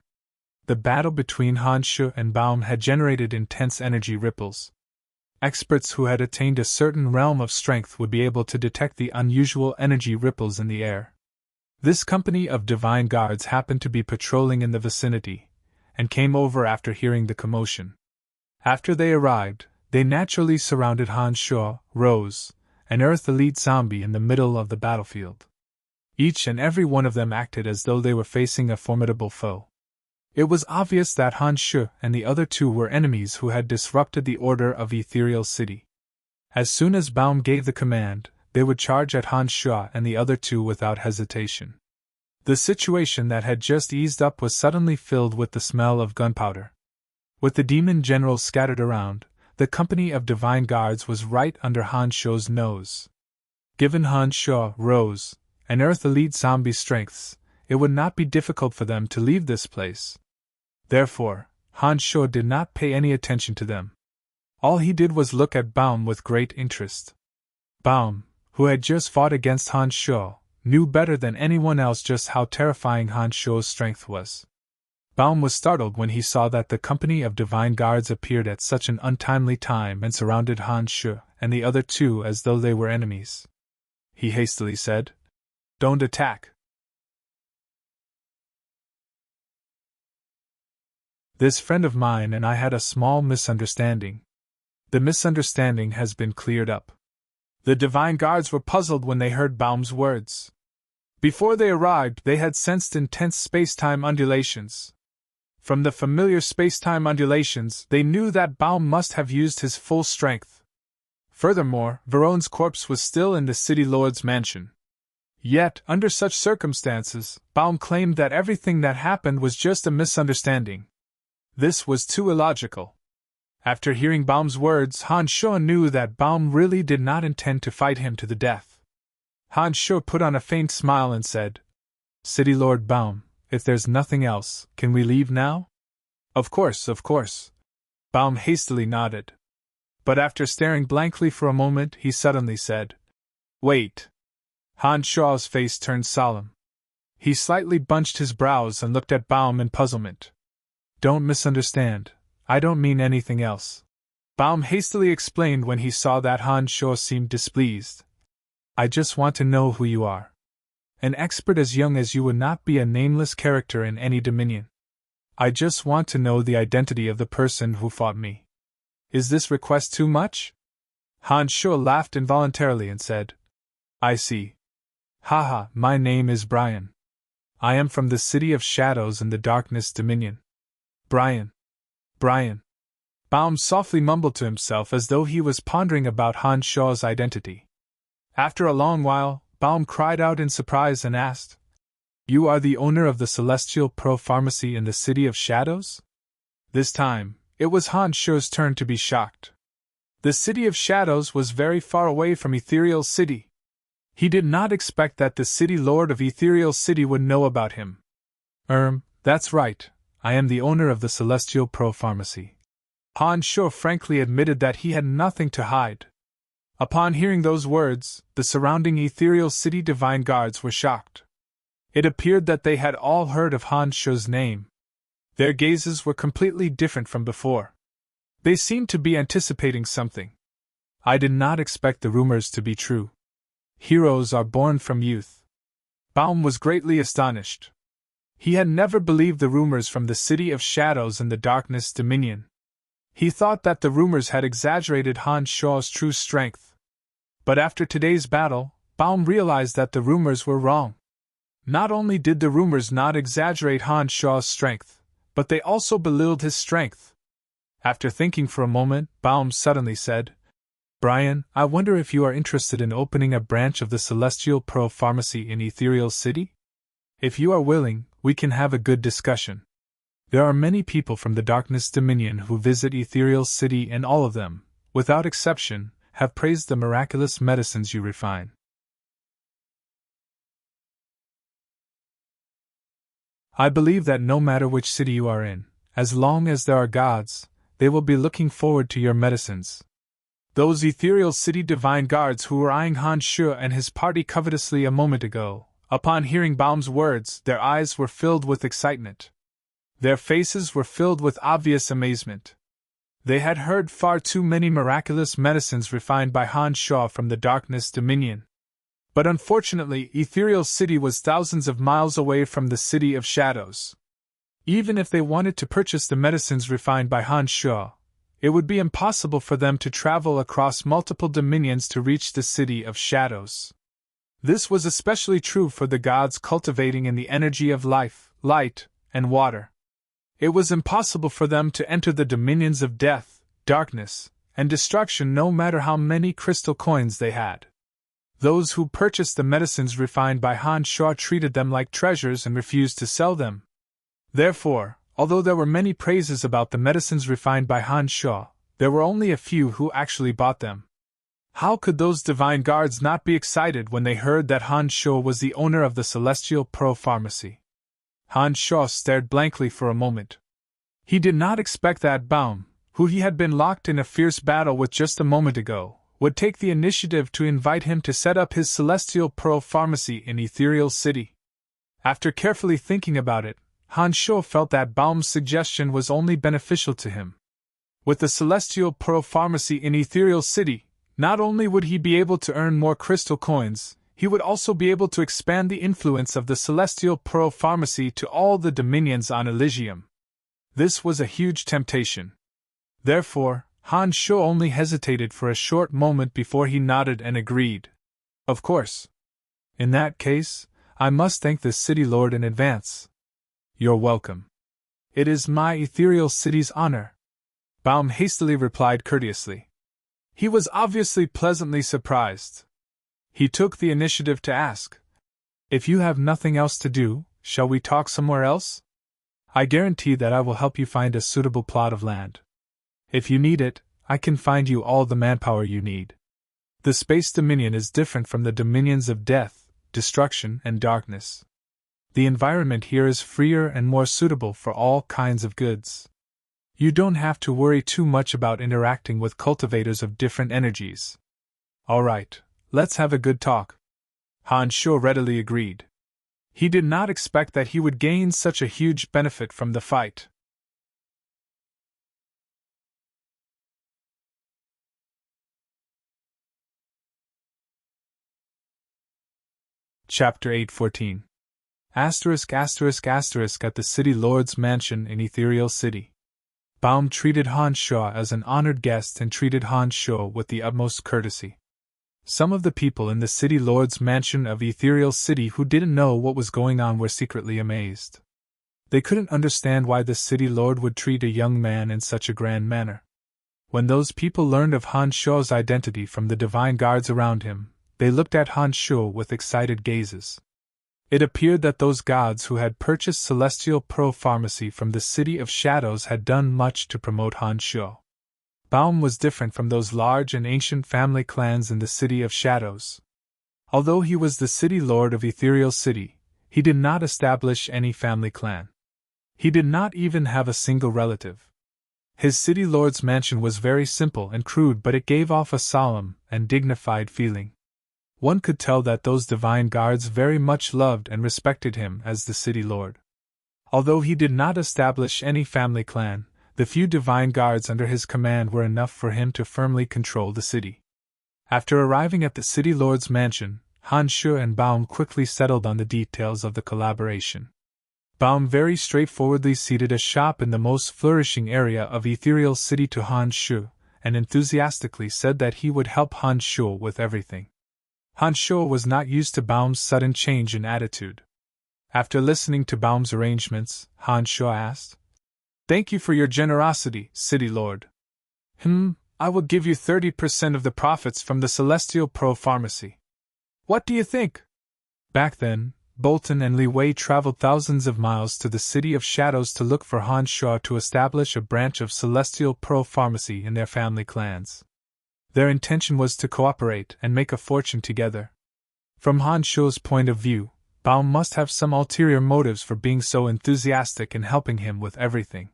The battle between Hans Shaw and Baum had generated intense energy ripples. Experts who had attained a certain realm of strength would be able to detect the unusual energy ripples in the air. This company of divine guards happened to be patrolling in the vicinity, and came over after hearing the commotion. After they arrived, they naturally surrounded Hans Shaw, Rose, an Earth Elite zombie in the middle of the battlefield. Each and every one of them acted as though they were facing a formidable foe. It was obvious that Hans Shaw and the other 2 were enemies who had disrupted the order of Ethereal City. As soon as Baum gave the command, they would charge at Hans Shaw and the other 2 without hesitation. The situation that had just eased up was suddenly filled with the smell of gunpowder. With the demon generals scattered around, the company of divine guards was right under Hans Shaw's nose. Given Hans Shaw, Rose, and Earth Elite zombie strengths, it would not be difficult for them to leave this place. Therefore, Hans Shaw did not pay any attention to them. All he did was look at Baum with great interest. Baum, who had just fought against Hans Shaw, knew better than anyone else just how terrifying Hans Shaw's strength was. Baum was startled when he saw that the company of divine guards appeared at such an untimely time and surrounded Hans Shaw and the other 2 as though they were enemies. He hastily said, "Don't attack." This friend of mine and I had a small misunderstanding. The misunderstanding has been cleared up. The divine guards were puzzled when they heard Baum's words. Before they arrived, they had sensed intense space-time undulations. From the familiar space-time undulations, they knew that Baum must have used his full strength. Furthermore, Verone's corpse was still in the City Lord's mansion. Yet, under such circumstances, Baum claimed that everything that happened was just a misunderstanding. This was too illogical. After hearing Baum's words, Hans Shaw knew that Baum really did not intend to fight him to the death. Hans Shaw put on a faint smile and said, "City Lord Baum, if there's nothing else, can we leave now?" Of course. Baum hastily nodded. But after staring blankly for a moment, he suddenly said, "Wait." Hans Shaw's face turned solemn. He slightly bunched his brows and looked at Baum in puzzlement. "Don't misunderstand, I don't mean anything else," Baum hastily explained when he saw that Hans Shaw seemed displeased. "I just want to know who you are." An expert as young as you would not be a nameless character in any dominion. I just want to know the identity of the person who fought me. Is this request too much? Han Sho laughed involuntarily and said, I see. Haha, my name is Brian. I am from the City of Shadows in the Darkness Dominion. Brian. Baum softly mumbled to himself as though he was pondering about Han Sho's identity. After a long while, Baum cried out in surprise and asked, You are the owner of the Celestial Pro Pharmacy in the City of Shadows? This time, it was Han Sho's turn to be shocked. The City of Shadows was very far away from Ethereal City. He did not expect that the City Lord of Ethereal City would know about him. That's right, I am the owner of the Celestial Pro Pharmacy. Han Sho frankly admitted that he had nothing to hide. Upon hearing those words, the surrounding Ethereal City Divine Guards were shocked. It appeared that they had all heard of Han Sho's name. Their gazes were completely different from before. They seemed to be anticipating something. I did not expect the rumors to be true. Heroes are born from youth. Baum was greatly astonished. He had never believed the rumors from the City of Shadows and the Darkness Dominion. He thought that the rumors had exaggerated Han Sho's true strength. But after today's battle, Baum realized that the rumors were wrong. Not only did the rumors not exaggerate Han Sho's strength, but they also belittled his strength. After thinking for a moment, Baum suddenly said, Brian, I wonder if you are interested in opening a branch of the Celestial Pro Pharmacy in Ethereal City? If you are willing, we can have a good discussion. There are many people from the Darkness Dominion who visit Ethereal City, and all of them, without exception, have praised the miraculous medicines you refine. I believe that no matter which city you are in, as long as there are gods, they will be looking forward to your medicines. Those Ethereal City Divine Guards who were eyeing Han Sho and his party covetously a moment ago, upon hearing Baum's words, their eyes were filled with excitement. Their faces were filled with obvious amazement. They had heard far too many miraculous medicines refined by Han Sho from the Darkness Dominion. But unfortunately, Ethereal City was thousands of miles away from the City of Shadows. Even if they wanted to purchase the medicines refined by Han Sho, it would be impossible for them to travel across multiple dominions to reach the City of Shadows. This was especially true for the gods cultivating in the energy of life, light, and water. It was impossible for them to enter the dominions of death, darkness, and destruction no matter how many crystal coins they had. Those who purchased the medicines refined by Han Sho treated them like treasures and refused to sell them. Therefore, although there were many praises about the medicines refined by Han Sho, there were only a few who actually bought them. How could those divine guards not be excited when they heard that Han Sho was the owner of the Celestial Pro Pharmacy? Han Sho stared blankly for a moment. He did not expect that Baum, who he had been locked in a fierce battle with just a moment ago, would take the initiative to invite him to set up his Celestial Pro Pharmacy in Ethereal City. After carefully thinking about it, Han Sho felt that Baum's suggestion was only beneficial to him. With the Celestial Pro Pharmacy in Ethereal City, not only would he be able to earn more crystal coins, he would also be able to expand the influence of the Celestial Pro Pharmacy to all the dominions on Elysium. This was a huge temptation. Therefore, Han Sho only hesitated for a short moment before he nodded and agreed. Of course. In that case, I must thank the City Lord in advance. You're welcome. It is my Ethereal City's honor. Baum hastily replied courteously. He was obviously pleasantly surprised. He took the initiative to ask, If you have nothing else to do, shall we talk somewhere else? I guarantee that I will help you find a suitable plot of land. If you need it, I can find you all the manpower you need. The Space Dominion is different from the dominions of death, destruction, and darkness. The environment here is freer and more suitable for all kinds of goods. You don't have to worry too much about interacting with cultivators of different energies. All right, let's have a good talk. Han Sho readily agreed. He did not expect that he would gain such a huge benefit from the fight. Chapter 8:14. **** At the City Lord's mansion in Ethereal City. Baum treated Han Shuo as an honored guest and treated Han Shuo with the utmost courtesy. Some of the people in the City Lord's mansion of Ethereal City who didn't know what was going on were secretly amazed. They couldn't understand why the City Lord would treat a young man in such a grand manner. When those people learned of Han Shuo's identity from the divine guards around him, they looked at Han Shuo with excited gazes. It appeared that those gods who had purchased celestial pro-pharmacy from the City of Shadows had done much to promote Han Shuo. Baum was different from those large and ancient family clans in the City of Shadows. Although he was the City Lord of Ethereal City, he did not establish any family clan. He did not even have a single relative. His City Lord's mansion was very simple and crude, but it gave off a solemn and dignified feeling. One could tell that those divine guards very much loved and respected him as the City Lord. Although he did not establish any family clan, the few divine guards under his command were enough for him to firmly control the city. After arriving at the City Lord's mansion, Han Shuo and Baum quickly settled on the details of the collaboration. Baum very straightforwardly ceded a shop in the most flourishing area of Ethereal City to Han Shuo, and enthusiastically said that he would help Han Shuo with everything. Han Shuo was not used to Baum's sudden change in attitude. After listening to Baum's arrangements, Han Shuo asked, "Thank you for your generosity, City Lord. I will give you 30% of the profits from the Celestial Pro-Pharmacy. What do you think?" Back then, Bolton and Li Wei traveled thousands of miles to the City of Shadows to look for Han Shuo to establish a branch of Celestial Pro-Pharmacy in their family clans. Their intention was to cooperate and make a fortune together. From Han Shuo's point of view, Baum must have some ulterior motives for being so enthusiastic and helping him with everything.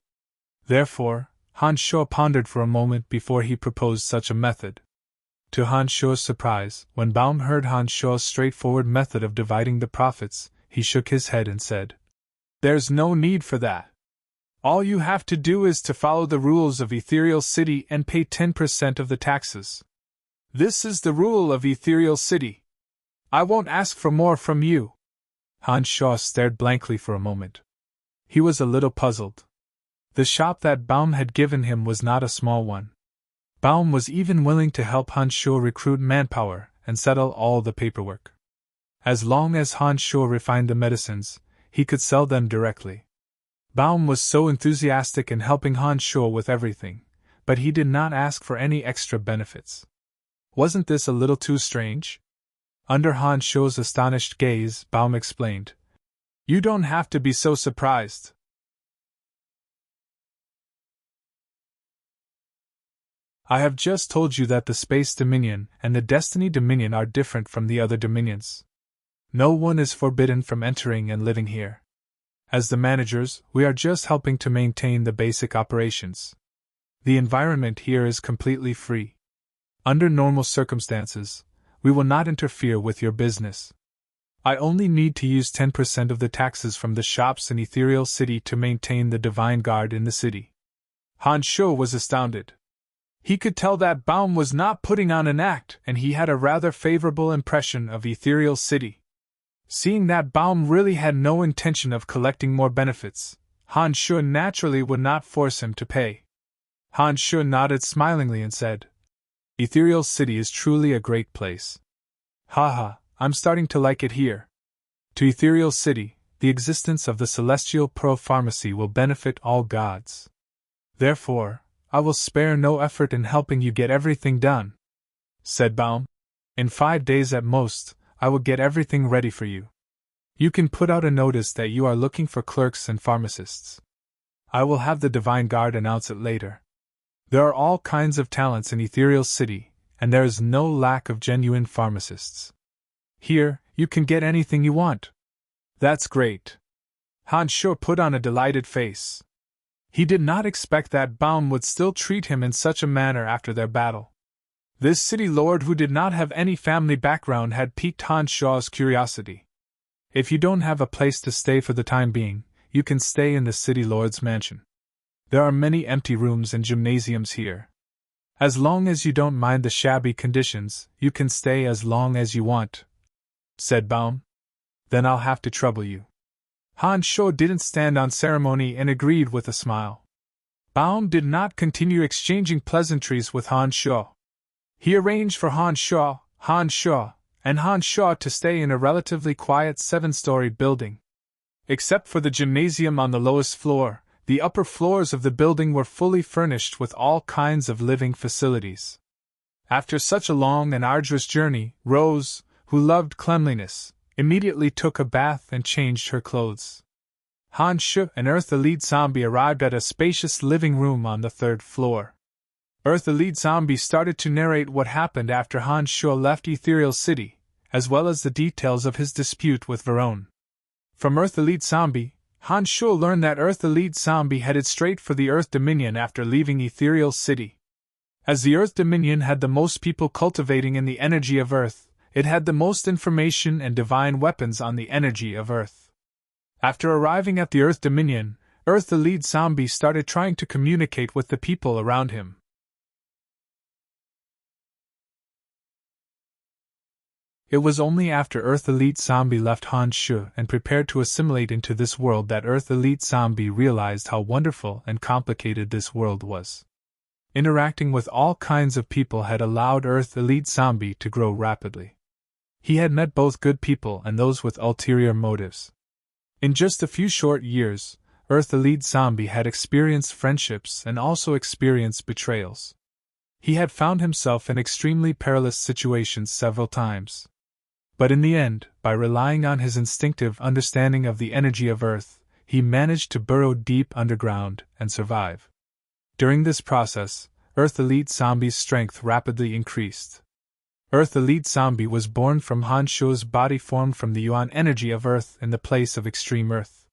Therefore, Han Shuo pondered for a moment before he proposed such a method. To Han Shuo's surprise, when Baum heard Han Shuo's straightforward method of dividing the profits, he shook his head and said, "There's no need for that. All you have to do is to follow the rules of Ethereal City and pay 10% of the taxes. This is the rule of Ethereal City. I won't ask for more from you." Han Shuo stared blankly for a moment. He was a little puzzled. The shop that Baum had given him was not a small one. Baum was even willing to help Han Shuo recruit manpower and settle all the paperwork. As long as Han Shuo refined the medicines, he could sell them directly. Baum was so enthusiastic in helping Han Shuo with everything, but he did not ask for any extra benefits. Wasn't this a little too strange? Under Han Shuo's astonished gaze, Baum explained, "You don't have to be so surprised. I have just told you that the Space Dominion and the Destiny Dominion are different from the other dominions. No one is forbidden from entering and living here. As the managers, we are just helping to maintain the basic operations. The environment here is completely free. Under normal circumstances, we will not interfere with your business. I only need to use 10% of the taxes from the shops in Ethereal City to maintain the Divine Guard in the city." Han Shuo was astounded. He could tell that Baum was not putting on an act, and he had a rather favorable impression of Ethereal City. Seeing that Baum really had no intention of collecting more benefits, Han Shuo naturally would not force him to pay. Han Shuo nodded smilingly and said, "Ethereal City is truly a great place. Haha, I'm starting to like it here. To Ethereal City, the existence of the Celestial Pro-Pharmacy will benefit all gods. Therefore, I will spare no effort in helping you get everything done," said Baum. "In 5 days at most, I will get everything ready for you. You can put out a notice that you are looking for clerks and pharmacists. I will have the Divine Guard announce it later. There are all kinds of talents in Ethereal City, and there is no lack of genuine pharmacists. Here, you can get anything you want." "That's great." Han Shuo put on a delighted face. He did not expect that Baum would still treat him in such a manner after their battle. This City Lord who did not have any family background had piqued Han Shuo's curiosity. "If you don't have a place to stay for the time being, you can stay in the City Lord's mansion. There are many empty rooms and gymnasiums here. As long as you don't mind the shabby conditions, you can stay as long as you want," said Baum. Then I'll have to trouble you. Han Sho didn't stand on ceremony and agreed with a smile. Baum did not continue exchanging pleasantries with Han Sho. He arranged for Han Sho, and Han Sho to stay in a relatively quiet 7-story building. Except for the gymnasium on the lowest floor, the upper floors of the building were fully furnished with all kinds of living facilities. After such a long and arduous journey, Rose, who loved cleanliness, immediately took a bath and changed her clothes. Han Shu and Earth Elite Zombie arrived at a spacious living room on the 3rd floor. Earth Elite Zombie started to narrate what happened after Han Shu left Ethereal City, as well as the details of his dispute with Verone. From Earth Elite Zombie, Han Shu learned that Earth Elite Zombie headed straight for the Earth Dominion after leaving Ethereal City. As the Earth Dominion had the most people cultivating in the energy of Earth, it had the most information and divine weapons on the energy of Earth. After arriving at the Earth Dominion, Earth Elite Zombie started trying to communicate with the people around him. It was only after Earth Elite Zombie left Han Shu and prepared to assimilate into this world that Earth Elite Zombie realized how wonderful and complicated this world was. Interacting with all kinds of people had allowed Earth Elite Zombie to grow rapidly. He had met both good people and those with ulterior motives. In just a few short years, Earth Elite Zombie had experienced friendships and also experienced betrayals. He had found himself in extremely perilous situations several times. But in the end, by relying on his instinctive understanding of the energy of Earth, he managed to burrow deep underground and survive. During this process, Earth Elite Zombie's strength rapidly increased. Earth Elite Zombie was born from Han Shu's body formed from the Yuan energy of Earth in the place of extreme Earth.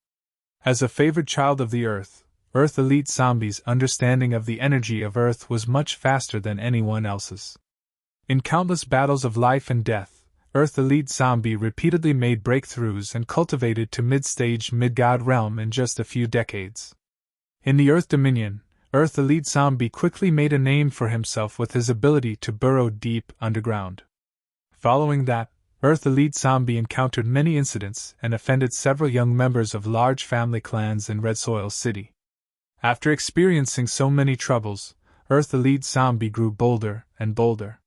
As a favored child of the Earth, Earth Elite Zombie's understanding of the energy of Earth was much faster than anyone else's. In countless battles of life and death, Earth Elite Zombie repeatedly made breakthroughs and cultivated to mid-stage mid-god realm in just a few decades. In the Earth Dominion, Earth Elite Zombie quickly made a name for himself with his ability to burrow deep underground. Following that, Earth Elite Zombie encountered many incidents and offended several young members of large family clans in Red Soil City. After experiencing so many troubles, Earth Elite Zombie grew bolder and bolder.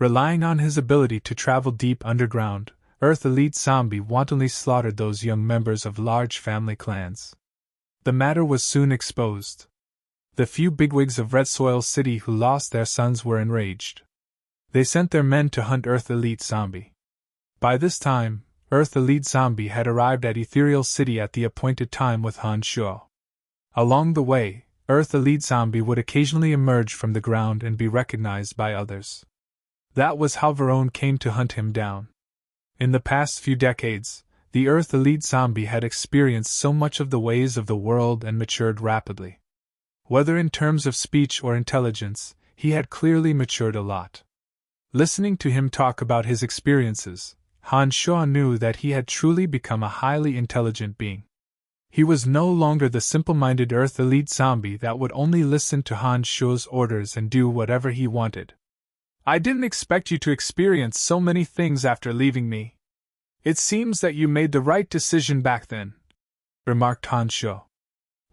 Relying on his ability to travel deep underground, Earth Elite Zombie wantonly slaughtered those young members of large family clans. The matter was soon exposed. The few bigwigs of Red Soil City who lost their sons were enraged. They sent their men to hunt Earth Elite Zombie. By this time, Earth Elite Zombie had arrived at Ethereal City at the appointed time with Han Shu. Along the way, Earth Elite Zombie would occasionally emerge from the ground and be recognized by others. That was how Verone came to hunt him down. In the past few decades, the Earth Elite Zombie had experienced so much of the ways of the world and matured rapidly. Whether in terms of speech or intelligence, he had clearly matured a lot. Listening to him talk about his experiences, Han Shu knew that he had truly become a highly intelligent being. He was no longer the simple-minded Earth Elite Zombie that would only listen to Han Shu's orders and do whatever he wanted. I didn't expect you to experience so many things after leaving me. It seems that you made the right decision back then, remarked Han Shu.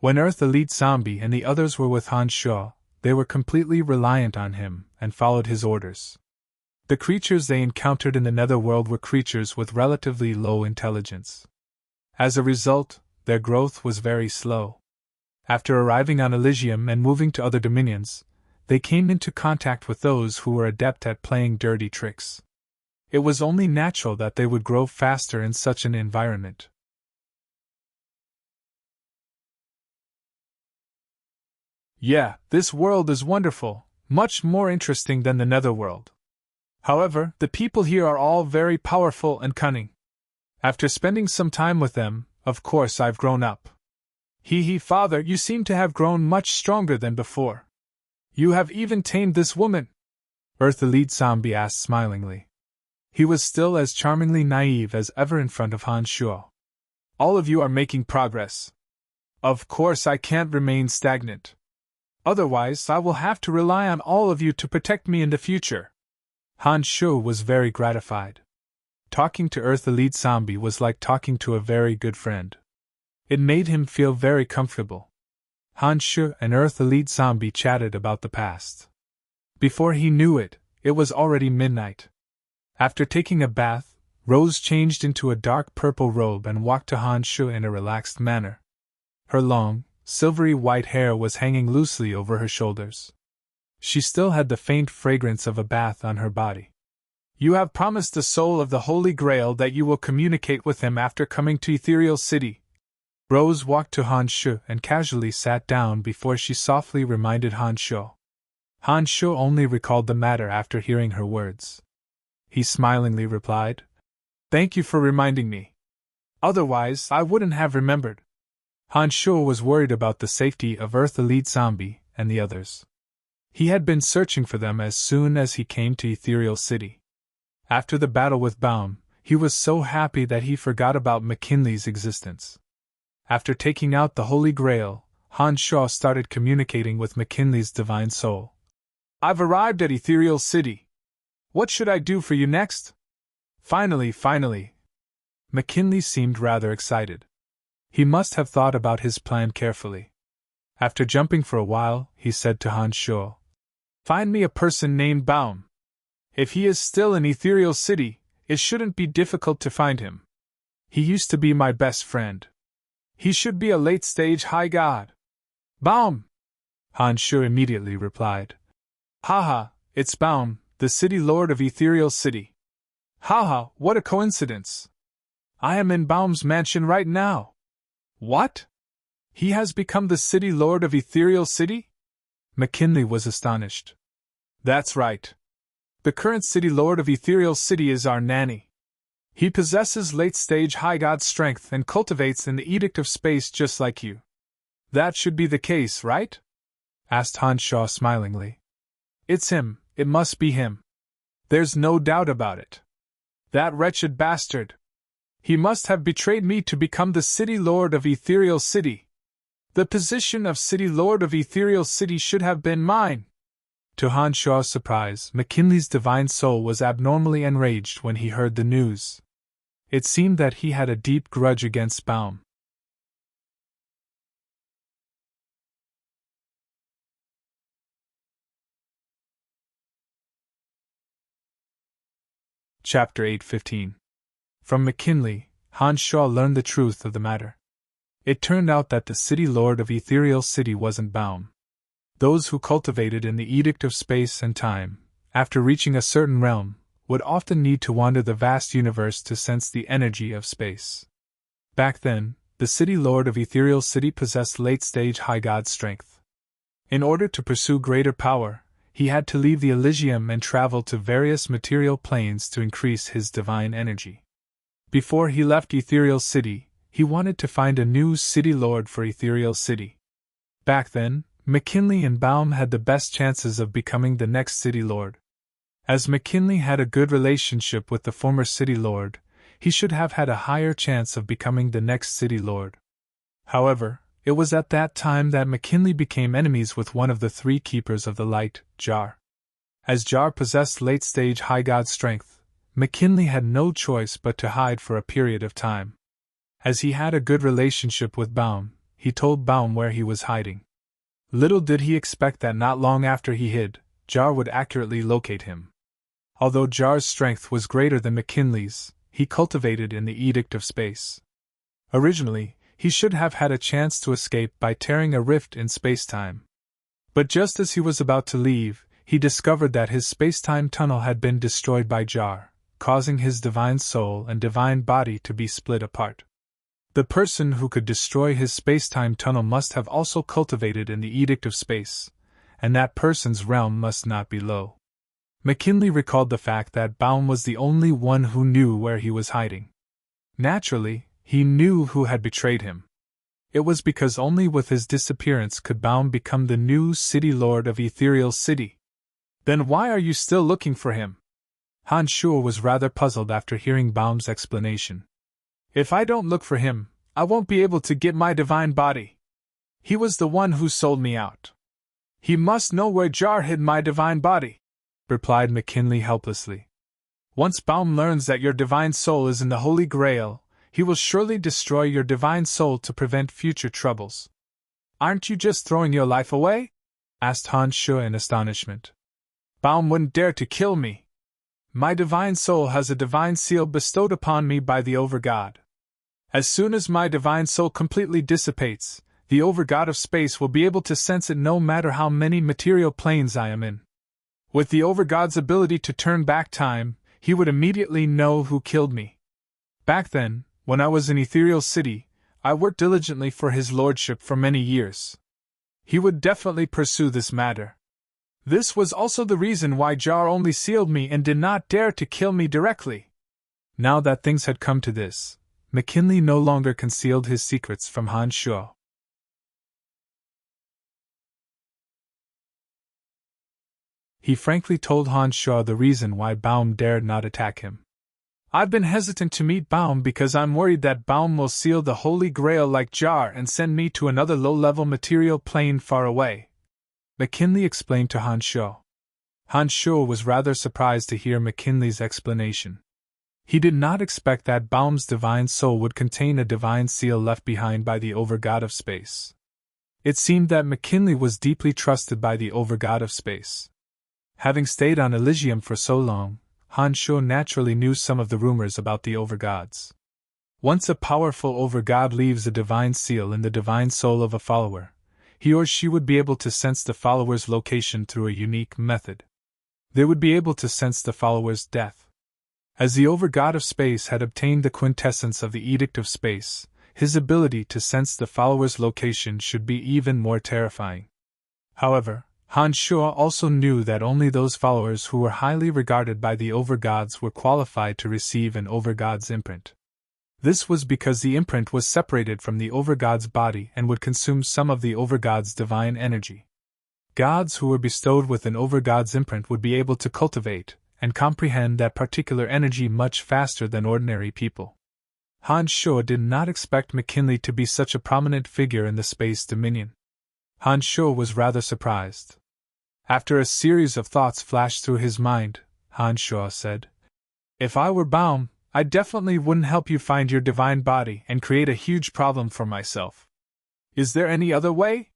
When Earth Elite Zombie and the others were with Han Shu, they were completely reliant on him and followed his orders. The creatures they encountered in the netherworld were creatures with relatively low intelligence. As a result, their growth was very slow. After arriving on Elysium and moving to other dominions, they came into contact with those who were adept at playing dirty tricks. It was only natural that they would grow faster in such an environment. Yeah, this world is wonderful, much more interesting than the netherworld. However, the people here are all very powerful and cunning. After spending some time with them, of course I've grown up. Father, you seem to have grown much stronger than before. You have even tamed this woman? Earth Elite Zombie asked smilingly. He was still as charmingly naive as ever in front of Han Shu. All of you are making progress. Of course I can't remain stagnant. Otherwise I will have to rely on all of you to protect me in the future. Han Shu was very gratified. talking to Earth Elite Zombie was like talking to a very good friend. It made him feel very comfortable. Han Shu and Earth Elite Zombie chatted about the past. Before he knew it, it was already midnight. After taking a bath, Rose changed into a dark purple robe and walked to Han Shu in a relaxed manner. Her long, silvery white hair was hanging loosely over her shoulders. She still had the faint fragrance of a bath on her body. You have promised the soul of the Holy Grail that you will communicate with him after coming to Ethereal City. Rose walked to Han Shu and casually sat down before she softly reminded Han Shu. Han Shu only recalled the matter after hearing her words. He smilingly replied, "Thank you for reminding me. Otherwise, I wouldn't have remembered." Han Shu was worried about the safety of Earth Elite Zombie and the others. He had been searching for them as soon as he came to Ethereal City. After the battle with Baum, he was so happy that he forgot about McKinley's existence. After taking out the Holy Grail, Han Shu started communicating with McKinley's divine soul. "I've arrived at Ethereal City. What should I do for you next?" Finally. McKinley seemed rather excited. He must have thought about his plan carefully. After jumping for a while, he said to Han Shu, "Find me a person named Baum. If he is still in Ethereal City, it shouldn't be difficult to find him. He used to be my best friend. He should be a late-stage high god." "Baum!" Han Shu immediately replied. "Haha, it's Baum, the city lord of Ethereal City. Haha, what a coincidence. I am in Baum's mansion right now." "What? He has become the city lord of Ethereal City?" McKinley was astonished. "That's right. The current city lord of Ethereal City is our nanny. He possesses late-stage high god strength and cultivates in the Edict of Space just like you. That should be the case, right?" asked Han Shu smilingly. "It's him, it must be him. There's no doubt about it. That wretched bastard. He must have betrayed me to become the city lord of Ethereal City. The position of city lord of Ethereal City should have been mine." To Han Shu's surprise, McKinley's divine soul was abnormally enraged when he heard the news. It seemed that he had a deep grudge against Baum. Chapter 8:15. From McKinley, Han Shu learned the truth of the matter. It turned out that the city lord of Ethereal City wasn't Baum. Those who cultivated in the Edict of Space and Time, after reaching a certain realm, would often need to wander the vast universe to sense the energy of space. Back then, the city lord of Ethereal City possessed late-stage high god strength. In order to pursue greater power, he had to leave the Elysium and travel to various material planes to increase his divine energy. Before he left Ethereal City, he wanted to find a new city lord for Ethereal City. Back then, McKinley and Baum had the best chances of becoming the next city lord. As McKinley had a good relationship with the former city lord, he should have had a higher chance of becoming the next city lord. However, it was at that time that McKinley became enemies with one of the three keepers of the light, Jar. As Jar possessed late-stage high god strength, McKinley had no choice but to hide for a period of time. As he had a good relationship with Baum, he told Baum where he was hiding. Little did he expect that not long after he hid, Jar would accurately locate him. Although Jar's strength was greater than McKinley's, he cultivated in the Edict of Space. Originally, he should have had a chance to escape by tearing a rift in space-time. But just as he was about to leave, he discovered that his space-time tunnel had been destroyed by Jar, causing his divine soul and divine body to be split apart. The person who could destroy his space-time tunnel must have also cultivated in the Edict of Space, and that person's realm must not be low. McKinley recalled the fact that Baum was the only one who knew where he was hiding. Naturally, he knew who had betrayed him. It was because only with his disappearance could Baum become the new city lord of Ethereal City. "Then why are you still looking for him?" Han Shu was rather puzzled after hearing Baum's explanation. "If I don't look for him, I won't be able to get my divine body. He was the one who sold me out. He must know where Jar hid my divine body," replied McKinley helplessly. Once Baum learns that your divine soul is in the Holy Grail, he will surely destroy your divine soul to prevent future troubles. Aren't you just throwing your life away? Asked Han Shu in astonishment. Baum wouldn't dare to kill me. My divine soul has a divine seal bestowed upon me by the Overgod. As soon as my divine soul completely dissipates, the Overgod of space will be able to sense it no matter how many material planes I am in. With the Overgod's ability to turn back time, he would immediately know who killed me. Back then, when I was in Ethereal City, I worked diligently for his lordship for many years. He would definitely pursue this matter. This was also the reason why Jar only sealed me and did not dare to kill me directly. Now that things had come to this, McKinley no longer concealed his secrets from Han Shu. He frankly told Han Shu the reason why Baum dared not attack him. I've been hesitant to meet Baum because I'm worried that Baum will seal the Holy Grail like Jar and send me to another low-level material plane far away, McKinley explained to Han Shu. Han Shu was rather surprised to hear McKinley's explanation. He did not expect that Baum's divine soul would contain a divine seal left behind by the Overgod of space. It seemed that McKinley was deeply trusted by the Overgod of space. Having stayed on Elysium for so long, Han Shu naturally knew some of the rumors about the Overgods. Once a powerful Overgod leaves a divine seal in the divine soul of a follower, he or she would be able to sense the follower's location through a unique method. They would be able to sense the follower's death. As the Overgod of space had obtained the quintessence of the Edict of Space, his ability to sense the follower's location should be even more terrifying. However, Han Shu also knew that only those followers who were highly regarded by the Overgods were qualified to receive an Overgod's imprint. This was because the imprint was separated from the Overgod's body and would consume some of the Overgod's divine energy. Gods who were bestowed with an Overgod's imprint would be able to cultivate and comprehend that particular energy much faster than ordinary people. Han Shu did not expect McKinley to be such a prominent figure in the Space Dominion. Han Shu was rather surprised. After a series of thoughts flashed through his mind, Han Shu said, "If I were Baum, I definitely wouldn't help you find your divine body and create a huge problem for myself. Is there any other way?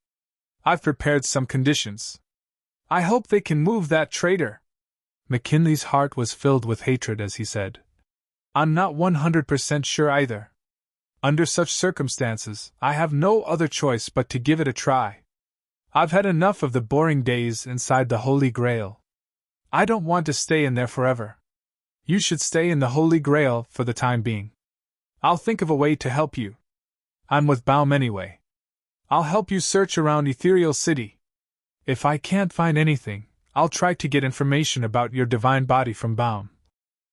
I've prepared some conditions. I hope they can move that traitor." McKinley's heart was filled with hatred as he said, "I'm not 100% sure either. Under such circumstances, I have no other choice but to give it a try. I've had enough of the boring days inside the Holy Grail. I don't want to stay in there forever. You should stay in the Holy Grail for the time being. I'll think of a way to help you. I'm with Baum anyway. I'll help you search around Ethereal City. If I can't find anything, I'll try to get information about your divine body from Baum,"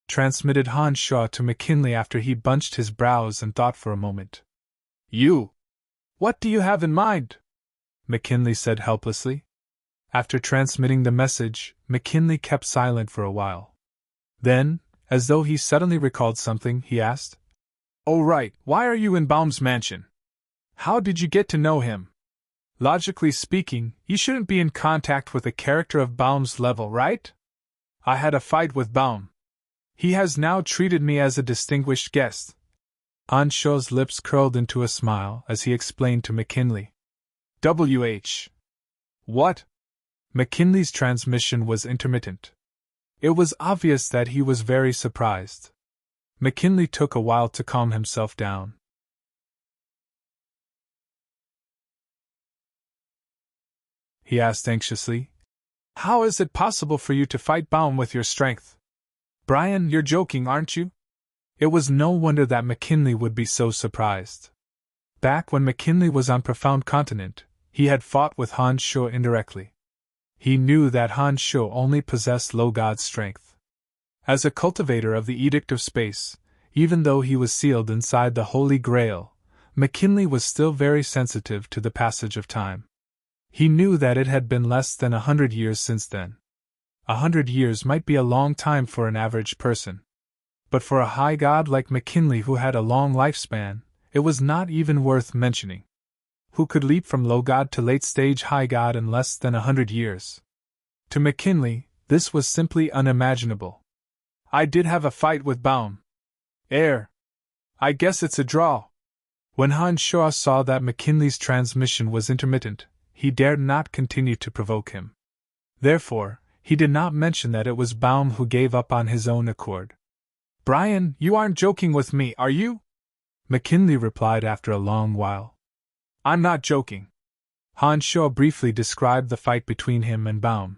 transmitted Han Shu to McKinley after he bunched his brows and thought for a moment. "You? What do you have in mind?" McKinley said helplessly. After transmitting the message, McKinley kept silent for a while. Then, as though he suddenly recalled something, he asked, "Oh right, why are you in Baum's mansion? How did you get to know him? Logically speaking, you shouldn't be in contact with a character of Baum's level, right? I had a fight with Baum. He has now treated me as a distinguished guest." Han Shu's lips curled into a smile as he explained to McKinley. "WH. What?" McKinley's transmission was intermittent. It was obvious that he was very surprised. McKinley took a while to calm himself down. He asked anxiously, "How is it possible for you to fight Baum with your strength? Brian, you're joking, aren't you?" It was no wonder that McKinley would be so surprised. Back when McKinley was on Profound Continent, he had fought with Han Shu indirectly. He knew that Han Shu only possessed low god strength. As a cultivator of the Edict of Space, even though he was sealed inside the Holy Grail, McKinley was still very sensitive to the passage of time. He knew that it had been less than 100 years since then. 100 years might be a long time for an average person. But for a high god like McKinley who had a long lifespan, it was not even worth mentioning. Who could leap from low god to late-stage high god in less than 100 years? To McKinley, this was simply unimaginable. I did have a fight with Baum. I guess it's a draw. When Han Shaw saw that McKinley's transmission was intermittent, he dared not continue to provoke him. Therefore, he did not mention that it was Baum who gave up on his own accord. Brian, you aren't joking with me, are you? McKinley replied after a long while. I'm not joking. Han Shaw briefly described the fight between him and Baum.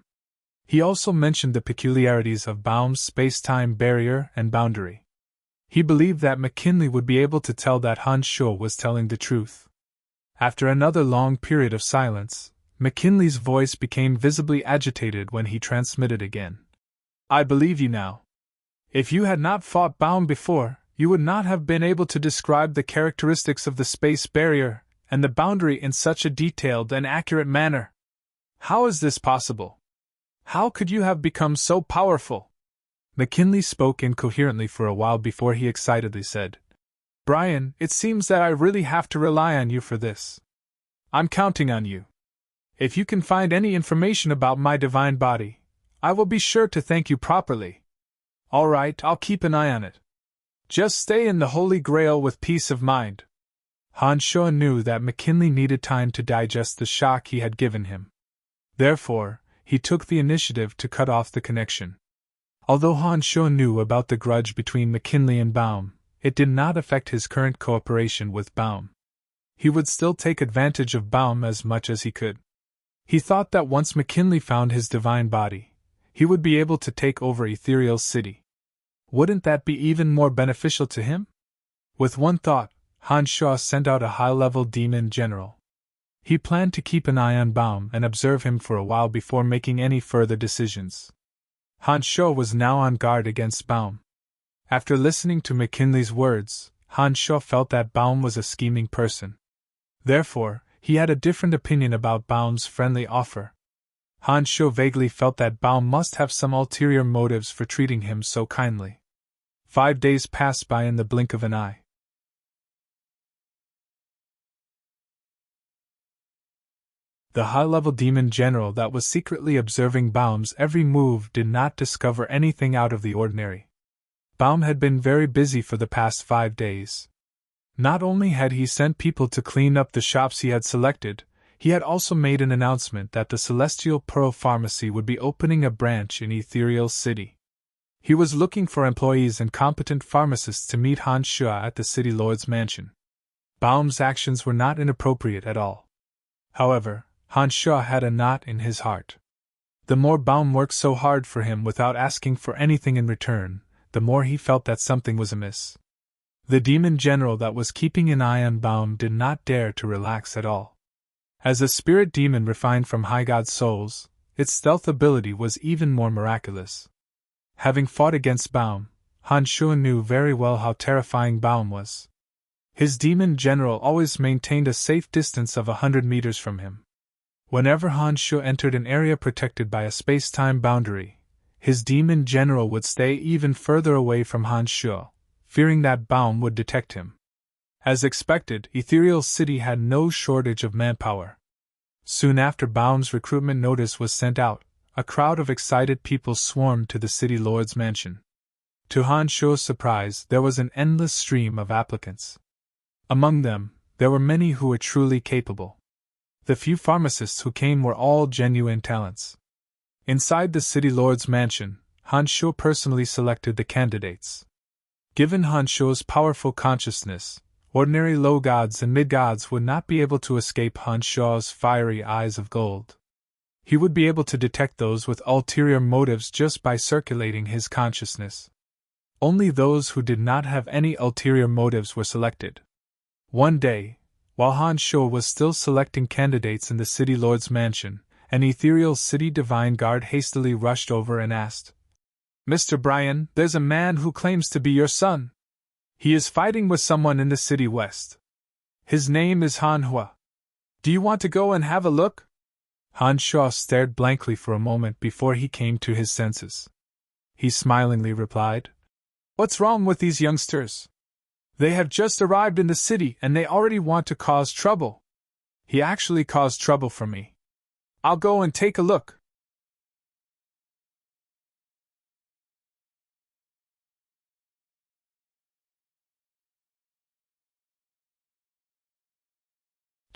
He also mentioned the peculiarities of Baum's space-time barrier and boundary. He believed that McKinley would be able to tell that Han Shaw was telling the truth. After another long period of silence, McKinley's voice became visibly agitated when he transmitted again. I believe you now. If you had not fought Baum before, you would not have been able to describe the characteristics of the space barrier and the boundary in such a detailed and accurate manner. How is this possible? How could you have become so powerful? McKinley spoke incoherently for a while before he excitedly said, Brian, it seems that I really have to rely on you for this. I'm counting on you. If you can find any information about my divine body, I will be sure to thank you properly. All right, I'll keep an eye on it. Just stay in the Holy Grail with peace of mind. Han Shaw knew that McKinley needed time to digest the shock he had given him. Therefore, he took the initiative to cut off the connection. Although Han Shaw knew about the grudge between McKinley and Baum, it did not affect his current cooperation with Baum. He would still take advantage of Baum as much as he could. He thought that once McKinley found his divine body, he would be able to take over Ethereal City. Wouldn't that be even more beneficial to him? With one thought, Han Shaw sent out a high-level demon general. He planned to keep an eye on Baum and observe him for a while before making any further decisions. Han Shaw was now on guard against Baum. After listening to McKinley's words, Han Shaw felt that Baum was a scheming person. Therefore, he had a different opinion about Baum's friendly offer. Han Shaw vaguely felt that Baum must have some ulterior motives for treating him so kindly. 5 days passed by in the blink of an eye. The high-level demon general that was secretly observing Baum's every move did not discover anything out of the ordinary. Baum had been very busy for the past 5 days. Not only had he sent people to clean up the shops he had selected, he had also made an announcement that the Celestial Pearl Pharmacy would be opening a branch in Ethereal City. He was looking for employees and competent pharmacists to meet Han Shaw at the City Lord's mansion. Baum's actions were not inappropriate at all. However, Han Shaw had a knot in his heart. The more Baum worked so hard for him without asking for anything in return, the more he felt that something was amiss. The demon general that was keeping an eye on Baum did not dare to relax at all. As a spirit demon refined from high god souls, its stealth ability was even more miraculous. Having fought against Baum, Han Shaw knew very well how terrifying Baum was. His demon general always maintained a safe distance of 100 meters from him. Whenever Han Shaw entered an area protected by a space-time boundary, his demon general would stay even further away from Han Shaw, fearing that Baum would detect him. As expected, Ethereal City had no shortage of manpower. Soon after Baum's recruitment notice was sent out, a crowd of excited people swarmed to the City Lord's mansion. To Han Shaw's surprise, there was an endless stream of applicants. Among them, there were many who were truly capable. The few pharmacists who came were all genuine talents. Inside the City Lord's mansion, Han Shaw personally selected the candidates. Given Han Shaw's powerful consciousness, ordinary low gods and mid-gods would not be able to escape Han Shaw's fiery eyes of gold. He would be able to detect those with ulterior motives just by circulating his consciousness. Only those who did not have any ulterior motives were selected. One day, while Han Shaw was still selecting candidates in the City Lord's mansion, an Ethereal City Divine Guard hastily rushed over and asked, Mr. Brian, there's a man who claims to be your son. He is fighting with someone in the city west. His name is Han Hua. Do you want to go and have a look? Han Shaw stared blankly for a moment before he came to his senses. He smilingly replied, What's wrong with these youngsters? They have just arrived in the city and they already want to cause trouble. He actually caused trouble for me. I'll go and take a look.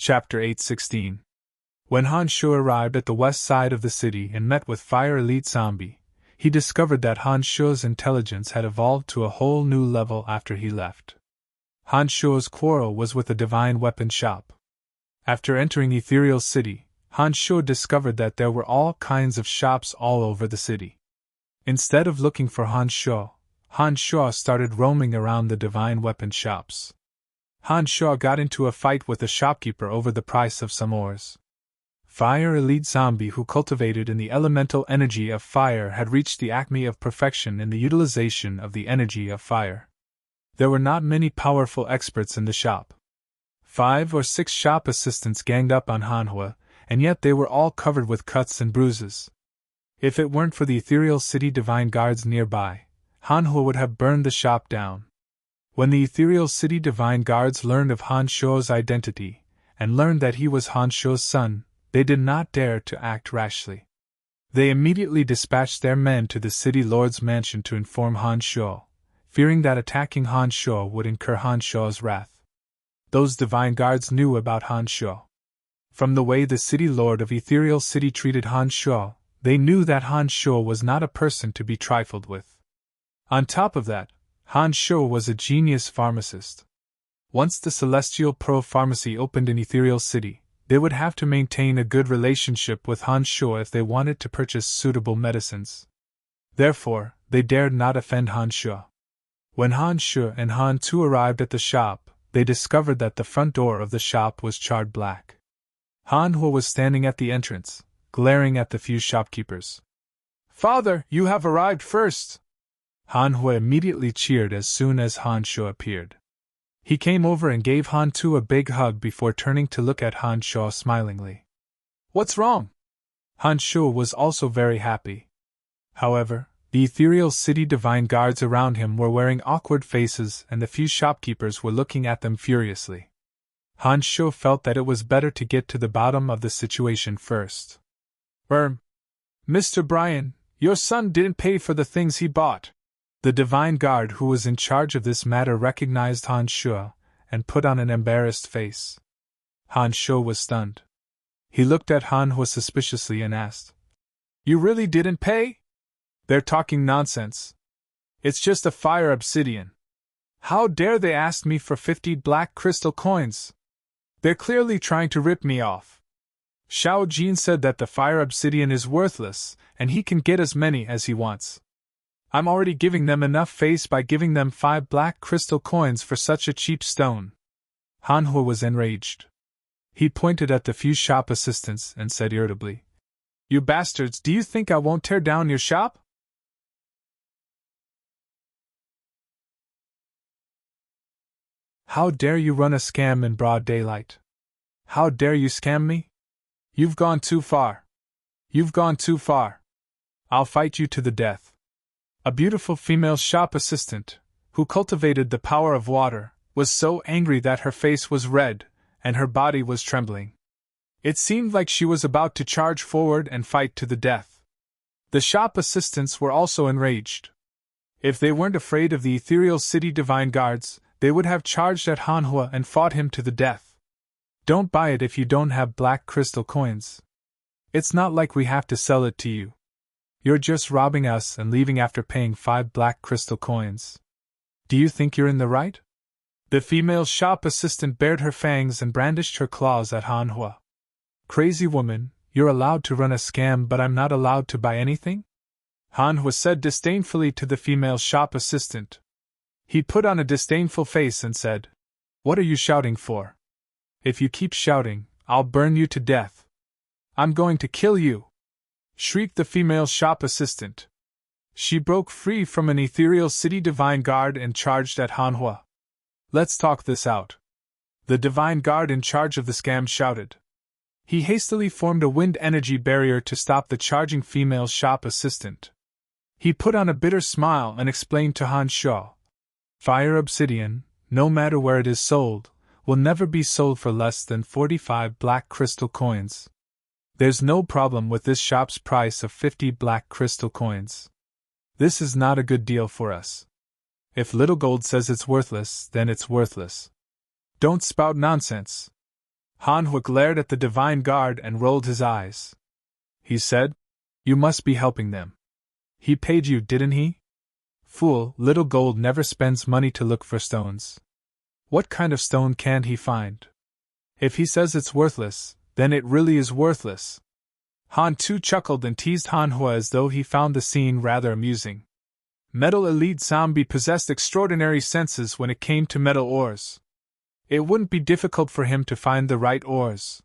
Chapter 8:16. When Han Sho arrived at the west side of the city and met with Fire Elite Zombie, he discovered that Han Sho's intelligence had evolved to a whole new level after he left. Han Sho's quarrel was with a divine weapon shop. After entering Ethereal City, Han Sho discovered that there were all kinds of shops all over the city. Instead of looking for Han Sho started roaming around the divine weapon shops. Han Sho got into a fight with the shopkeeper over the price of some ores. Fire Elite Zombie, who cultivated in the elemental energy of fire, had reached the acme of perfection in the utilization of the energy of fire. There were not many powerful experts in the shop. 5 or 6 shop assistants ganged up on Hanhua, and yet they were all covered with cuts and bruises. If it weren't for the Ethereal City Divine Guards nearby, Hanhua would have burned the shop down. When the Ethereal City Divine Guards learned of Han Sho's identity, and learned that he was Han Sho's son, they did not dare to act rashly. They immediately dispatched their men to the city lord's mansion to inform Han Sho, fearing that attacking Han Sho would incur Han Sho's wrath. Those divine guards knew about Han Sho. From the way the city lord of Ethereal City treated Han Sho, they knew that Han Sho was not a person to be trifled with. On top of that, Han Sho was a genius pharmacist. Once the Celestial Pro Pharmacy opened in Ethereal City, they would have to maintain a good relationship with Han Sho if they wanted to purchase suitable medicines. Therefore, they dared not offend Han Sho. When Han Sho and Han Tu arrived at the shop, they discovered that the front door of the shop was charred black. Han Hua was standing at the entrance, glaring at the few shopkeepers. "Father, you have arrived first!" Han Hua immediately cheered as soon as Han Sho appeared. He came over and gave Han Tu a big hug before turning to look at Han Sho smilingly. "What's wrong?" Han Sho was also very happy. However, the Ethereal City Divine Guards around him were wearing awkward faces and the few shopkeepers were looking at them furiously. Han Sho felt that it was better to get to the bottom of the situation first. Mr. Brian, your son didn't pay for the things he bought." The Divine Guard who was in charge of this matter recognized Han Sho and put on an embarrassed face. Han Sho was stunned. He looked at Han Hua suspiciously and asked, "You really didn't pay?" "They're talking nonsense. It's just a fire obsidian. How dare they ask me for 50 black crystal coins? They're clearly trying to rip me off. Xiao Jin said that the fire obsidian is worthless and he can get as many as he wants. I'm already giving them enough face by giving them 5 black crystal coins for such a cheap stone." Han Hua was enraged. He pointed at the few shop assistants and said irritably, "You bastards, do you think I won't tear down your shop?" "How dare you run a scam in broad daylight? How dare you scam me? You've gone too far. You've gone too far. I'll fight you to the death." A beautiful female shop assistant, who cultivated the power of water, was so angry that her face was red and her body was trembling. It seemed like she was about to charge forward and fight to the death. The shop assistants were also enraged. If they weren't afraid of the Ethereal City Divine Guards, they would have charged at Han Hua and fought him to the death. Don't buy it if you don't have black crystal coins. It's not like we have to sell it to you. You're just robbing us and leaving after paying 5 black crystal coins. Do you think you're in the right? The female shop assistant bared her fangs and brandished her claws at Han Hua. "Crazy woman, you're allowed to run a scam but I'm not allowed to buy anything?" Han Hua said disdainfully to the female shop assistant. He put on a disdainful face and said, "What are you shouting for? If you keep shouting, I'll burn you to death. I'm going to kill you!" shrieked the female shop assistant. She broke free from an Ethereal City Divine Guard and charged at Han Hua. "Let's talk this out," the Divine Guard in charge of the scam shouted. He hastily formed a wind energy barrier to stop the charging female shop assistant. He put on a bitter smile and explained to Han Sho, "Fire obsidian, no matter where it is sold, will never be sold for less than 45 black crystal coins. There's no problem with this shop's price of 50 black crystal coins. This is not a good deal for us. If Little Gold says it's worthless, then it's worthless. Don't spout nonsense. Hanhua glared at the divine guard and rolled his eyes. He said, "You must be helping them. He paid you, didn't he? Fool, little gold never spends money to look for stones. What kind of stone can he find? If he says it's worthless, then it really is worthless." Han Tu chuckled and teased Hanhua as though he found the scene rather amusing. Metal Elite Zombie possessed extraordinary senses when it came to metal ores. It wouldn't be difficult for him to find the right ores.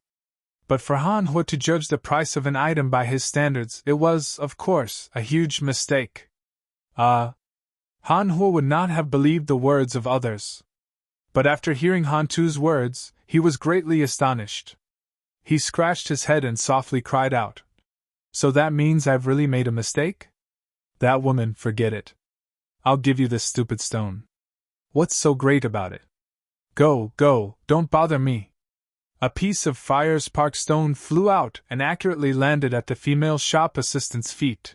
But for Hanhua to judge the price of an item by his standards, it was, of course, a huge mistake. Hanhua would not have believed the words of others. But after hearing Han Tu's words, he was greatly astonished. He scratched his head and softly cried out, "So that means I've really made a mistake? That woman, forget it. I'll give you this stupid stone. What's so great about it? Go, don't bother me." A piece of fire spark stone flew out and accurately landed at the female shop assistant's feet.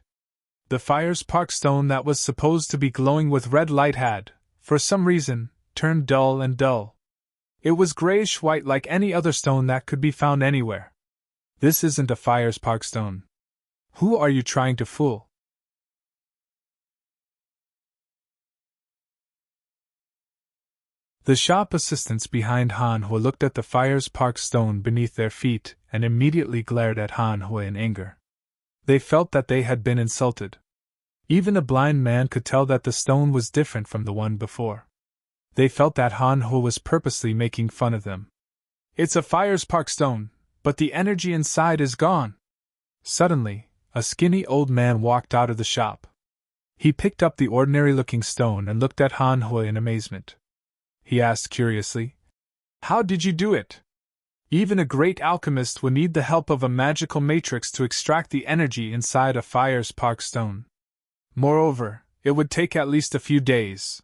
The fire spark stone that was supposed to be glowing with red light had, for some reason, turned dull and dull. It was grayish-white like any other stone that could be found anywhere. "This isn't a fire spark stone. Who are you trying to fool?" The shop assistants behind Hanhua looked at the fire spark stone beneath their feet and immediately glared at Hanhua in anger. They felt that they had been insulted. Even a blind man could tell that the stone was different from the one before. They felt that Hanhua was purposely making fun of them. "It's a fire spark stone, but the energy inside is gone." Suddenly, a skinny old man walked out of the shop. He picked up the ordinary-looking stone and looked at Hanhua in amazement. He asked curiously, "How did you do it? Even a great alchemist would need the help of a magical matrix to extract the energy inside a fire spark stone. Moreover, it would take at least a few days.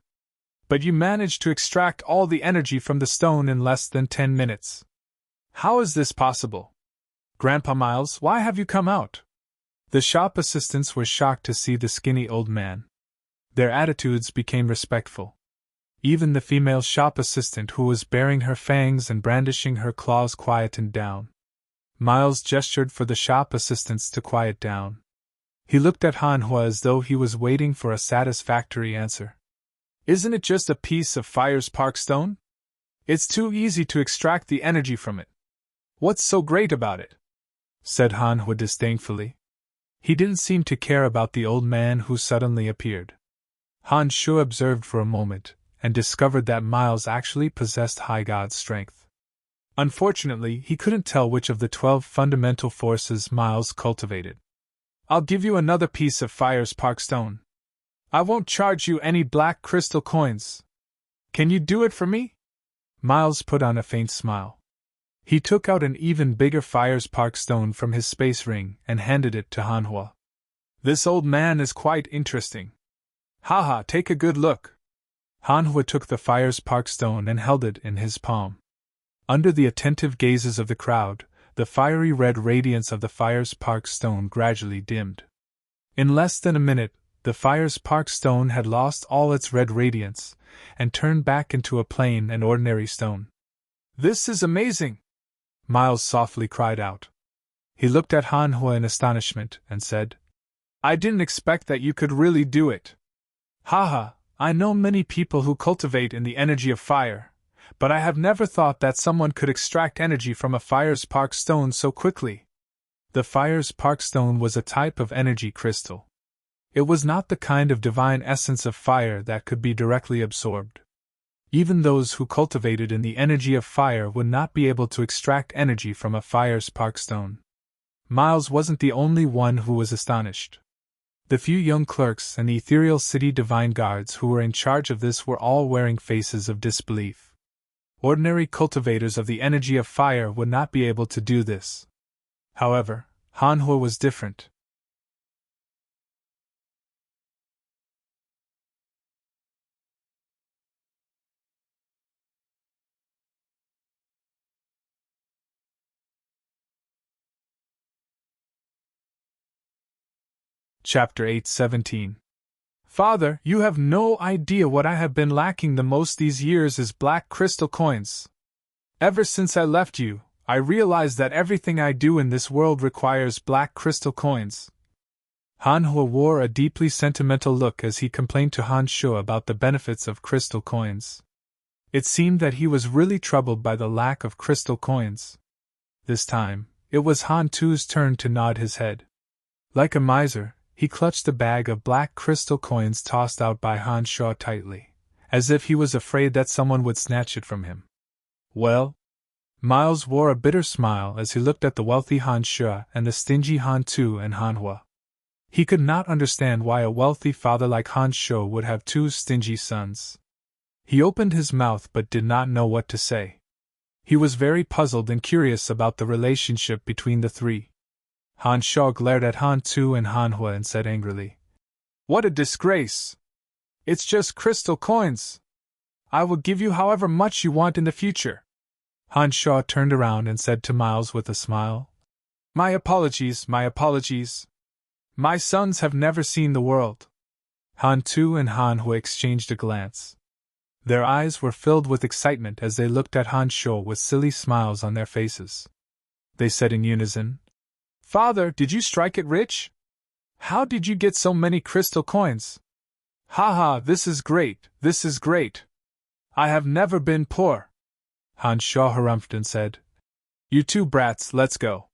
But you managed to extract all the energy from the stone in less than 10 minutes. How is this possible? Grandpa Miles, why have you come out?" The shop assistants were shocked to see the skinny old man. Their attitudes became respectful. Even the female shop assistant who was baring her fangs and brandishing her claws quietened down. Miles gestured for the shop assistants to quiet down. He looked at Hanhua as though he was waiting for a satisfactory answer. "Isn't it just a piece of fire spark stone? It's too easy to extract the energy from it. What's so great about it?" said Hanhua disdainfully. He didn't seem to care about the old man who suddenly appeared. Han Shu observed for a moment, and discovered that Miles actually possessed high god strength. Unfortunately, he couldn't tell which of the 12 fundamental forces Miles cultivated. "I'll give you another piece of fire spark stone. I won't charge you any black crystal coins. Can you do it for me?" Miles put on a faint smile. He took out an even bigger fire spark stone from his space ring and handed it to Hanhua. "This old man is quite interesting. Haha, take a good look." Hanhua took the fire spark stone and held it in his palm. Under the attentive gazes of the crowd, the fiery red radiance of the fire spark stone gradually dimmed. In less than a minute, the fire spark stone had lost all its red radiance, and turned back into a plain and ordinary stone. "This is amazing!" Miles softly cried out. He looked at Hanhua in astonishment, and said, "I didn't expect that you could really do it. Haha, I know many people who cultivate in the energy of fire, but I have never thought that someone could extract energy from a fire spark stone so quickly." The fire spark stone was a type of energy crystal. It was not the kind of divine essence of fire that could be directly absorbed. Even those who cultivated in the energy of fire would not be able to extract energy from a fire spark stone. Miles wasn't the only one who was astonished. The few young clerks and the ethereal city divine guards who were in charge of this were all wearing faces of disbelief. Ordinary cultivators of the energy of fire would not be able to do this. However, Hanhua was different. Chapter 8:17. "Father, you have no idea what I have been lacking the most these years is black crystal coins. Ever since I left you, I realize that everything I do in this world requires black crystal coins. Han Hua wore a deeply sentimental look as he complained to Han Shu about the benefits of crystal coins. It seemed that he was really troubled by the lack of crystal coins. This time, it was Han Tu's turn to nod his head. Like a miser, he clutched the bag of black crystal coins tossed out by Han Shu tightly, as if he was afraid that someone would snatch it from him. Well? Miles wore a bitter smile as he looked at the wealthy Han Shu and the stingy Han Tu and Han Hua. He could not understand why a wealthy father like Han Shu would have two stingy sons. He opened his mouth but did not know what to say. He was very puzzled and curious about the relationship between the three. Han Shu glared at Han Tu and Han Hua and said angrily, "What a disgrace! It's just crystal coins! I will give you however much you want in the future." Han Shu turned around and said to Miles with a smile, My apologies. My sons have never seen the world." Han Tu and Han Hua exchanged a glance. Their eyes were filled with excitement as they looked at Han Shu with silly smiles on their faces. They said in unison, "Father, did you strike it rich? How did you get so many crystal coins? Ha ha, this is great. I have never been poor." Han Shu harumphed and said, "You two brats, let's go.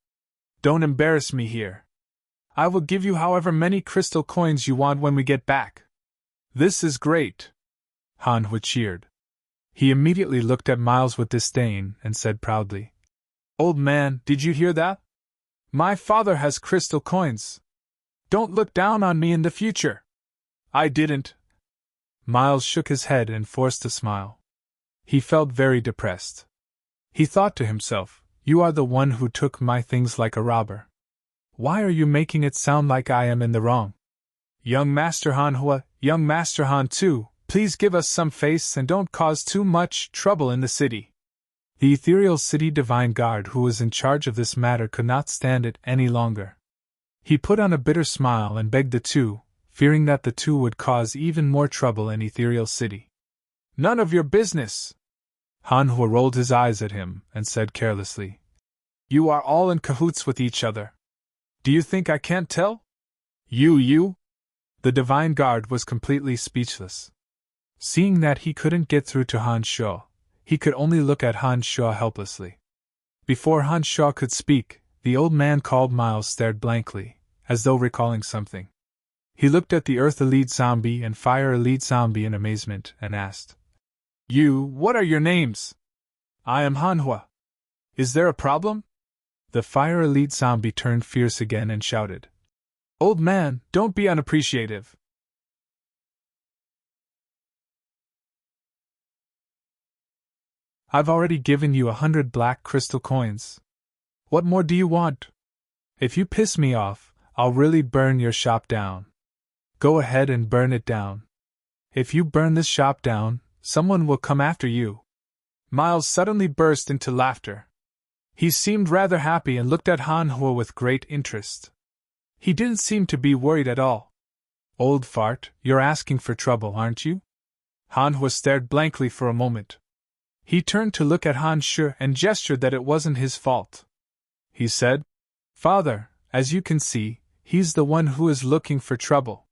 Don't embarrass me here. I will give you however many crystal coins you want when we get back." "This is great," Han Hua cheered. He immediately looked at Miles with disdain and said proudly, "Old man, did you hear that? My father has crystal coins. Don't look down on me in the future." "I didn't." Miles shook his head and forced a smile. He felt very depressed. He thought to himself, "You are the one who took my things like a robber. Why are you making it sound like I am in the wrong? Young Master Han Hua, young Master Han Tu, please give us some face and don't cause too much trouble in the city." The ethereal city divine guard who was in charge of this matter could not stand it any longer. He put on a bitter smile and begged the two, fearing that the two would cause even more trouble in ethereal city. "None of your business!" Han Hua rolled his eyes at him and said carelessly, "You are all in cahoots with each other. Do you think I can't tell? You? The divine guard was completely speechless. Seeing that he couldn't get through to Han Shu, he could only look at Han Shu helplessly. Before Han Shu could speak, the old man called Miles stared blankly, as though recalling something. He looked at the Earth Elite Zombie and Fire Elite Zombie in amazement and asked, What are your names?" "I am Han Hua." "Is there a problem?" The Fire Elite Zombie turned fierce again and shouted, "Old man, don't be unappreciative. I've already given you 100 black crystal coins. What more do you want? If you piss me off, I'll really burn your shop down. Go ahead and burn it down. If you burn this shop down, someone will come after you." Miles suddenly burst into laughter. He seemed rather happy and looked at Han Hua with great interest. He didn't seem to be worried at all. "Old fart, you're asking for trouble, aren't you?" Han Hua stared blankly for a moment. He turned to look at Han Shu and gestured that it wasn't his fault. He said, "Father, as you can see, he's the one who is looking for trouble.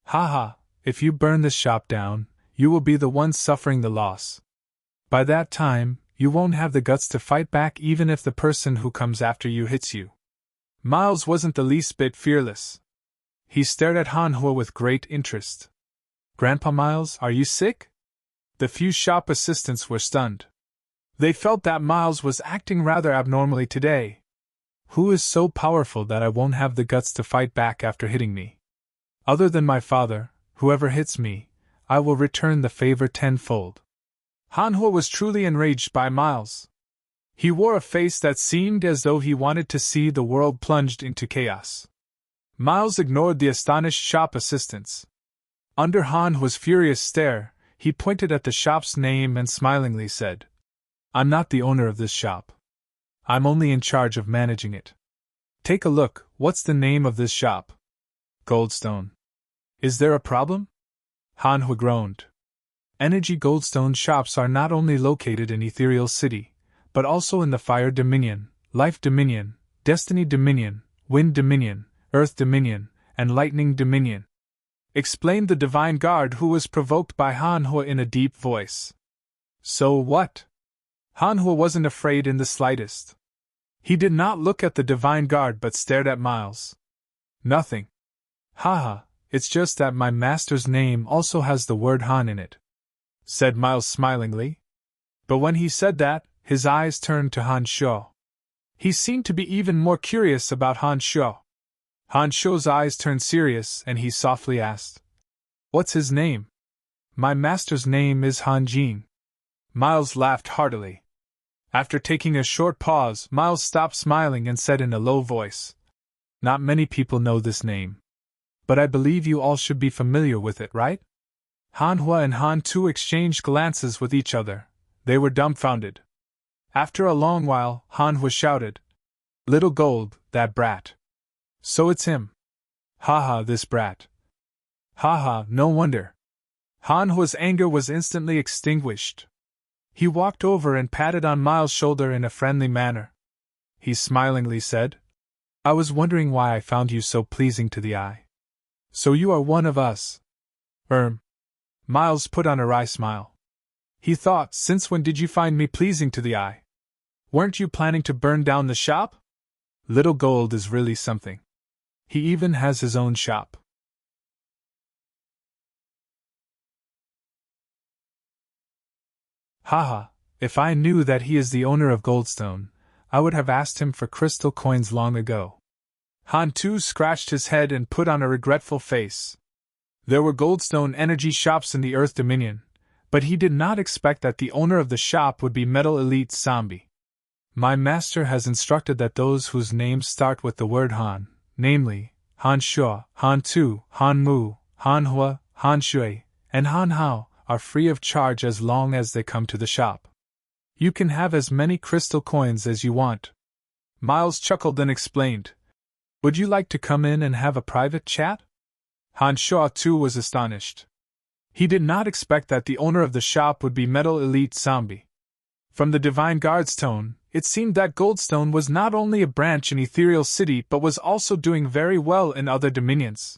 Ha, if you burn this shop down, you will be the one suffering the loss. By that time, you won't have the guts to fight back even if the person who comes after you hits you." Miles wasn't the least bit fearless. He stared at Han Hua with great interest. "Grandpa Miles, are you sick?" The few shop assistants were stunned. They felt that Miles was acting rather abnormally today. Who is so powerful that I won't have the guts to fight back after hitting me? Other than my father, whoever hits me, I will return the favor tenfold. Han Hua was truly enraged by Miles. He wore a face that seemed as though he wanted to see the world plunged into chaos. Miles ignored the astonished shop assistants. Under Han Hua's furious stare, he pointed at the shop's name and smilingly said, "I'm not the owner of this shop. I'm only in charge of managing it. Take a look, what's the name of this shop?" "Goldstone." "Is there a problem?" Han Hua groaned. Energy Goldstone shops are not only located in Ethereal City, but also in the fire dominion, life dominion, destiny dominion, wind dominion, earth dominion, and lightning dominion," explained the divine guard who was provoked by Hanhua in a deep voice. "So what?" Hanhua wasn't afraid in the slightest. He did not look at the divine guard but stared at Miles. "Nothing. Haha, it's just that my master's name also has the word Han in it," said Miles smilingly. But when he said that, his eyes turned to Han Shuo. He seemed to be even more curious about Han Shuo. Han Shuo's eyes turned serious and he softly asked, "What's his name?" "My master's name is Han Jin." Miles laughed heartily. After taking a short pause, Miles stopped smiling and said in a low voice, "Not many people know this name. But I believe you all should be familiar with it, right?" Hanhua and Han Tu exchanged glances with each other. They were dumbfounded. After a long while, Hanhua shouted, "Little Gold, that brat. So it's him. Haha, this brat. Haha, no wonder." Hanhua's anger was instantly extinguished. He walked over and patted on Miles' shoulder in a friendly manner. He smilingly said, "I was wondering why I found you so pleasing to the eye. So you are one of us." Miles put on a wry smile. He thought, since when did you find me pleasing to the eye? Weren't you planning to burn down the shop? Little Gold is really something. He even has his own shop. Haha, if I knew that he is the owner of Goldstone, I would have asked him for crystal coins long ago. Han Tu scratched his head and put on a regretful face. There were Goldstone energy shops in the Earth Dominion, but he did not expect that the owner of the shop would be Metal Elite Zombie. "My master has instructed that those whose names start with the word Han, namely, Han Shuo, Han Tu, Han Mu, Han Hua, Han Shui, and Han Hao, are free of charge as long as they come to the shop. You can have as many crystal coins as you want." Miles chuckled and explained, "Would you like to come in and have a private chat?" Han Shuo too was astonished. He did not expect that the owner of the shop would be Metal Elite Zombie. From the Divine Guard's tone, it seemed that Goldstone was not only a branch in Ethereal City but was also doing very well in other dominions.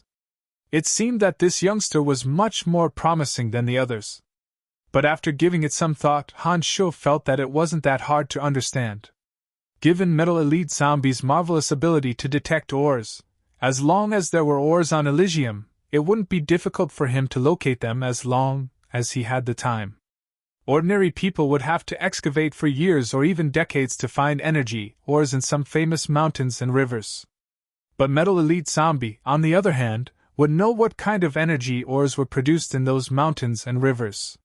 It seemed that this youngster was much more promising than the others. But after giving it some thought, Han Shuo felt that it wasn't that hard to understand. Given Metal Elite Zombie's marvelous ability to detect ores, as long as there were ores on Elysium, it wouldn't be difficult for him to locate them as long as he had the time. Ordinary people would have to excavate for years or even decades to find energy ores in some famous mountains and rivers. But Metal Elite Zombie, on the other hand, would know what kind of energy ores were produced in those mountains and rivers.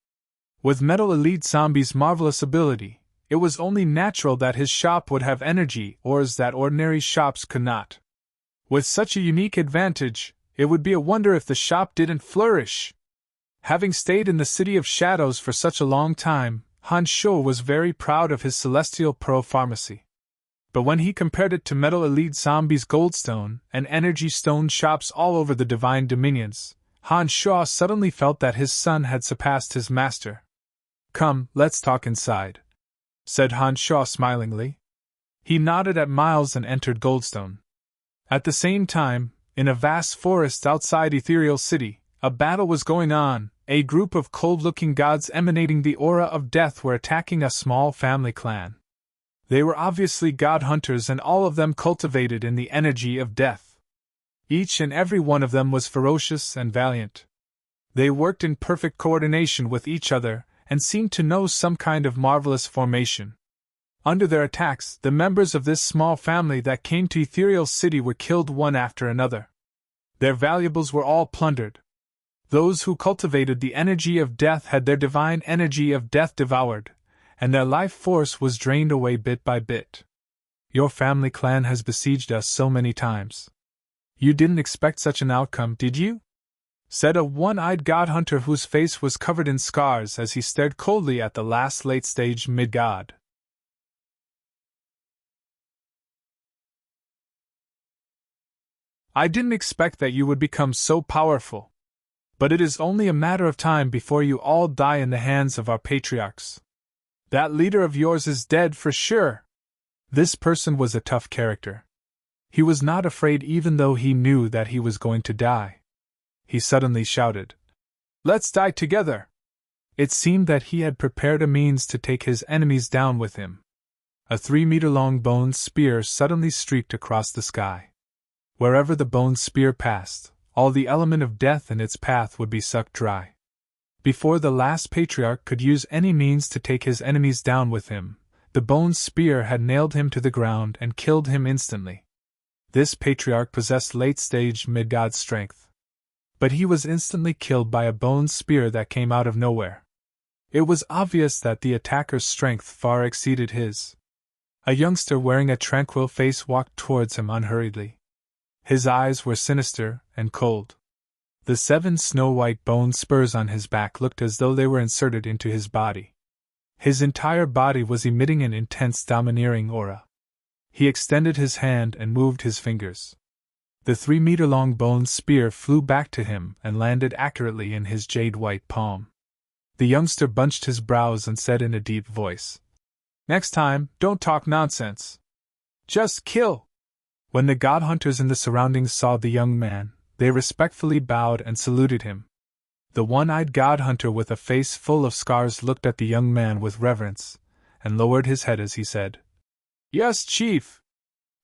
With Metal Elite Zombie's marvelous ability, it was only natural that his shop would have energy ores that ordinary shops could not. With such a unique advantage, it would be a wonder if the shop didn't flourish. Having stayed in the City of Shadows for such a long time, Han Shuo was very proud of his Celestial Pearl Pharmacy. But when he compared it to Metal Elite Zombie's Goldstone and Energy Stone shops all over the Divine Dominions, Han Shuo suddenly felt that his son had surpassed his master. "Come, let's talk inside," said Han Shuo smilingly. He nodded at Miles and entered Goldstone. At the same time, in a vast forest outside Ethereal City, a battle was going on. A group of cold-looking gods emanating the aura of death were attacking a small family clan. They were obviously god hunters and all of them cultivated in the energy of death. Each and every one of them was ferocious and valiant. They worked in perfect coordination with each other and seemed to know some kind of marvelous formation. Under their attacks, the members of this small family that came to Ethereal City were killed one after another. Their valuables were all plundered. Those who cultivated the energy of death had their divine energy of death devoured, and their life force was drained away bit by bit. "Your family clan has besieged us so many times. You didn't expect such an outcome, did you?" said a one-eyed god hunter whose face was covered in scars as he stared coldly at the last late-stage mid-god. "I didn't expect that you would become so powerful. But it is only a matter of time before you all die in the hands of our patriarchs. That leader of yours is dead for sure. This person was a tough character. He was not afraid even though he knew that he was going to die. He suddenly shouted, "Let's die together!" It seemed that he had prepared a means to take his enemies down with him. A 3-meter-long bone spear suddenly streaked across the sky. Wherever the bone spear passed, all the element of death in its path would be sucked dry. Before the last patriarch could use any means to take his enemies down with him, the bone spear had nailed him to the ground and killed him instantly. This patriarch possessed late-stage mid-god strength. But he was instantly killed by a bone spear that came out of nowhere. It was obvious that the attacker's strength far exceeded his. A youngster wearing a tranquil face walked towards him unhurriedly. His eyes were sinister and cold. The 7 snow-white bone spurs on his back looked as though they were inserted into his body. His entire body was emitting an intense domineering aura. He extended his hand and moved his fingers. The 3-meter-long bone spear flew back to him and landed accurately in his jade-white palm. The youngster bunched his brows and said in a deep voice, "Next time, don't talk nonsense. Just kill." When the god hunters in the surroundings saw the young man, they respectfully bowed and saluted him. The one-eyed god hunter with a face full of scars looked at the young man with reverence, and lowered his head as he said, "Yes, chief."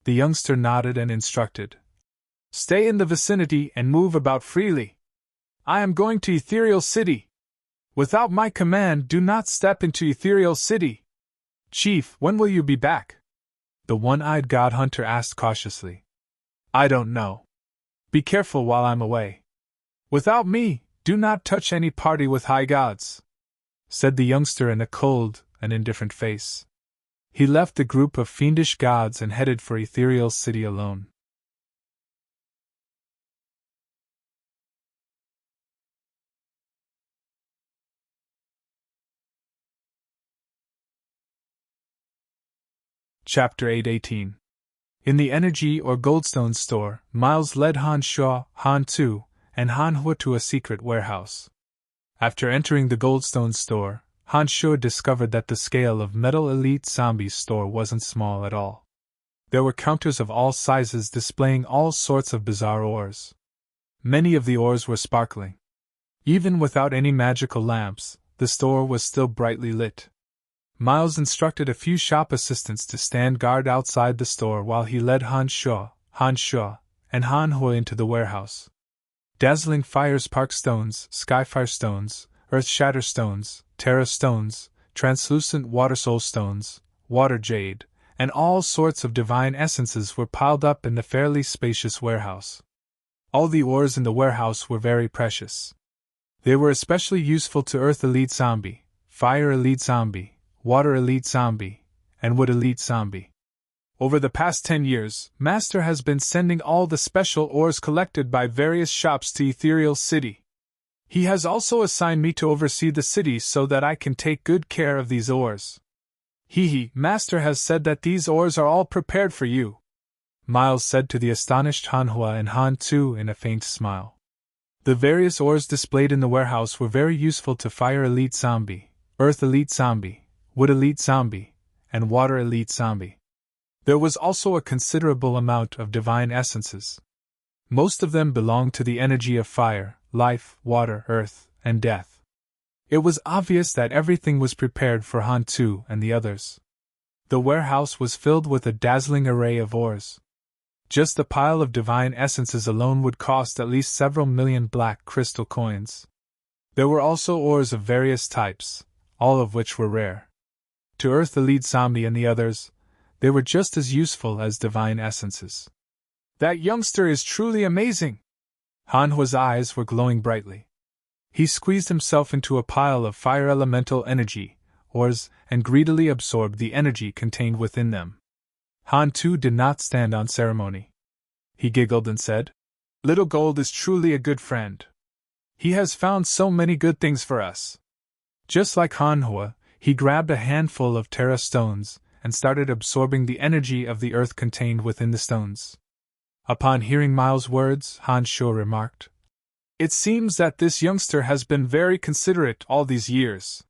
The youngster nodded and instructed, "Stay in the vicinity and move about freely. I am going to Ethereal City. Without my command, do not step into Ethereal City." "Chief, when will you be back?" the one-eyed god hunter asked cautiously. "I don't know. Be careful while I'm away." "Without me, do not touch any party with high gods," said the youngster in a cold and indifferent face. He left the group of fiendish gods and headed for Ethereal City alone. Chapter 8:18. In the energy or goldstone store, Miles led Han Shuo, Han Tu, and Han Hua to a secret warehouse. After entering the goldstone store, Han Shuo discovered that the scale of Metal Elite Zombie's store wasn't small at all. There were counters of all sizes displaying all sorts of bizarre ores. Many of the ores were sparkling. Even without any magical lamps, the store was still brightly lit. Miles instructed a few shop assistants to stand guard outside the store while he led Han Shuo, and Han Hua into the warehouse. Dazzling fire spark stones, skyfire stones, earth shatter stones, terra stones, translucent water soul stones, water jade, and all sorts of divine essences were piled up in the fairly spacious warehouse. All the ores in the warehouse were very precious. They were especially useful to Earth Elite Zombie, Fire Elite Zombie, Water Elite Zombie, and Wood Elite Zombie. Over the past 10 years, Master has been sending all the special ores collected by various shops to Ethereal City. He has also assigned me to oversee the city so that I can take good care of these ores. Master has said that these ores are all prepared for you," Miles said to the astonished Han Hua and Han Tu in a faint smile. The various ores displayed in the warehouse were very useful to Fire Elite Zombie, Earth Elite Zombie, Wood Elite Zombie, and Water Elite Zombie. There was also a considerable amount of divine essences. Most of them belonged to the energy of fire, life, water, earth, and death. It was obvious that everything was prepared for Han Tu and the others. The warehouse was filled with a dazzling array of ores. Just the pile of divine essences alone would cost at least several million black crystal coins. There were also ores of various types, all of which were rare. To Earth Elite Zombie and the others, they were just as useful as divine essences. "That youngster is truly amazing!" Han Hua's eyes were glowing brightly. He squeezed himself into a pile of fire elemental energy, ores, and greedily absorbed the energy contained within them. Han Tu did not stand on ceremony. He giggled and said, "Little Gold is truly a good friend. He has found so many good things for us." Just like Han Hua, he grabbed a handful of Terra stones and started absorbing the energy of the earth contained within the stones. Upon hearing Miles' words, Han Shuo remarked, "It seems that this youngster has been very considerate all these years.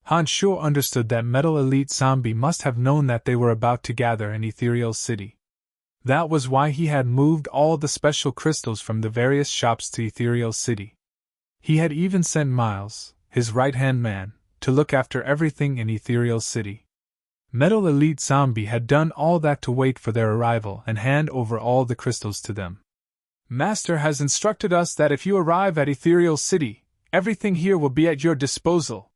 Han sure understood that Metal Elite Zombie must have known that they were about to gather in Ethereal City. That was why he had moved all the special crystals from the various shops to Ethereal City. He had even sent Miles, his right-hand man, to look after everything in Ethereal City. Metal Elite Zombie had done all that to wait for their arrival and hand over all the crystals to them. Master has instructed us that if you arrive at Ethereal City, everything here will be at your disposal.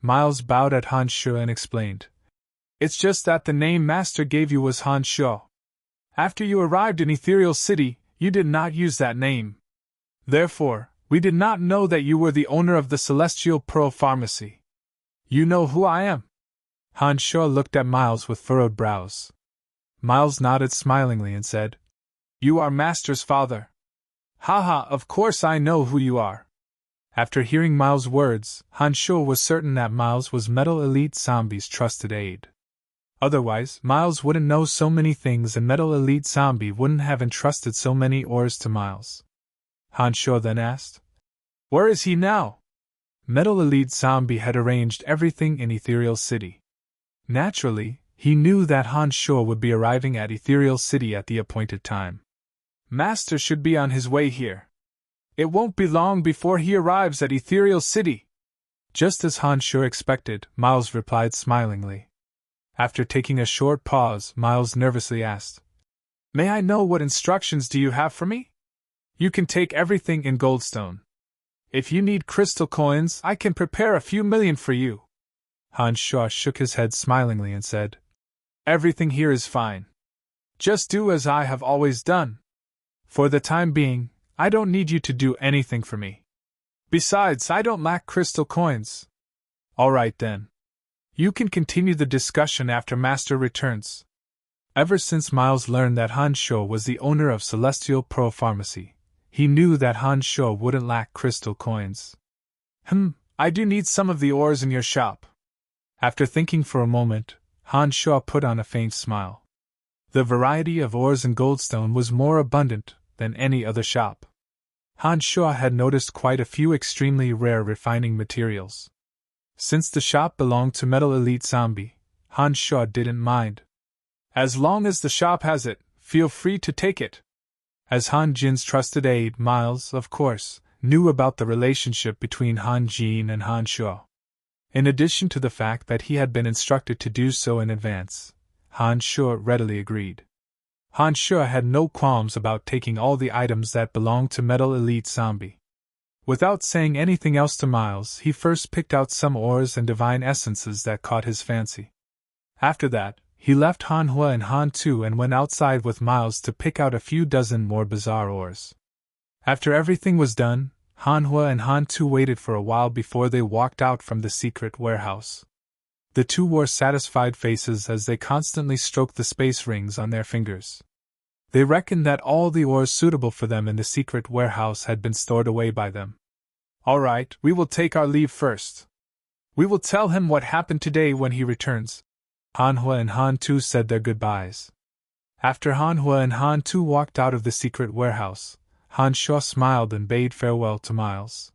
Miles bowed at Han Shu and explained. It's just that the name Master gave you was Han Shu. After you arrived in Ethereal City, you did not use that name. Therefore, we did not know that you were the owner of the Celestial Pearl Pharmacy. You know who I am? Han Shu looked at Miles with furrowed brows. Miles nodded smilingly and said, You are Master's father. Haha, of course I know who you are. After hearing Miles' words, Han Shu was certain that Miles was Metal Elite Zombie's trusted aide. Otherwise, Miles wouldn't know so many things and Metal Elite Zombie wouldn't have entrusted so many ores to Miles. Han Shu then asked, Where is he now? Metal Elite Zombie had arranged everything in Ethereal City. Naturally, he knew that Han Shu would be arriving at Ethereal City at the appointed time. Master should be on his way here. It won't be long before he arrives at Ethereal City. Just as Han Shu expected, Miles replied smilingly. After taking a short pause, Miles nervously asked, May I know what instructions do you have for me? You can take everything in Goldstone. If you need crystal coins, I can prepare a few million for you. Han Shu shook his head smilingly and said, Everything here is fine. Just do as I have always done. For the time being, I don't need you to do anything for me. Besides, I don't lack crystal coins. All right then. You can continue the discussion after Master returns. Ever since Miles learned that Han Shu was the owner of Celestial Pearl Pharmacy, he knew that Han Shu wouldn't lack crystal coins. I do need some of the ores in your shop. After thinking for a moment, Han Shu put on a faint smile. The variety of ores in Goldstone was more abundant than any other shop. Han Shu had noticed quite a few extremely rare refining materials. Since the shop belonged to Metal Elite Zombie, Han Shu didn't mind. As long as the shop has it, feel free to take it. As Han Jin's trusted aide, Miles, of course, knew about the relationship between Han Jin and Han Shu. In addition to the fact that he had been instructed to do so in advance, Han Shu readily agreed. Han Shu had no qualms about taking all the items that belonged to Metal Elite Zombie. Without saying anything else to Miles, he first picked out some ores and divine essences that caught his fancy. After that, he left Han Hua and Han Tu and went outside with Miles to pick out a few dozen more bizarre ores. After everything was done, Han Hua and Han Tu waited for a while before they walked out from the secret warehouse. The two wore satisfied faces as they constantly stroked the space rings on their fingers. They reckoned that all the ores suitable for them in the secret warehouse had been stored away by them. All right, we will take our leave first. We will tell him what happened today when he returns. Han Hua and Han Tu said their goodbyes. After Han Hua and Han Tu walked out of the secret warehouse, Han Shu smiled and bade farewell to Miles.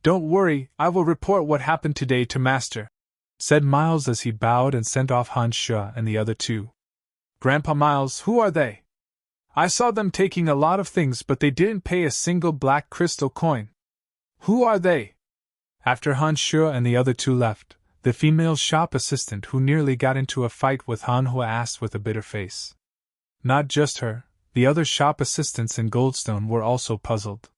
Don't worry, I will report what happened today to Master, said Miles as he bowed and sent off Han Shu and the other two. Grandpa Miles, who are they? I saw them taking a lot of things, but they didn't pay a single black crystal coin. Who are they? After Han Shu and the other two left, the female shop assistant who nearly got into a fight with Han Hua asked with a bitter face. Not just her, the other shop assistants in Goldstone were also puzzled.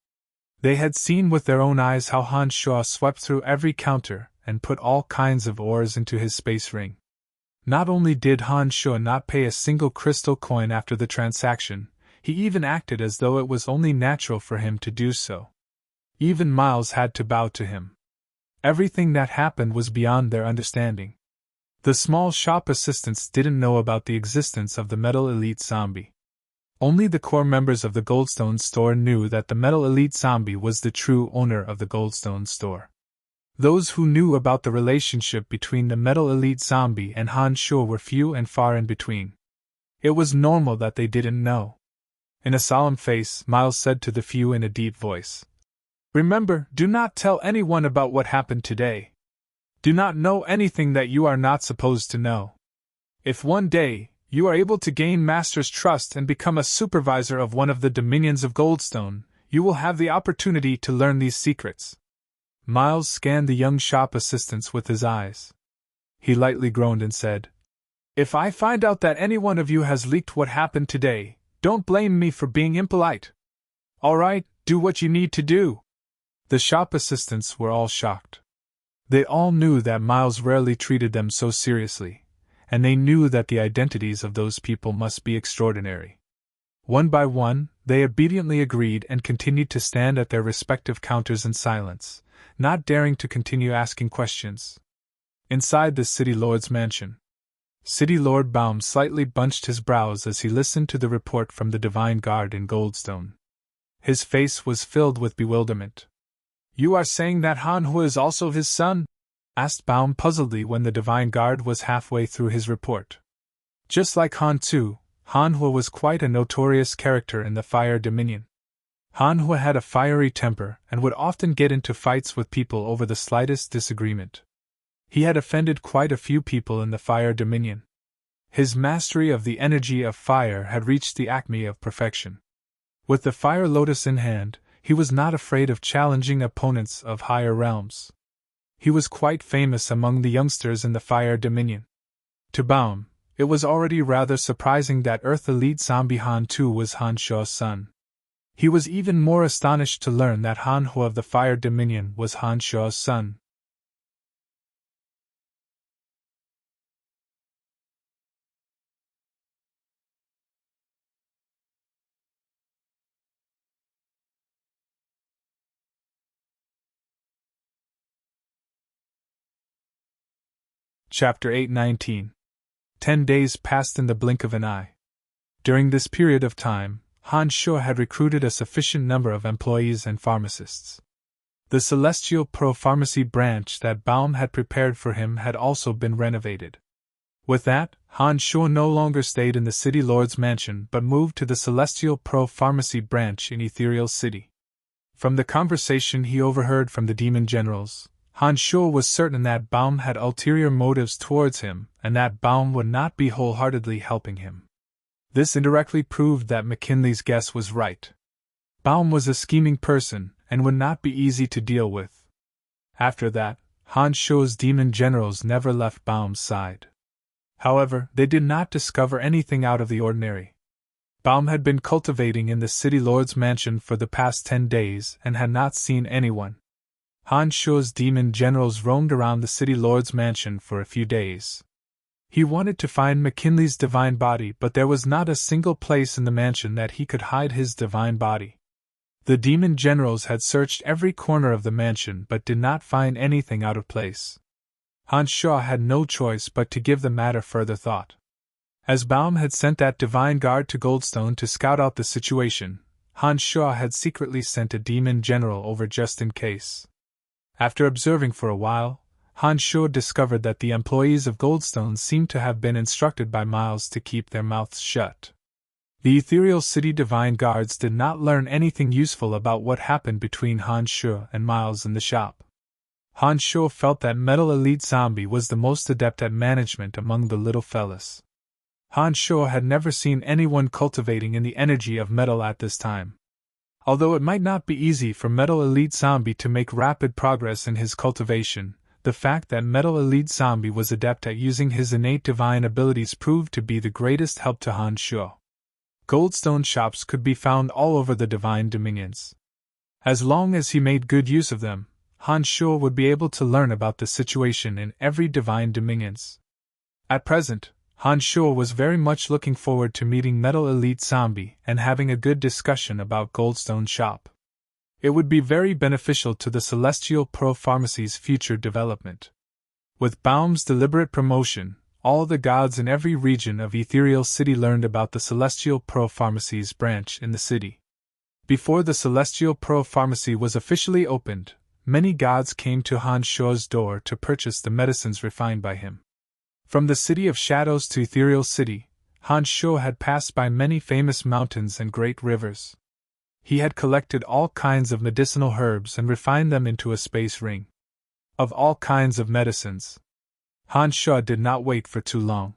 They had seen with their own eyes how Han Shu swept through every counter and put all kinds of ores into his space ring. Not only did Han Shu not pay a single crystal coin after the transaction, he even acted as though it was only natural for him to do so. Even Miles had to bow to him. Everything that happened was beyond their understanding. The small shop assistants didn't know about the existence of the Metal Elite Zombie. Only the core members of the Goldstone store knew that the Metal Elite Zombie was the true owner of the Goldstone store. Those who knew about the relationship between the metal elite zombie and Han Shuo were few and far in between. It was normal that they didn't know. In a solemn face, Miles said to the few in a deep voice, "Remember, do not tell anyone about what happened today. Do not know anything that you are not supposed to know. If one day, you are able to gain Master's trust and become a supervisor of one of the dominions of Goldstone, you will have the opportunity to learn these secrets." Miles scanned the young shop assistants with his eyes. He lightly groaned and said, "If I find out that any one of you has leaked what happened today, don't blame me for being impolite. All right, do what you need to do." The shop assistants were all shocked. They all knew that Miles rarely treated them so seriously, and they knew that the identities of those people must be extraordinary. One by one, they obediently agreed and continued to stand at their respective counters in silence, not daring to continue asking questions. Inside the City Lord's mansion, City Lord Baum slightly bunched his brows as he listened to the report from the Divine Guard in Goldstone. His face was filled with bewilderment. "You are saying that Han Hu is also his son?" asked Baum puzzledly when the Divine Guard was halfway through his report. Just like Han Tu, Han Hu was quite a notorious character in the Fire Dominion. Han Hu had a fiery temper and would often get into fights with people over the slightest disagreement. He had offended quite a few people in the Fire Dominion. His mastery of the energy of fire had reached the acme of perfection. With the Fire Lotus in hand, he was not afraid of challenging opponents of higher realms. He was quite famous among the youngsters in the Fire Dominion. To Baum, it was already rather surprising that Earth Elite Zombie Han Tu was Han Shuo's son. He was even more astonished to learn that Han Hu of the Fire Dominion was Han Shuo's son. Chapter 819. 10 days passed in the blink of an eye. During this period of time, Han Shuo had recruited a sufficient number of employees and pharmacists. The Celestial Pro-Pharmacy branch that Baum had prepared for him had also been renovated. With that, Han Shuo no longer stayed in the City Lord's mansion but moved to the Celestial Pro-Pharmacy branch in Ethereal City. From the conversation he overheard from the demon generals, Han Shuo was certain that Baum had ulterior motives towards him and that Baum would not be wholeheartedly helping him. This indirectly proved that McKinley's guess was right. Baum was a scheming person and would not be easy to deal with. After that, Han Shuo's demon generals never left Baum's side. However, they did not discover anything out of the ordinary. Baum had been cultivating in the City Lord's mansion for the past 10 days and had not seen anyone. Han Shuo's demon generals roamed around the City Lord's mansion for a few days. He wanted to find McKinley's divine body, but there was not a single place in the mansion that he could hide his divine body. The demon generals had searched every corner of the mansion but did not find anything out of place. Han Shuo had no choice but to give the matter further thought. As Baum had sent that divine guard to Goldstone to scout out the situation, Han Shuo had secretly sent a demon general over just in case. After observing for a while, Han Shuo discovered that the employees of Goldstone seemed to have been instructed by Miles to keep their mouths shut. The Ethereal City Divine Guards did not learn anything useful about what happened between Han Shuo and Miles in the shop. Han Shuo felt that Metal Elite Zombie was the most adept at management among the little fellas. Han Shuo had never seen anyone cultivating in the energy of metal at this time. Although it might not be easy for Metal Elite Zombie to make rapid progress in his cultivation, the fact that Metal Elite Zombie was adept at using his innate divine abilities proved to be the greatest help to Han Shuo. Goldstone shops could be found all over the Divine Dominions. As long as he made good use of them, Han Shuo would be able to learn about the situation in every Divine Dominions. At present, Han Shuo was very much looking forward to meeting Metal Elite Zombie and having a good discussion about Goldstone Shop. It would be very beneficial to the Celestial Pro-Pharmacy's future development. With Baum's deliberate promotion, all the gods in every region of Ethereal City learned about the Celestial Pro-Pharmacy's branch in the city. Before the Celestial Pro-Pharmacy was officially opened, many gods came to Han Shuo's door to purchase the medicines refined by him. From the City of Shadows to Ethereal City, Han Shuo had passed by many famous mountains and great rivers. He had collected all kinds of medicinal herbs and refined them into a space ring. Of all kinds of medicines. Han Shuo did not wait for too long.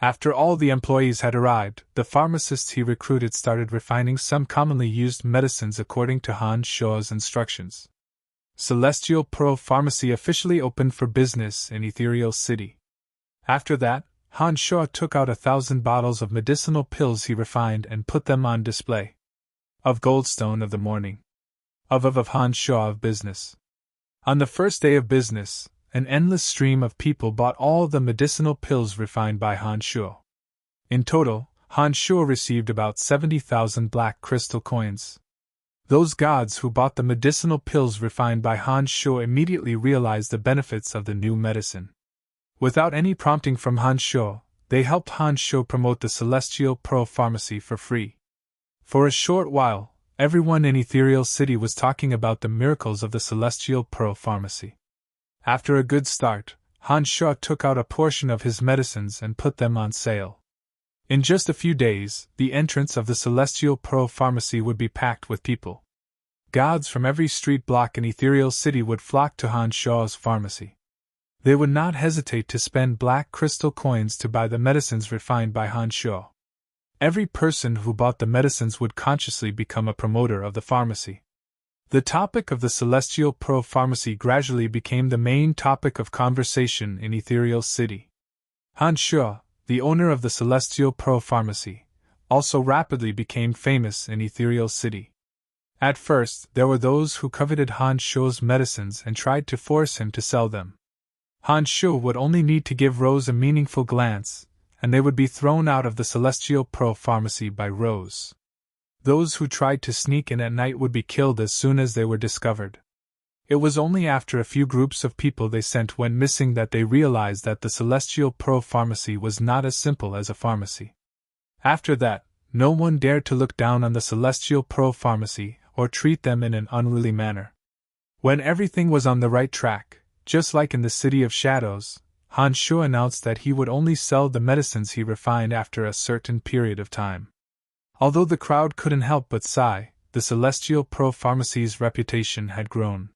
After all the employees had arrived, the pharmacists he recruited started refining some commonly used medicines according to Han Shuo's instructions. Celestial Pearl Pharmacy officially opened for business in Ethereal City. After that, Han Shuo took out 1,000 bottles of medicinal pills he refined and put them on display. Of Goldstone of the morning. Of Han Shuo of business. On the first day of business, an endless stream of people bought all the medicinal pills refined by Han Shuo. In total, Han Shuo received about 70,000 black crystal coins. Those gods who bought the medicinal pills refined by Han Shuo immediately realized the benefits of the new medicine. Without any prompting from Han Shuo, they helped Han Shuo promote the Celestial Pearl Pharmacy for free. For a short while, everyone in Ethereal City was talking about the miracles of the Celestial Pearl Pharmacy. After a good start, Han Shuo took out a portion of his medicines and put them on sale. In just a few days, the entrance of the Celestial Pearl Pharmacy would be packed with people. Gods from every street block in Ethereal City would flock to Han Shuo's pharmacy. They would not hesitate to spend black crystal coins to buy the medicines refined by Han Shuo. Every person who bought the medicines would consciously become a promoter of the pharmacy. The topic of the Celestial Pearl Pharmacy gradually became the main topic of conversation in Ethereal City. Han Shuo, the owner of the Celestial Pearl Pharmacy, also rapidly became famous in Ethereal City. At first, there were those who coveted Han Shuo's medicines and tried to force him to sell them. Han Shuo would only need to give Rose a meaningful glance, and they would be thrown out of the Celestial Pearl Pharmacy by Rose. Those who tried to sneak in at night would be killed as soon as they were discovered. It was only after a few groups of people they sent went missing that they realized that the Celestial Pearl Pharmacy was not as simple as a pharmacy. After that, no one dared to look down on the Celestial Pearl Pharmacy or treat them in an unruly manner. When everything was on the right track, just like in the City of Shadows, Han Shuo announced that he would only sell the medicines he refined after a certain period of time. Although the crowd couldn't help but sigh, the Celestial Pearl Pharmacy's reputation had grown.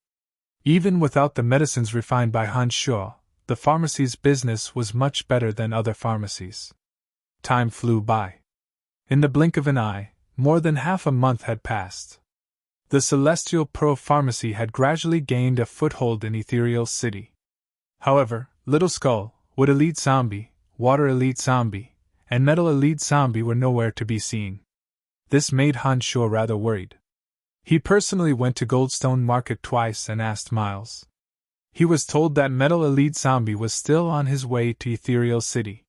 Even without the medicines refined by Han Shuo, the pharmacy's business was much better than other pharmacies. Time flew by. In the blink of an eye, more than half a month had passed. The Celestial Pearl Pharmacy had gradually gained a foothold in Ethereal City. However, Little Skull, Wood Elite Zombie, Water Elite Zombie, and Metal Elite Zombie were nowhere to be seen. This made Han Shuo rather worried. He personally went to Goldstone Market twice and asked Miles. He was told that Metal Elite Zombie was still on his way to Ethereal City.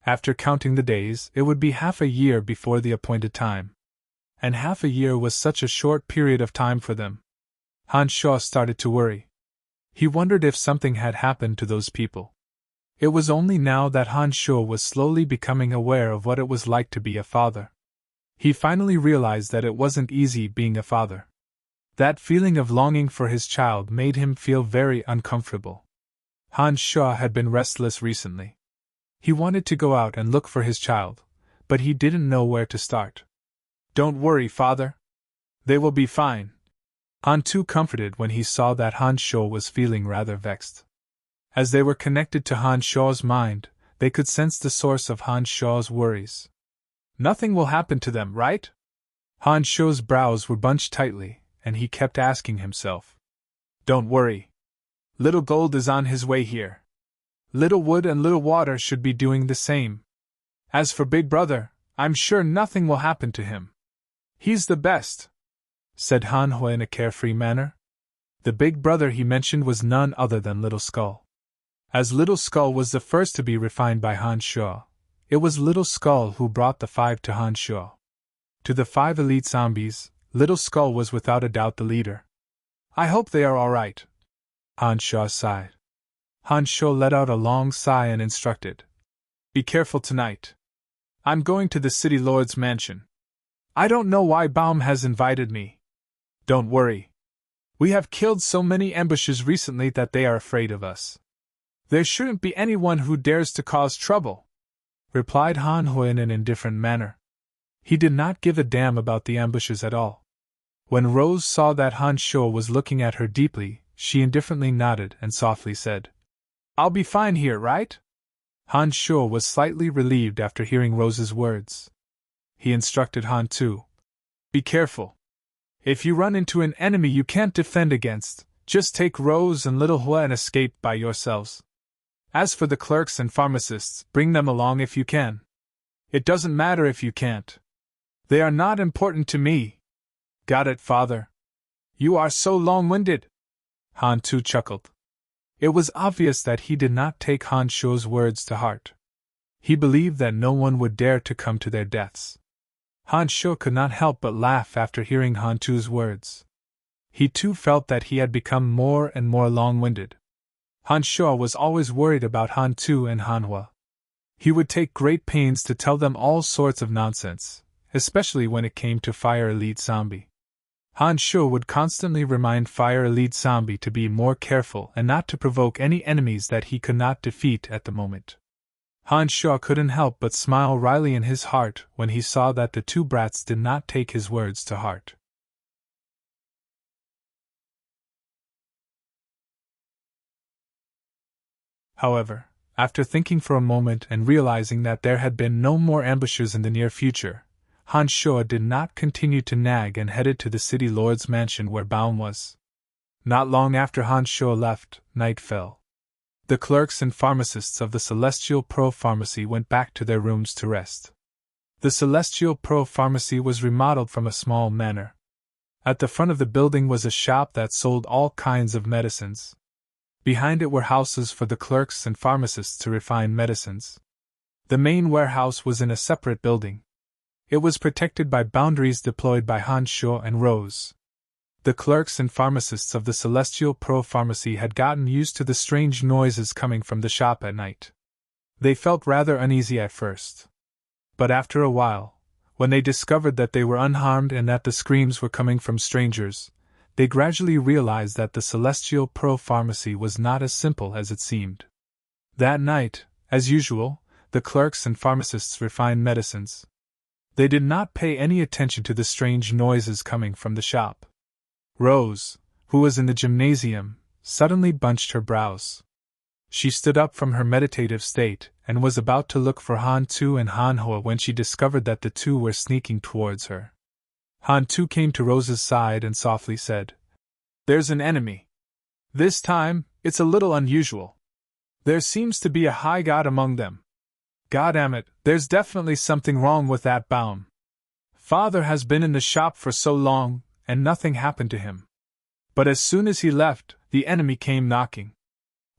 After counting the days, it would be half a year before the appointed time. And half a year was such a short period of time for them. Han Shuo started to worry. He wondered if something had happened to those people. It was only now that Han Shuo was slowly becoming aware of what it was like to be a father. He finally realized that it wasn't easy being a father. That feeling of longing for his child made him feel very uncomfortable. Han Shuo had been restless recently. He wanted to go out and look for his child, but he didn't know where to start. "Don't worry, father. They will be fine." Han too comforted when he saw that Han Shuo was feeling rather vexed. As they were connected to Han Shuo's mind, they could sense the source of Han Shuo's worries. "Nothing will happen to them, right?" Han Shuo's brows were bunched tightly, and he kept asking himself. "Don't worry. Little Gold is on his way here. Little Wood and Little Water should be doing the same. As for Big Brother, I'm sure nothing will happen to him. He's the best," said Han Hui in a carefree manner. The big brother he mentioned was none other than Little Skull. As Little Skull was the first to be refined by Han Shuo, it was Little Skull who brought the 5 to Han Shuo. To the 5 elite zombies, Little Skull was without a doubt the leader. "I hope they are all right," Han Shuo sighed. Han Shuo let out a long sigh and instructed. Be careful tonight. I'm going to the city lord's mansion. I don't know why Baum has invited me. Don't worry. We have killed so many ambushes recently that they are afraid of us. There shouldn't be anyone who dares to cause trouble, replied Han Hui in an indifferent manner. He did not give a damn about the ambushes at all. When Rose saw that Han Shuo was looking at her deeply, she indifferently nodded and softly said, I'll be fine here, right? Han Shuo was slightly relieved after hearing Rose's words. He instructed Han Tu. Be careful. If you run into an enemy you can't defend against, just take Rose and little Hua and escape by yourselves. As for the clerks and pharmacists, bring them along if you can. It doesn't matter if you can't. They are not important to me. Got it, father. You are so long-winded. Han Tu chuckled. It was obvious that he did not take Han Shuo's words to heart. He believed that no one would dare to come to their deaths. Han Shuo could not help but laugh after hearing Han Tu's words. He too felt that he had become more and more long-winded. Han Shuo was always worried about Han Tu and Han Hua. He would take great pains to tell them all sorts of nonsense, especially when it came to Fire Elite Zombie. Han Shuo would constantly remind Fire Elite Zombie to be more careful and not to provoke any enemies that he could not defeat at the moment. Han Shuo couldn't help but smile wryly in his heart when he saw that the two brats did not take his words to heart. However, after thinking for a moment and realizing that there had been no more ambushes in the near future, Han Shuo did not continue to nag and headed to the city lord's mansion where Baum was. Not long after Han Shuo left, night fell. The clerks and pharmacists of the Celestial Pro Pharmacy went back to their rooms to rest. The Celestial Pro Pharmacy was remodeled from a small manor. At the front of the building was a shop that sold all kinds of medicines. Behind it were houses for the clerks and pharmacists to refine medicines. The main warehouse was in a separate building. It was protected by boundaries deployed by Han Shuo and Rose. The clerks and pharmacists of the Celestial Pro Pharmacy had gotten used to the strange noises coming from the shop at night. They felt rather uneasy at first. But after a while, when they discovered that they were unharmed and that the screams were coming from strangers, they gradually realized that the Celestial Pro Pharmacy was not as simple as it seemed. That night, as usual, the clerks and pharmacists refined medicines. They did not pay any attention to the strange noises coming from the shop. Rose, who was in the gymnasium, suddenly bunched her brows. She stood up from her meditative state and was about to look for Han Tu and Han Hua when she discovered that the two were sneaking towards her. Han Tu came to Rose's side and softly said, There's an enemy. This time, it's a little unusual. There seems to be a high god among them. Goddamn it, there's definitely something wrong with that Baum. Father has been in the shop for so long, and nothing happened to him. But as soon as he left, the enemy came knocking.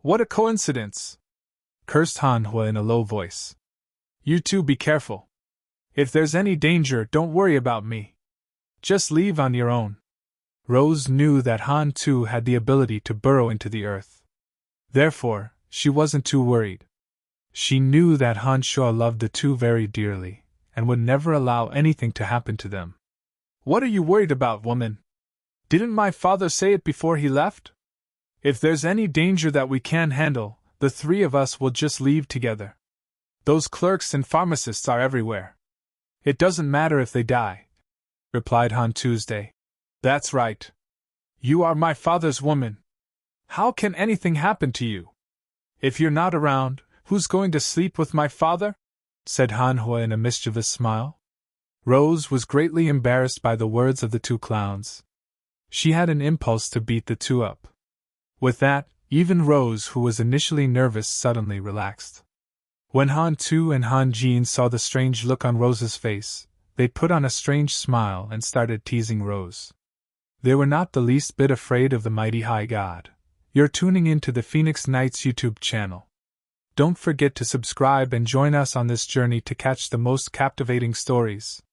What a coincidence! Cursed Han Hua in a low voice. You two be careful. If there's any danger, don't worry about me. Just leave on your own. Rose knew that Han Tu had the ability to burrow into the earth. Therefore, she wasn't too worried. She knew that Han Shuo loved the two very dearly, and would never allow anything to happen to them. What are you worried about, woman? Didn't my father say it before he left? If there's any danger that we can't handle, the three of us will just leave together. Those clerks and pharmacists are everywhere. It doesn't matter if they die, replied Han Tuesday. That's right. You are my father's woman. How can anything happen to you? If you're not around, who's going to sleep with my father? Said Han Hua in a mischievous smile. Rose was greatly embarrassed by the words of the two clowns. She had an impulse to beat the two up. With that, even Rose, who was initially nervous, suddenly relaxed. When Han Tu and Han Jin saw the strange look on Rose's face, they put on a strange smile and started teasing Rose. They were not the least bit afraid of the mighty high god. You're tuning in to the Phoenix Knights YouTube channel. Don't forget to subscribe and join us on this journey to catch the most captivating stories.